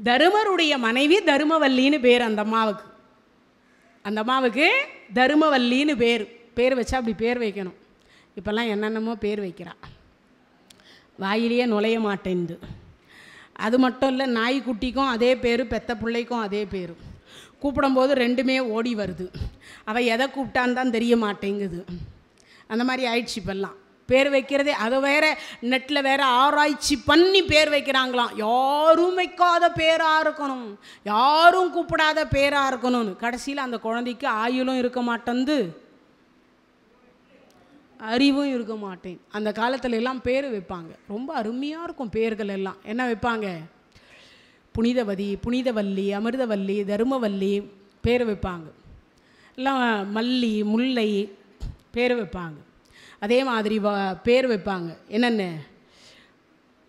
தருமருடைய மனைவி தருமவல்லின்னு பேர் அந்த அம்மாவுக்கு. அந்த அம்மாவுக்கு தருமவல்லின்னு பேர் வச்சா அப்படி பேர் வைக்கணும். இப்போல்லாம் என்னென்னமோ பேர் வைக்கிறா, வாயிலேயே நுழைய மாட்டேங்குது. அது மட்டும் இல்லை, நாய்க்குட்டிக்கும் அதே பேர், பெத்த பிள்ளைக்கும் அதே பேர். கூப்பிடும்போது ரெண்டுமே ஓடி வருது. அவள் எதை கூப்பிட்டான்னு தான் தெரிய மாட்டேங்குது. அந்த மாதிரி ஆயிடுச்சு இப்போல்லாம் பேர் வைக்கிறதே. அதை வேற நெட்டில் வேற ஆராய்ச்சி பண்ணி பேர் வைக்கிறாங்களாம். யாரும் வைக்காத பேராக இருக்கணும், யாரும் கூப்பிடாத பேராக இருக்கணும்னு. கடைசியில் அந்த குழந்தைக்கு ஆயுளும் இருக்க மாட்டேங்குது, அறிவும் இருக்க மாட்டேன். அந்த காலத்துல எல்லாம் பேர் வைப்பாங்க, ரொம்ப அருமையாக இருக்கும் பேர்கள் எல்லாம். என்ன வைப்பாங்க? புனிதவதி, புனிதவல்லி, அமிர்தவல்லி, தருமவல்லி பேர் வைப்பாங்க. எல்லாம் மல்லி, முல்லை பேர் வைப்பாங்க. அதே மாதிரி பேர் வைப்பாங்க. என்னென்ன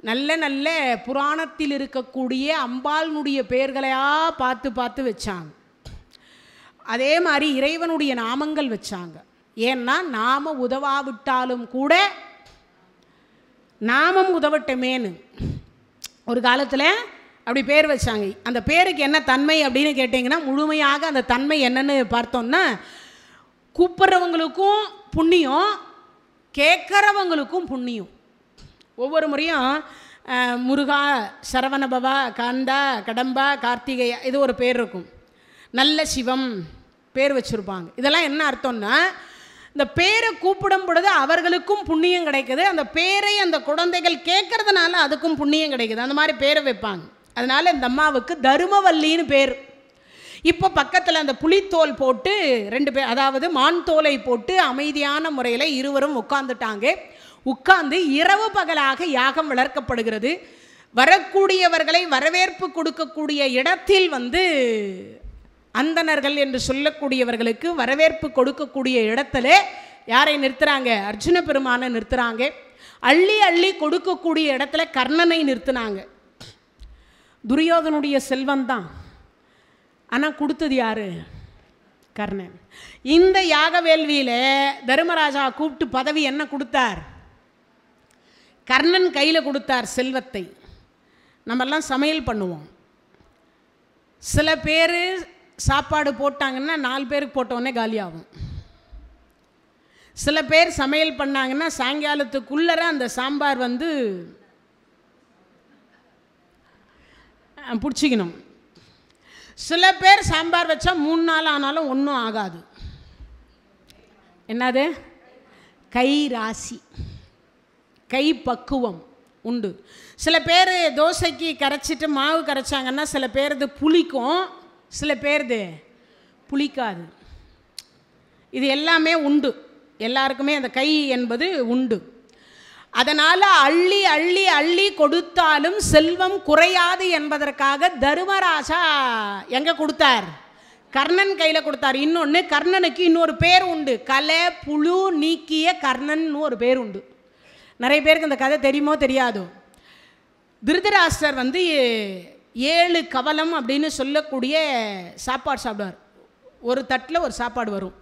நல்ல நல்ல புராணத்தில் இருக்கக்கூடிய அம்பாளுடைய பேர்களையாக பார்த்து பார்த்து வச்சாங்க. அதே மாதிரி இறைவனுடைய நாமங்கள் வச்சாங்க. ஏன்னா நாம உதவாவிட்டாலும் கூட நாமம் உதவட்டமேனு ஒரு காலத்தில் அப்படி பேர் வச்சாங்க. அந்த பேருக்கு என்ன தன்மை அப்படின்னு கேட்டிங்கன்னா, முழுமையாக அந்த தன்மை என்னன்னு பார்த்தோம்னா, கூப்பிட்றவங்களுக்கும் புண்ணியம், கேட்குறவங்களுக்கும் புண்ணியம். ஒவ்வொரு முறையும் முருகா, சரவணபவா, காந்தா, கடம்பா, கார்த்திகையா, இது ஒரு பேர் இருக்கும். நல்ல சிவம் பேர் வச்சுருப்பாங்க. இதெல்லாம் என்ன அர்த்தம்னா, இந்த பேரை கூப்பிடும் பொழுது அவர்களுக்கும் புண்ணியம் கிடைக்குது, அந்த பேரை அந்த குழந்தைகள் கேட்கறதுனால அதுக்கும் புண்ணியம் கிடைக்குது. அந்த மாதிரி பேரை வைப்பாங்க. அதனால் இந்த அம்மாவுக்கு தருமவல்லின்னு பேர். இப்போ பக்கத்தில் அந்த புலித்தோல் போட்டு 2 பேர், அதாவது மான் தோலை போட்டு அமைதியான முறையில் இருவரும் உட்கார்ந்துட்டாங்க. உட்கார்ந்து இரவு பகலாக யாகம் வளர்க்கப்படுகிறது. வரக்கூடியவர்களை வரவேற்பு கொடுக்கக்கூடிய இடத்தில் அந்தணர்கள் என்று சொல்லக்கூடியவர்களுக்கு வரவேற்பு கொடுக்கக்கூடிய இடத்துல யாரை நிறுத்துறாங்க? அர்ஜுன பெருமானை நிறுத்துறாங்க. அள்ளி அள்ளி கொடுக்கக்கூடிய இடத்துல கர்ணனை நிறுத்தினாங்க. துரியோதனுடைய செல்வம் தான், ஆனால் கொடுத்தது யாரு? கர்ணன். இந்த யாக வேள்வியில் தர்மராஜா கூப்பிட்டு பதவி என்ன கொடுத்தார்? கர்ணன் கையில் கொடுத்தார் செல்வத்தை. நம்மெல்லாம் சமையல் பண்ணுவோம். சில பேர் சாப்பாடு போட்டாங்கன்னா 4 பேருக்கு போட்டோடனே காலியாகும். சில பேர் சமையல் பண்ணாங்கன்னா சாயங்காலத்துக்குள்ளர அந்த சாம்பார் பிடிச்சிக்கணும். சில பேர் சாம்பார் வச்சா 3 நாள் ஆனாலும் ஒன்றும் ஆகாது. என்னது? கை ராசி, கை பக்குவம் உண்டு. சில பேர் தோசைக்கு கரைச்சிட்டு மாவு கரைச்சாங்கன்னா சில பேரது புளிக்கும், சில பேரது புளிக்காது. இது எல்லாமே உண்டு, எல்லாருக்குமே அந்த கை என்பது உண்டு. அதனால் அள்ளி அள்ளி அள்ளி கொடுத்தாலும் செல்வம் குறையாது என்பதற்காக தர்மராஜா எங்கே கொடுத்தார்? கர்ணன் கையில் கொடுத்தார். இன்னொன்று, கர்ணனுக்கு இன்னொரு பேர் உண்டு, கலை புழு நீக்கிய கர்ணன் ஒரு பேர் உண்டு. நிறைய பேருக்கு இந்த கதை தெரியுமோ தெரியாதோ? திருதராஷ்டிரர் 7 கவலம் அப்படின்னு சொல்லக்கூடிய சாப்பாடு சாப்பிடுவார். ஒரு தட்டில் ஒரு சாப்பாடு வரும்.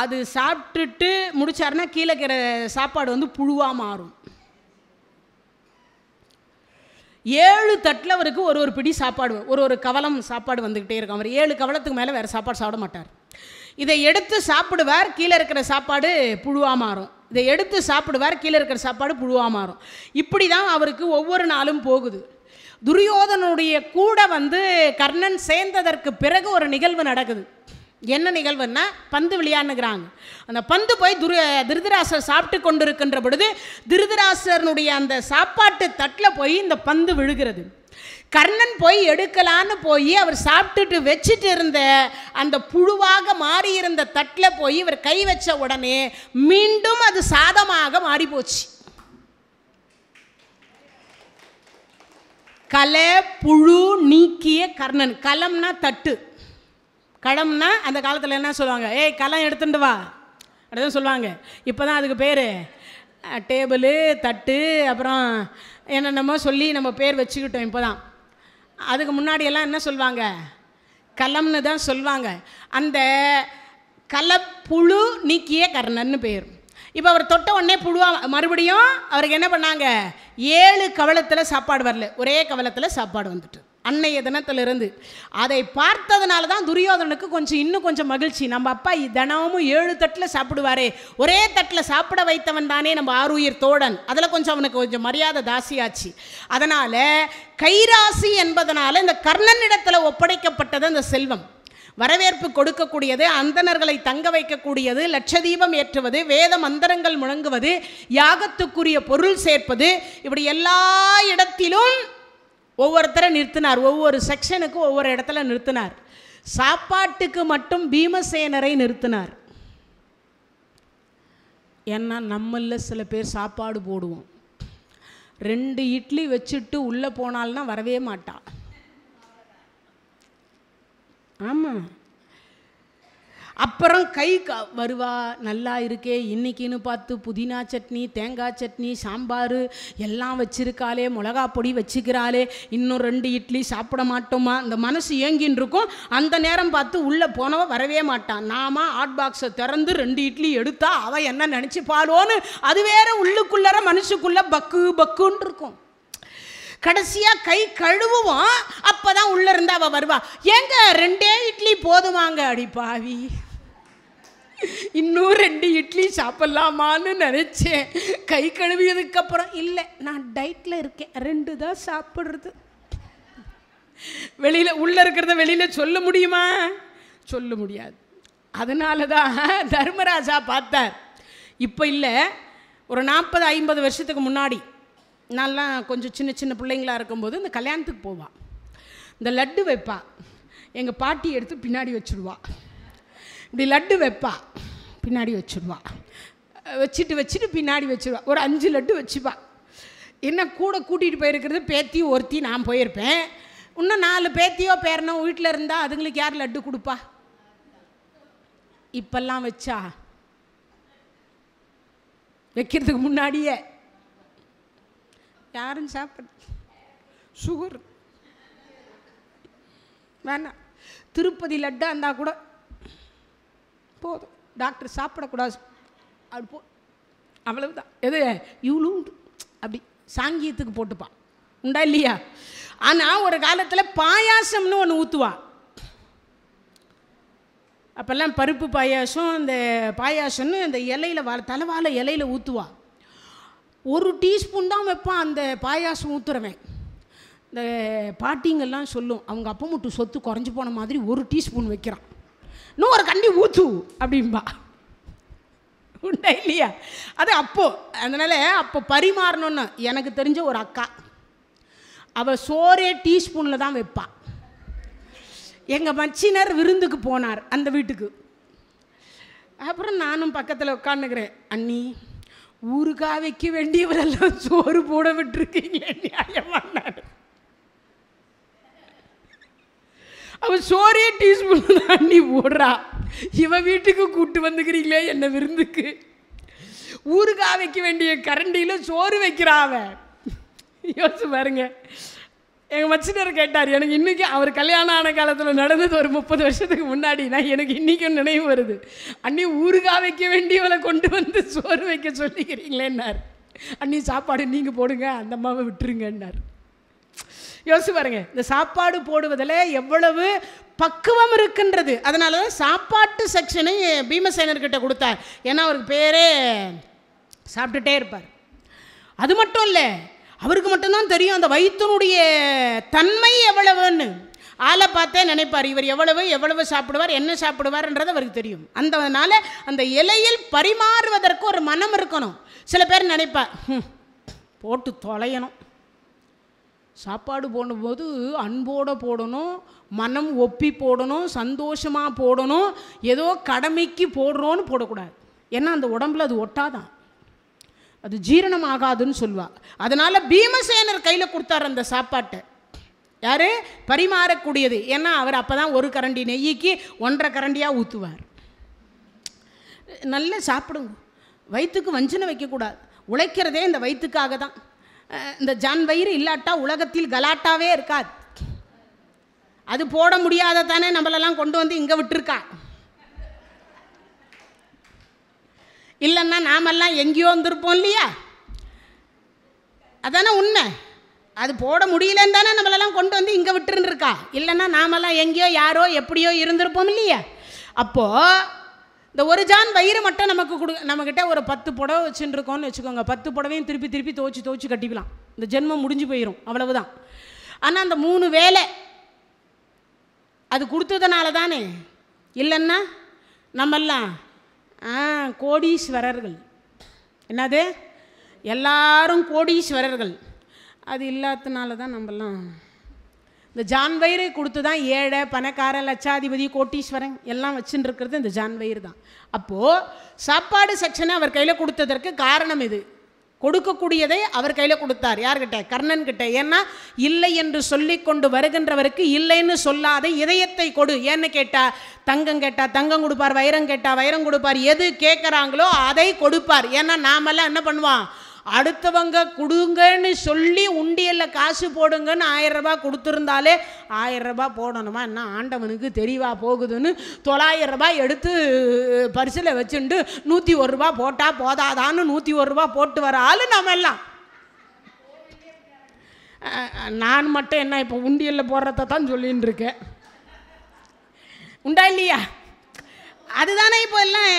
அது சாப்பிட்டுட்டு முடிச்சாருன்னா கீழே இருக்கிற சாப்பாடு புழுவாக மாறும். 7 தட்டில் அவருக்கு ஒரு பிடி சாப்பாடு, ஒரு கவலம் சாப்பாடு வந்துக்கிட்டே இருக்கும். அவர் 7 கவலத்துக்கு மேலே வேறு சாப்பாடு சாப்பிட மாட்டார். இதை எடுத்து சாப்பிடுவார், கீழே இருக்கிற சாப்பாடு புழுவாக மாறும். இதை எடுத்து சாப்பிடுவார், கீழே இருக்கிற சாப்பாடு புழுவாக மாறும். இப்படி தான் அவருக்கு ஒவ்வொரு நாளும் போகுது. துரியோதனுடைய கூட கர்ணன் சேர்ந்ததற்கு பிறகு ஒரு நிகழ்வு நடக்குது. என்ன நிகழ்வுன்னா, பந்து விளையாடுகிறாங்க. அந்த பந்து போய் திருதராஷ்டிரர் சாப்பிட்டு கொண்டிருக்கின்ற பொழுது திருதராஷ்டிரனுடைய அந்த சாப்பாட்டு தட்டில் போய் இந்த பந்து விழுகிறது. கர்ணன் போய் எடுக்கலான்னு போய் அவர் சாப்பிட்டுட்டு வச்சுட்டு இருந்த அந்த புழுவாக மாறியிருந்த தட்டில் போய் இவர் கை வச்ச உடனே மீண்டும் அது சாதமாக மாறி போச்சு. கலை புழு நீக்கிய கர்ணன். கலம்னா தட்டு, களம்னா அந்த காலத்தில் என்ன சொல்லுவாங்க? ஏய் களம் எடுத்துட்டு வா அப்படிதான் சொல்லுவாங்க. இப்போ தான் அதுக்கு பேர் டேபிள், தட்டு, அப்புறம் என்னென்னமோ சொல்லி நம்ம பேர் வச்சுக்கிட்டோம். இப்போ தான். அதுக்கு முன்னாடியெல்லாம் என்ன சொல்லுவாங்க? களம்னு தான் சொல்லுவாங்க. அந்த கலப்புழு நீக்கிய கர்ணன்னு பேர். இப்போ அவர் தொட்ட உடனே புழுவா மறுபடியும் அவருக்கு என்ன பண்ணாங்க, 7 கவளத்தில் சாப்பாடு வரல, ஒரே கவளத்தில் சாப்பாடு வந்துட்டு அன்னைய தினத்திலிருந்து. அதை பார்த்ததுனால தான் துரியோதனுக்கு இன்னும் கொஞ்சம் மகிழ்ச்சி. நம்ம அப்பா தினமும் 7 தட்டில் சாப்பிடுவாரே, ஒரே தட்டில் சாப்பிட வைத்தவன் தானே நம்ம ஆருயிர் தோழன், அதில் அவனுக்கு கொஞ்சம் மரியாதை தாசியாச்சு. அதனால் கைராசி என்பதனால இந்த கர்ணனிடத்தில் ஒப்படைக்கப்பட்டது அந்த செல்வம். வரவேற்பு கொடுக்கக்கூடியது, அந்தணர்களை தங்க வைக்கக்கூடியது, லட்சதீபம் ஏற்றுவது, வேத மந்திரங்கள் முழங்குவது, யாகத்துக்குரிய பொருள் சேர்ப்பது, இப்படி எல்லா இடத்திலும் ஒவ்வொருத்தரை நிறுத்தினார். ஒவ்வொரு செக்ஷனுக்கு ஒவ்வொரு இடத்துல நிறுத்தினார். சாப்பாட்டுக்கு மட்டும் பீமசேனரை நிறுத்தினார். ஏன்னா நம்மள சில பேர் சாப்பாடு போடுவோம், 2 இட்லி வச்சுட்டு உள்ளே போனால்னா வரவே மாட்டான். ஆமாம். அப்புறம் வருவா, நல்லா இருக்கே இன்னைக்குன்னு பார்த்து புதினா சட்னி, தேங்காய் சட்னி, சாம்பார் எல்லாம் வச்சிருக்காளே, மிளகா பொடி வச்சுக்கிறாளே, இன்னும் 2 இட்லி சாப்பிட மாட்டோமா, இந்த மனசு ஏங்கின்னு இருக்கும். அந்த நேரம் பார்த்து உள்ளே போனவ வரவே மாட்டான். நாம ஹாட் பாக்ஸை திறந்து 2 இட்லி எடுத்தா அவள் என்ன நினச்சிப்பாளோன்னு அது வேற உள்ளுக்குள்ளற மனுஷுக்குள்ளே பக்கு பக்குன்னு இருக்கும். கடைசியாக கை கழுவுவோம், அப்போ தான் உள்ளே இருந்து அவள் வருவா. ஏங்க 2 இட்லி போதுமாங்க, அடி பாவி இன்னும் 2 இட்லி சாப்பிட்லாமான்னு நினச்சேன். கை கழுவியதுக்கப்புறம் இல்லை நான் டயட்டில் இருக்கேன், 2 தான் சாப்பிட்றது. வெளியில் உள்ளே இருக்கிறத வெளியில் சொல்ல முடியுமா? சொல்ல முடியாது. அதனால தான் தர்மராஜா பார்த்தார். இப்போ இல்லை, ஒரு 40-50 வருஷத்துக்கு முன்னாடி நல்லா கொஞ்சம் சின்ன சின்ன பிள்ளைங்களாக இருக்கும்போது இந்த கல்யாணத்துக்கு போவாள். இந்த லட்டு வைப்பா, எங்கள் பாட்டி எடுத்து பின்னாடி வச்சுடுவா. இப்படி லட்டு வைப்பா, பின்னாடி வச்சுடுவா, வச்சுட்டு பின்னாடி வச்சுடுவா. ஒரு 5 லட்டு வச்சுப்பா. என்ன கூட கூட்டிகிட்டு போயிருக்கிறது பேத்தி ஒருத்தி, நான் போயிருப்பேன். இன்னும் 4 பேத்தியோ பேரனோ வீட்டில் இருந்தால் அதுங்களுக்கு யார் லட்டு கொடுப்பா? இப்பெல்லாம் வச்சா வைக்கிறதுக்கு முன்னாடியே யாரும் சாப்பிட சுகர் வேணாம். திருப்பதி லட்டாக இருந்தால் கூட போதும், டாக்டர் சாப்பிடக்கூடாது அப்படி அவ்வளவுதான். எது இவ்வளோ அப்படி சாங்கியத்துக்கு போட்டுப்பான், உண்டா இல்லையா? ஆனால் ஒரு காலத்தில் பாயாசம்னு ஒன்று ஊற்றுவா. அப்போல்லாம் பருப்பு பாயாசம், இந்த பாயாசம்னு இந்த இலையில் தலைவாழை இலையில் ஊற்றுவா. 1 டீஸ்பூன் தான் வைப்பான் அந்த பாயாசம் ஊற்றுறவன். இந்த பாட்டிங்கெல்லாம் சொல்லும், அவங்க அப்பா மட்டும் சொத்து குறைஞ்சி போன மாதிரி 1 டீஸ்பூன் வைக்கிறான், இன்னும் ஒரு கண்டி ஊற்று அப்படின்பா, உண்டா இல்லையா? அது அப்போது. அதனால் அப்போ பரிமாறணுன்னு எனக்கு தெரிஞ்ச ஒரு அக்கா, அவள் சோறே டீஸ்பூனில் தான் வைப்பாள். எங்கள் மச்சினர் விருந்துக்கு போனார் அந்த வீட்டுக்கு. அப்புறம் நானும் பக்கத்தில் உட்காந்துக்கிறேன். அண்ணி, ஊருக்காக வைக்க வேண்டியவரெல்லாம் சோறு போட விட்டுருக்கீங்களே, நியாயமானார். அவன் சோறே டீஸ்பூன் தான் அண்ணி போடுறா, இவன் வீட்டுக்கு கூப்பிட்டு வந்துக்கிறீங்களே என்ன விருந்துக்கு, ஊருக்காக வைக்க வேண்டிய கரண்டியில் சோறு வைக்கிறா அவன். யோசிச்சு பாருங்க. எங்கள் மச்சினர் கேட்டார், எனக்கு இன்றைக்கி அவர் கல்யாணம் ஆன காலத்தில் நடந்தது ஒரு 30 வருஷத்துக்கு முன்னாடி, நான் எனக்கு இன்றைக்கும் நினைவு வருது. அண்ணி ஊருக்காக வைக்க வேண்டியவளை கொண்டு வந்து சோறு வைக்க சொல்லிக்கிறீங்களேன்னார். அண்ணி சாப்பாடு நீங்கள் போடுங்க, அந்த அம்மாவை விட்டுருங்கன்னார். யோசிச்சு பாருங்க, இந்த சாப்பாடு போடுவதில் எவ்வளவு பக்குவம் இருக்கின்றது. அதனால தான் சாப்பாட்டு செக்ஷனை பீமசேனர்கிட்ட கொடுத்தார். ஏன்னா அவருக்கு பேரே சாப்பிட்டுட்டே இருப்பார். அது மட்டும் இல்லை, அவருக்கு மட்டும்தான் தெரியும் அந்த வயிற்றினுடைய தன்மை எவ்வளவுன்னு. ஆளை பார்த்தே நினைப்பார், இவர் எவ்வளவு சாப்பிடுவார், என்ன சாப்பிடுவார்ன்றது அவருக்கு தெரியும். அதனால அந்த இலையில் பரிமாறுவதற்கு ஒரு மனம் இருக்கணும். சில பேர் நினைப்பார், போட்டு தொலையணும், சாப்பாடு போடும்போது அன்போடு போடணும், மனம் ஒப்பி போடணும், சந்தோஷமாக போடணும், ஏதோ கடமைக்கு போடுறோன்னு போடக்கூடாது. ஏன்னா அந்த உடம்புல அது ஒட்டாதான், அது ஜீரணம் ஆகாதுன்னு சொல்லுவாள். அதனால் பீமசேனர் கையில் கொடுத்தார் அந்த சாப்பாட்டை. யார்? பரிமாறக்கூடியது. ஏன்னா அவர் அப்போ தான் 1 கரண்டி நெய்யிக்கு 1.5 கரண்டியாக ஊற்றுவார். நல்லா சாப்பிடுங்க, வயிற்றுக்கு வஞ்சனை வைக்கக்கூடாது. உழைக்கிறதே இந்த வயிற்றுக்காக தான். இந்த ஜான் வயிறு இல்லாட்டா உலகத்தில் கலாட்டாவே இருக்காது. அது போட முடியாத தானே நம்மளெல்லாம் கொண்டு வந்து இங்கே விட்டுருக்கா. இல்லைன்னா நாமெல்லாம் எங்கேயோ வந்திருப்போம் இல்லையா? அதானே உண்மை. அது போட முடியலன்னு தானே நம்மளெல்லாம் கொண்டு வந்து இங்கே விட்டுருந்துருக்கா. இல்லைன்னா நாமெல்லாம் எங்கேயோ யாரோ எப்படியோ இருந்திருப்போம் இல்லையா? அப்போது இந்த ஒரு ஜான் வயிறு மட்டும் நமக்கு நம்மக்கிட்ட ஒரு 10 புடவை வச்சுருக்கோன்னு வச்சுக்கோங்க. 10 புடவையும் திருப்பி திருப்பி துவச்சி கட்டிக்கலாம். இந்த ஜென்மம் முடிஞ்சு போயிடும், அவ்வளவுதான். ஆனால் அந்த 3 வேலை அது கொடுத்ததுனால தானே. இல்லைன்னா நம்மெல்லாம் கோடீஸ்வரர்கள். என்னது? எல்லாரும் கோடீஸ்வரர்கள். அது இல்லாததுனால தான் நம்மெல்லாம் இந்த ஜான் வயிறு கொடுத்து தான் ஏழை பணக்காரன் லட்சாதிபதி கோட்டீஸ்வரன் எல்லாம் வச்சுட்டு இருக்கிறது இந்த ஜான் வயிறு தான். அப்போது சாப்பாடு செக்ஷனை அவர் கையில் கொடுத்ததற்கு காரணம் இது. கொடுக்கக்கூடியதை அவர் கையில் கொடுத்தார். யார்கிட்ட? கர்ணன் கிட்ட. ஏன்னா இல்லை என்று சொல்லி கொண்டு வருகின்றவருக்கு இல்லைன்னு சொல்லாத இதயத்தை கொடு. ஏன்னு கேட்டால் தங்கம் கேட்டால் தங்கம் கொடுப்பார், வைரம் கேட்டால் வைரம் கொடுப்பார். எது கேட்குறாங்களோ அதை கொடுப்பார். ஏன்னா நாமெல்லாம் என்ன பண்ணுவான், அடுத்தவங்க கொடுங்கன்னு சொல்லி உண்டியலில் காசு போடுங்கன்னு 1000 ரூபாய் கொடுத்துருந்தாலே 1000 ரூபாய் போடணுமா என்ன ஆண்டவனுக்கு தெரியவா போகுதுன்னு 900 ரூபாய் எடுத்து பரிசில் வச்சுட்டு 101 ரூபா போட்டால் போதாதான்னு 101 ரூபா போட்டு வர ஆள் நம்ம எல்லாம். நான் மட்டும் என்ன இப்போ உண்டியலில் போடுறத தான் சொல்லின்னு இருக்கேன். உண்டா இல்லையா? அதுதானே இப்போ எல்லாம்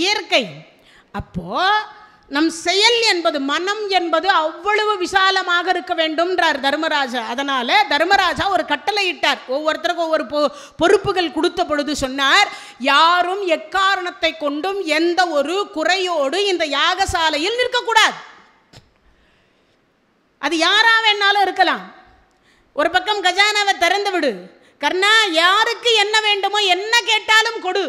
இயற்கை. அப்போது நம் செயல் என்பது, மனம் என்பது அவ்வளவு விசாலமாக இருக்க வேண்டும்ன்றார் தர்மராஜா. அதனால தர்மராஜா ஒரு கட்டளை இட்டார். ஒவ்வொருத்தருக்கும் ஒவ்வொரு பொறுப்புகள் கொடுத்த பொழுது சொன்னார், யாரும் எக்காரணத்தை கொண்டும் எந்த ஒரு குறையோடு இந்த யாகசாலையில் நிற்கக்கூடாது. அது யாரா வேணாலும் இருக்கலாம். ஒரு பக்கம் கஜானாவை திறந்து விடு. கர்ணா, யாருக்கு என்ன வேண்டுமோ என்ன கேட்டாலும் கொடு,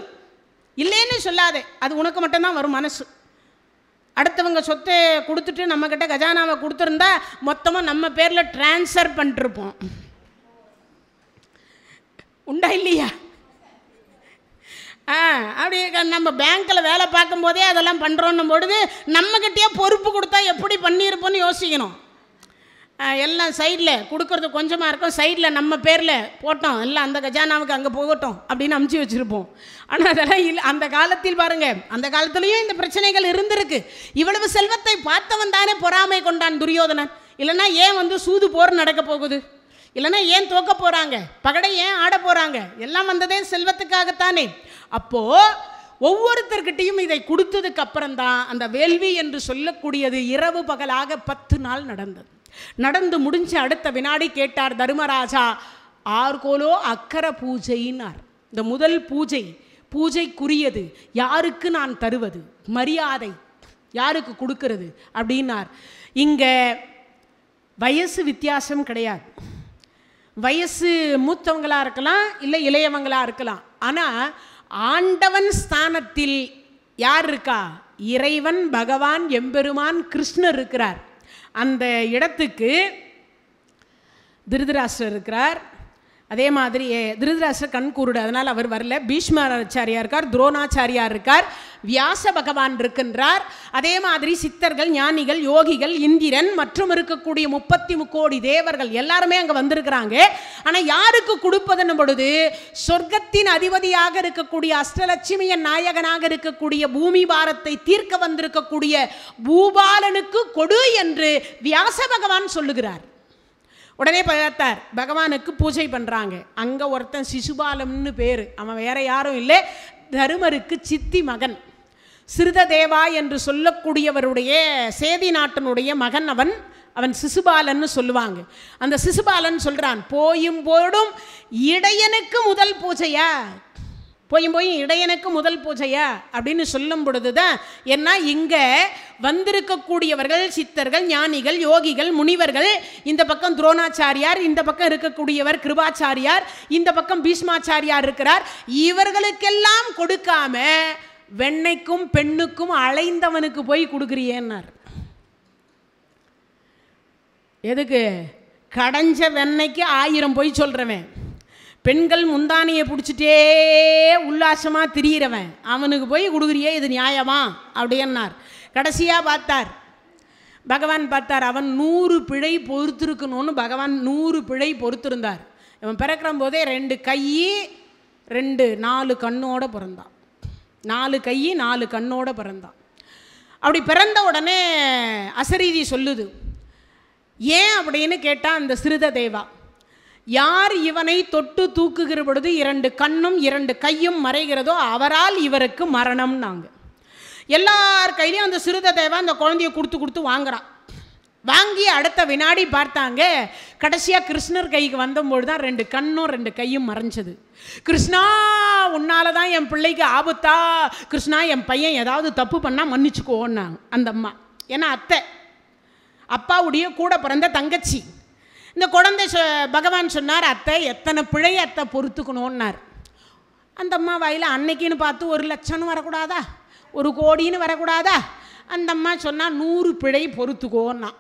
இல்லைன்னு சொல்லாதே. அது உனக்கு மட்டும்தான் வரும் மனசு. அடுத்தவங்க சொத்தை கொடுத்துட்டு நம்மக்கிட்ட கஜானாவை கொடுத்துருந்தா மொத்தமாக நம்ம பேரில் டிரான்ஸ்ஃபர் பண்ணிட்டுருப்போம். உண்டா இல்லையா? அப்படி நம்ம பேங்க்கில் வேலை பார்க்கும்போதே அதெல்லாம் பண்ணுறோன்னும் பொழுது நம்மக்கிட்டே பொறுப்பு கொடுத்தா எப்படி பண்ணியிருப்போன்னு யோசிக்கணும். எல்லாம் சைடில் கொடுக்கறது கொஞ்சமாக இருக்கும், சைடில் நம்ம பேரில் போட்டோம், எல்லாம் அந்த கஜானாவுக்கு அங்கே போகட்டும் அப்படின்னு அமுச்சு வச்சுருப்போம். ஆனால் அதெல்லாம் இல்லை. அந்த காலத்தில் பாருங்கள், அந்த காலத்துலேயும் இந்த பிரச்சனைகள் இருந்திருக்கு. இவ்வளவு செல்வத்தை பார்த்தவன் தானே பொறாமை கொண்டான் துரியோதனன். இல்லைன்னா ஏன் வந்து சூது போர் நடக்க போகுது, இல்லைன்னா ஏன் தோக்க போகிறாங்க, பகடை ஏன் ஆட போகிறாங்க, எல்லாம் வந்ததே செல்வத்துக்காகத்தானே. அப்போது ஒவ்வொருத்தர்கிட்டையும் இதை கொடுத்ததுக்கு அப்புறம்தான் அந்த வேள்வி என்று சொல்லக்கூடியது இரவு பகலாக 10 நாள் நடந்தது. நடந்து முடிஞ்ச அடுத்த வினாடி கேட்டார் தர்மராஜா, ஆர்கோலோ அக்கர பூஜையினார். இந்த முதல் பூஜைக்குரியது யாருக்கு நான் தருவது, மரியாதை யாருக்கு கொடுக்கிறது அப்படின்னார். இங்கே வயசு வித்தியாசம் கிடையாது. வயசு மூத்தவங்களாக இருக்கலாம், இல்லை இளையவங்களாக இருக்கலாம். ஆனால் ஆண்டவன் ஸ்தானத்தில் யார் இருக்கா? இறைவன், பகவான், எம்பெருமான் கிருஷ்ணர் இருக்கிறார். அந்த இடத்துக்கு திருதராஷ்டிரர் இருக்கிறார். அதே மாதிரி திருதராஷ்டிரர் கண் கூருடு, அதனால் அவர் வரல. பீஷ்மாச்சாரியார் இருக்கார், துரோணாச்சாரியார் இருக்கார், வியாச பகவான் இருக்கின்றார். அதே மாதிரி சித்தர்கள், ஞானிகள், யோகிகள், இந்திரன் மற்றும் இருக்கக்கூடிய 33 கோடி தேவர்கள் எல்லாருமே அங்கே வந்திருக்கிறாங்க. ஆனால் யாருக்கு கொடுப்பதன் பொழுது சொர்க்கத்தின் அதிபதியாக இருக்கக்கூடிய அஷ்டலட்சுமியின் நாயகனாக இருக்கக்கூடிய பூமி பாரத்தை தீர்க்க வந்திருக்கக்கூடிய பூபாலனுக்கு கொடு என்று வியாச பகவான் சொல்லுகிறார். உடனே பார்த்தார், பகவானுக்கு பூஜை பண்ணுறாங்க. அங்கே ஒருத்தன் சிசுபாலம்னு பேர், அவன் வேற யாரும் இல்லை, தருமருக்கு சித்தி மகன், சிறுததேவா என்று சொல்லக்கூடியவருடைய சேதி நாட்டனுடைய மகன் அவன் சிசுபாலன்னு சொல்லுவாங்க. அந்த சிசுபாலன் சொல்கிறான், போயும் போடும் இடையனுக்கு முதல் பூஜையா, போயும் இடையனுக்கு முதல் பூஜையா அப்படின்னு சொல்லும் பொழுது தான், ஏன்னா இங்கே வந்திருக்கக்கூடியவர்கள் சித்தர்கள், ஞானிகள், யோகிகள், முனிவர்கள், இந்த பக்கம் துரோணாச்சாரியார், இந்த பக்கம் இருக்கக்கூடியவர் கிருபாச்சாரியார், இந்த பக்கம் பீஷ்மாச்சாரியார் இருக்கிறார். இவர்களுக்கெல்லாம் கொடுக்காம வெண்ணைக்கும் பெண்ணுக்கும் அலைந்தவனுக்கு போய் கொடுக்குறியேன்னார். எதுக்கு? கடைஞ்ச வெண்ணைக்கு 1000 போய் சொல்கிறவன், பெண்கள் முந்தானியை பிடிச்சிட்டே உல்லாசமாக திரியிறவன், அவனுக்கு போய் கொடுக்குறியே, இது நியாயமா அப்படின்னார். கடைசியாக பகவான் பார்த்தார், அவன் 100 பிழை பொறுத்திருக்கணும்னு பகவான் 100 பிழை பொறுத்திருந்தார். இவன் பிறக்கிற போதே 2 கை 4 கண்ணோட பிறந்தான். 4 கை 4 கண்ணோட பிறந்தான். அப்படி பிறந்த உடனே அசரீதி சொல்லுது. ஏன் அப்படின்னு கேட்டால் அந்த சிறுத தேவா, யார் இவனை தொட்டு தூக்குகிற பொழுது 2 கண்ணும் 2 கையும் மறைகிறதோ அவரால் இவருக்கு மரணம்னாங்க. எல்லார் கையிலையும் அந்த சிறுத தேவா அந்த குழந்தைய கொடுத்து வாங்குறான். வாங்கி அடுத்த வினாடி பார்த்தாங்க, கடைசியாக கிருஷ்ணர் கைக்கு வந்தபோது தான் 2 கண்ணும் 2 கையும் மறைஞ்சது. கிருஷ்ணா, உன்னால தான் என் பிள்ளைக்கு ஆபத்தா, கிருஷ்ணா என் பையன் ஏதாவது தப்பு பண்ணால் மன்னிச்சுக்கோன்னாங்க அந்த அம்மா. ஏன்னா அத்தை, அப்பாவுடைய கூட பிறந்த தங்கச்சி. இந்த குழந்தை பகவான் சொன்னார், அத்தை எத்தனை பிழையை அத்தை பொறுத்துக்கணும்னார். அந்த அம்மா வாயில் அன்னைக்குன்னு பார்த்து 1 லட்சம்னு வரக்கூடாதா, 1 கோடின்னு வரக்கூடாதா? அந்த அம்மா சொன்னால் 100 பிழை பொறுத்துக்கோன்னா.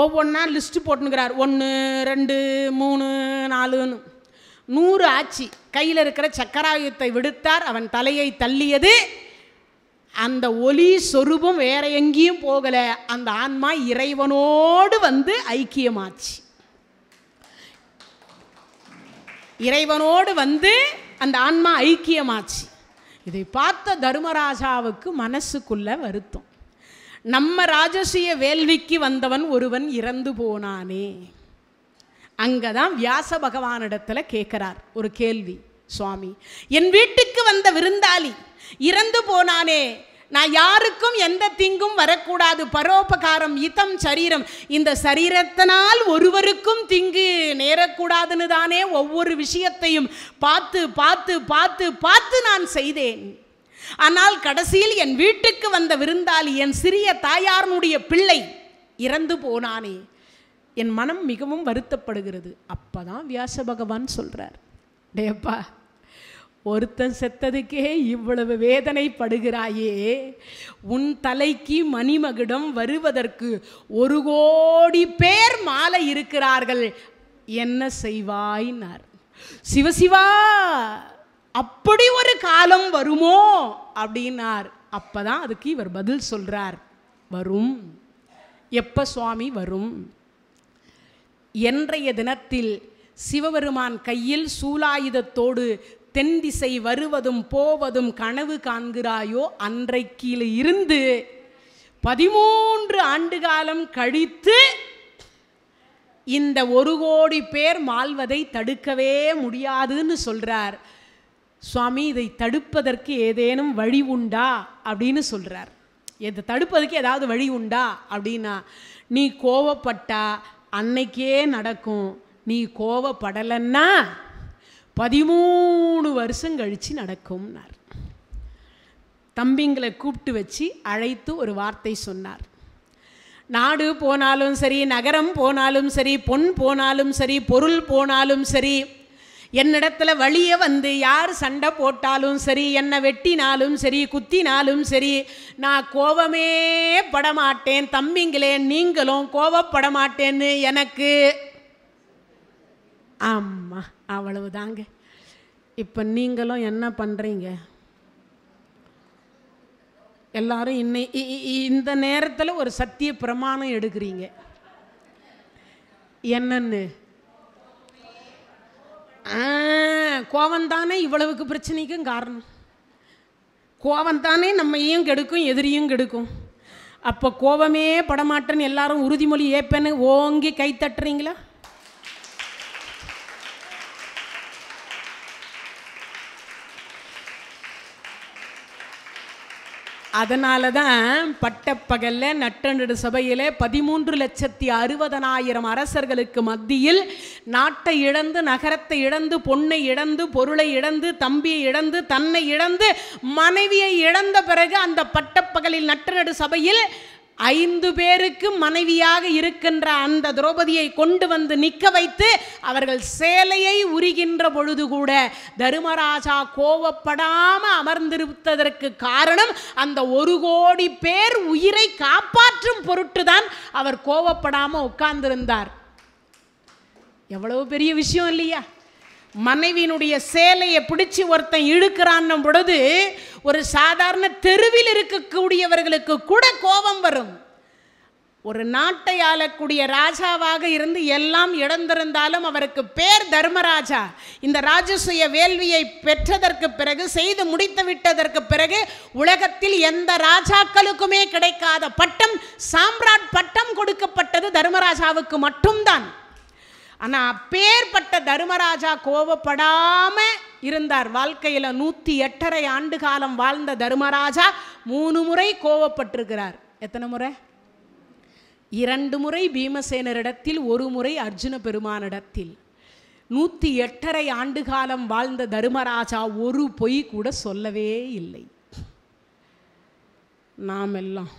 ஒவ்வொன்றா லிஸ்ட்டு போட்டுனுக்கிறார், 1 2 3 4ன்னு. 100 ஆச்சு. கையில் இருக்கிற சக்கராயுதத்தை விடுத்தார். அவன் தலையை தள்ளியது. அந்த ஒலி சொரூபம் வேற எங்கேயும் போகலை. அந்த ஆன்மா இறைவனோடு வந்து ஐக்கியமாச்சு. இறைவனோடு வந்து அந்த ஆன்மா ஐக்கியமாச்சு. இதை பார்த்த தர்மராஜாவுக்கு மனசுக்குள்ள வருத்தம். நம்ம ராஜசிய வேள்விக்கு வந்தவன் ஒருவன் இறந்து போனானே. அங்கதான் வியாச பகவானிடத்துல கேட்கிறார் ஒரு கேள்வி, சுவாமி என் வீட்டுக்கு வந்த விருந்தாளி இறந்து போனானே, நான் யாருக்கும் எந்த தீங்கும் வரக்கூடாது, பரோபகாரம் இதம் சரீரம், இந்த சரீரத்தினால் ஒருவருக்கும் தீங்கு நேரக்கூடாதுன்னு தானே ஒவ்வொரு விஷயத்தையும் பார்த்து பார்த்து பார்த்து பார்த்து நான் செய்தேன். ஆனால் கடைசியில் என் வீட்டுக்கு வந்த விருந்தாளி என் சிறிய தாயாரனுடைய பிள்ளை இறந்து போனானே, என் மனம் மிகவும் வருத்தப்படுகிறது. அப்பதான் வியாச பகவான் சொல்றார், டேப்பா ஒருத்தன் செத்ததுக்கே இவ்வளவு வேதனைப்படுகிறாயே, உன் தலைக்கு மணிமகுடம் வருவதற்கு 1 கோடி பேர் மாலை இருக்கிறார்கள், என்ன செய்வாய்னார். சிவசிவா, அப்படி ஒரு காலம் வருமோ அப்படின்னார். அப்பதான் அதுக்கு இவர் பதில் சொல்றார், வரும். எப்ப சுவாமி வரும்? என்றைய தினத்தில் சிவபெருமான் கையில் சூலாயுதத்தோடு தென் திசை வருவதும் போவதும் கனவு காண்கிறாயோ, அன்றைக்கில் இருந்து 13 ஆண்டு காலம் கழித்து இந்த 1 கோடி பேர் மாள்வதை தடுக்கவே முடியாதுன்னு சொல்றார். சுவாமி, இதை தடுப்பதற்கு ஏதேனும் வழி உண்டா அப்படின்னு சொல்றார். இதை தடுப்பதற்கு ஏதாவது வழி உண்டா அப்படின்னா, நீ கோவப்பட்டா அன்னைக்கே நடக்கும், நீ கோவப்படலைன்னா 13 வருஷம் கழிச்சு நடக்கும்னார். தம்பிங்களை கூப்பிட்டு வச்சு அழைத்து ஒரு வார்த்தை சொன்னார். நாடு போனாலும் சரி, நகரம் போனாலும் சரி, பொன் போனாலும் சரி, பொருள் போனாலும் சரி, என்னிடத்துல வழிய வந்து யார் சண்டை போட்டாலும் சரி, என்னை வெட்டினாலும் சரி, குத்தினாலும் சரி, நான் கோபமே படமாட்டேன். தம்பிங்களே, நீங்களும் கோபப்பட மாட்டேன்னு எனக்கு. ஆமாம், அவ்வளவுதாங்க. இப்போ நீங்களும் என்ன பண்ணுறீங்க? எல்லாரும் இந்த நேரத்தில் ஒரு சத்திய பிரமாணம் எடுக்கிறீங்க. என்னன்னு? கோவந்தானே இவ்வளவுக்கு பிரச்சனைக்கும் காரணம். கோவந்தானே நம்மையும் கெடுக்கும், எதிரியும் கெடுக்கும். அப்போ கோபமே படமாட்டேன்னு எல்லாரும் உறுதிமொழி ஏப்பேன்னு ஓங்கி கை தட்டுறீங்களா? அதனால தான் பட்டப்பகல்ல நட்டநடு சபையில் 13,60,000 அரசர்களுக்கு மத்தியில் நாட்டை இழந்து, நகரத்தை இழந்து, பொன்னை இழந்து, பொருளை இழந்து, தம்பியை இழந்து, தன்னை இழந்து, மனைவியை இழந்த பிறகு அந்த பட்டப்பகலில் நட்டநடு சபையில் 5 பேருக்கு மனைவியாக இருக்கின்ற அந்த திரௌபதியை கொண்டு வந்து நிற்க வைத்து அவர்கள் சேலையை உரிகின்ற பொழுது கூட தர்மராஜா கோவப்படாம அமர்ந்திருப்பதற்கு காரணம் அந்த 1 கோடி பேர் உயிரை காப்பாற்றும் பொருட்டுதான் அவர் கோவப்படாம உட்கார்ந்திருந்தார். எவ்வளவு பெரிய விஷயம் இல்லையா? மனைவியினுடைய சேலையை பிடிச்சி ஒருத்தன் இழுக்கிறான் பொழுது ஒரு சாதாரண தெருவில் இருக்கக்கூடியவர்களுக்கு கூட கோபம் வரும். ஒரு நாட்டை ஆளக்கூடிய ராஜாவாக இருந்து எல்லாம் இழந்திருந்தாலும் அவருக்கு பேர் தர்மராஜா. இந்த ராஜசூய வேள்வியை பெற்றதற்கு பிறகு, செய்து முடித்து விட்டதற்கு பிறகு, உலகத்தில் எந்த ராஜாக்களுக்குமே கிடைக்காத பட்டம், சாம்ராட் பட்டம் கொடுக்கப்பட்டது தர்மராஜாவுக்கு மட்டும்தான். ஆனால் அப்பேற்பட்ட தர்மராஜா கோபப்படாம இருந்தார். வாழ்க்கையில் 108.5 ஆண்டு காலம் வாழ்ந்த தர்மராஜா 3 முறை கோபப்பட்டிருக்கிறார். எத்தனை முறை? 2 முறை பீமசேனரிடத்தில், 1 முறை அர்ஜுன பெருமானிடத்தில். 108.5 ஆண்டு காலம் வாழ்ந்த தர்மராஜா ஒரு பொய் கூட சொல்லவே இல்லை. நாம் எல்லாம்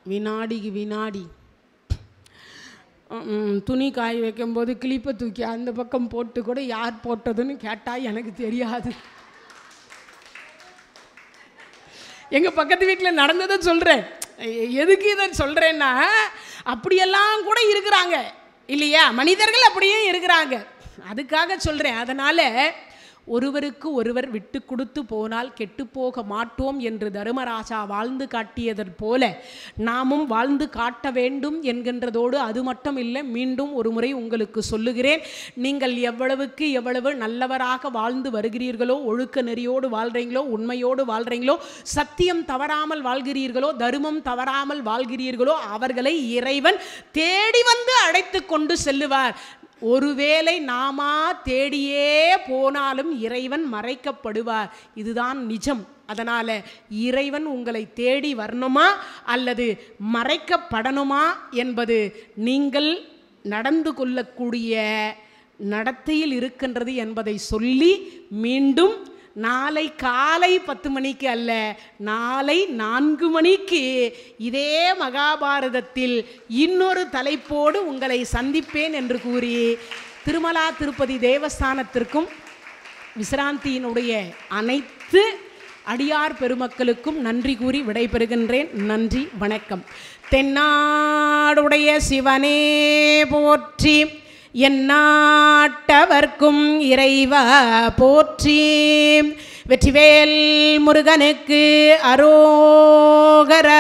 வினாடிக்கு வினாடி துணி காய வைக்கும்போது கிளிப்பை தூக்கி அந்த பக்கம் போட்டு கூட யார் போட்டதுன்னு கேட்டால் எனக்கு தெரியாது. எங்கள் பக்கத்து வீட்டில் நடந்ததை சொல்கிறேன். எதுக்கு இதை சொல்கிறேன்னா, அப்படியெல்லாம் கூட இருக்கிறாங்க இல்லையா? மனிதர்கள் அப்படியே இருக்கிறாங்க. அதுக்காக சொல்கிறேன். அதனால் ஒருவருக்கு ஒருவர் விட்டு கொடுத்து போனால் கெட்டுப்போக மாட்டோம் என்று தர்மராஜா வாழ்ந்து காட்டியதற் போல நாமும் வாழ்ந்து காட்ட வேண்டும் என்கின்றதோடு, அது மட்டும் இல்லை, மீண்டும் ஒரு முறை உங்களுக்கு சொல்லுகிறேன், நீங்கள் எவ்வளவுக்கு எவ்வளவு நல்லவராக வாழ்ந்து வருகிறீர்களோ, ஒழுக்க நெறியோடு வாழ்கிறீங்களோ, உண்மையோடு வாழ்கிறீங்களோ, சத்தியம் தவறாமல் வாழ்கிறீர்களோ, தர்மம் தவறாமல் வாழ்கிறீர்களோ, அவர்களை இறைவன் தேடி வந்து அழைத்து கொண்டு செல்லுவார். ஒருவேளை நாம தேடியே போனாலும் இறைவன் மறைக்கப்படுவார். இதுதான் நிஜம். அதனால் இறைவன் உங்களை தேடி வரணுமா அல்லது மறைக்கப்படணுமா என்பது நீங்கள் நடந்து கொள்ளக்கூடிய நடத்தையில் இருக்கின்றது என்பதை சொல்லி, மீண்டும் நாளை காலை 10 மணிக்கு அல்ல, நாளை 4 மணிக்கு இதே மகாபாரதத்தில் இன்னொரு தலைப்போடு உங்களை சந்திப்பேன் என்று கூறி, திருமலா திருப்பதி தேவஸ்தானத்திற்கும் விசிராந்தியினுடைய அனைத்து அடியார் பெருமக்களுக்கும் நன்றி கூறி விடைபெறுகின்றேன். நன்றி, வணக்கம். தென்னாடுடைய சிவனே போற்றி, எந்நாட்டவர்க்கும் இறைவா போற்றி, வெற்றிவேல் முருகனுக்கு அரோகரம்.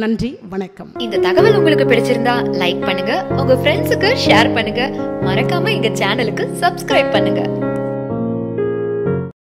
நன்றி, வணக்கம். இந்த தகவல் உங்களுக்கு பிடிச்சிருந்தா லைக் பண்ணுங்க, உங்க ஃப்ரெண்ட்ஸுக்கு ஷேர் பண்ணுங்க, மறக்காம எங்க சேனலுக்கு சப்ஸ்கிரைப் பண்ணுங்க.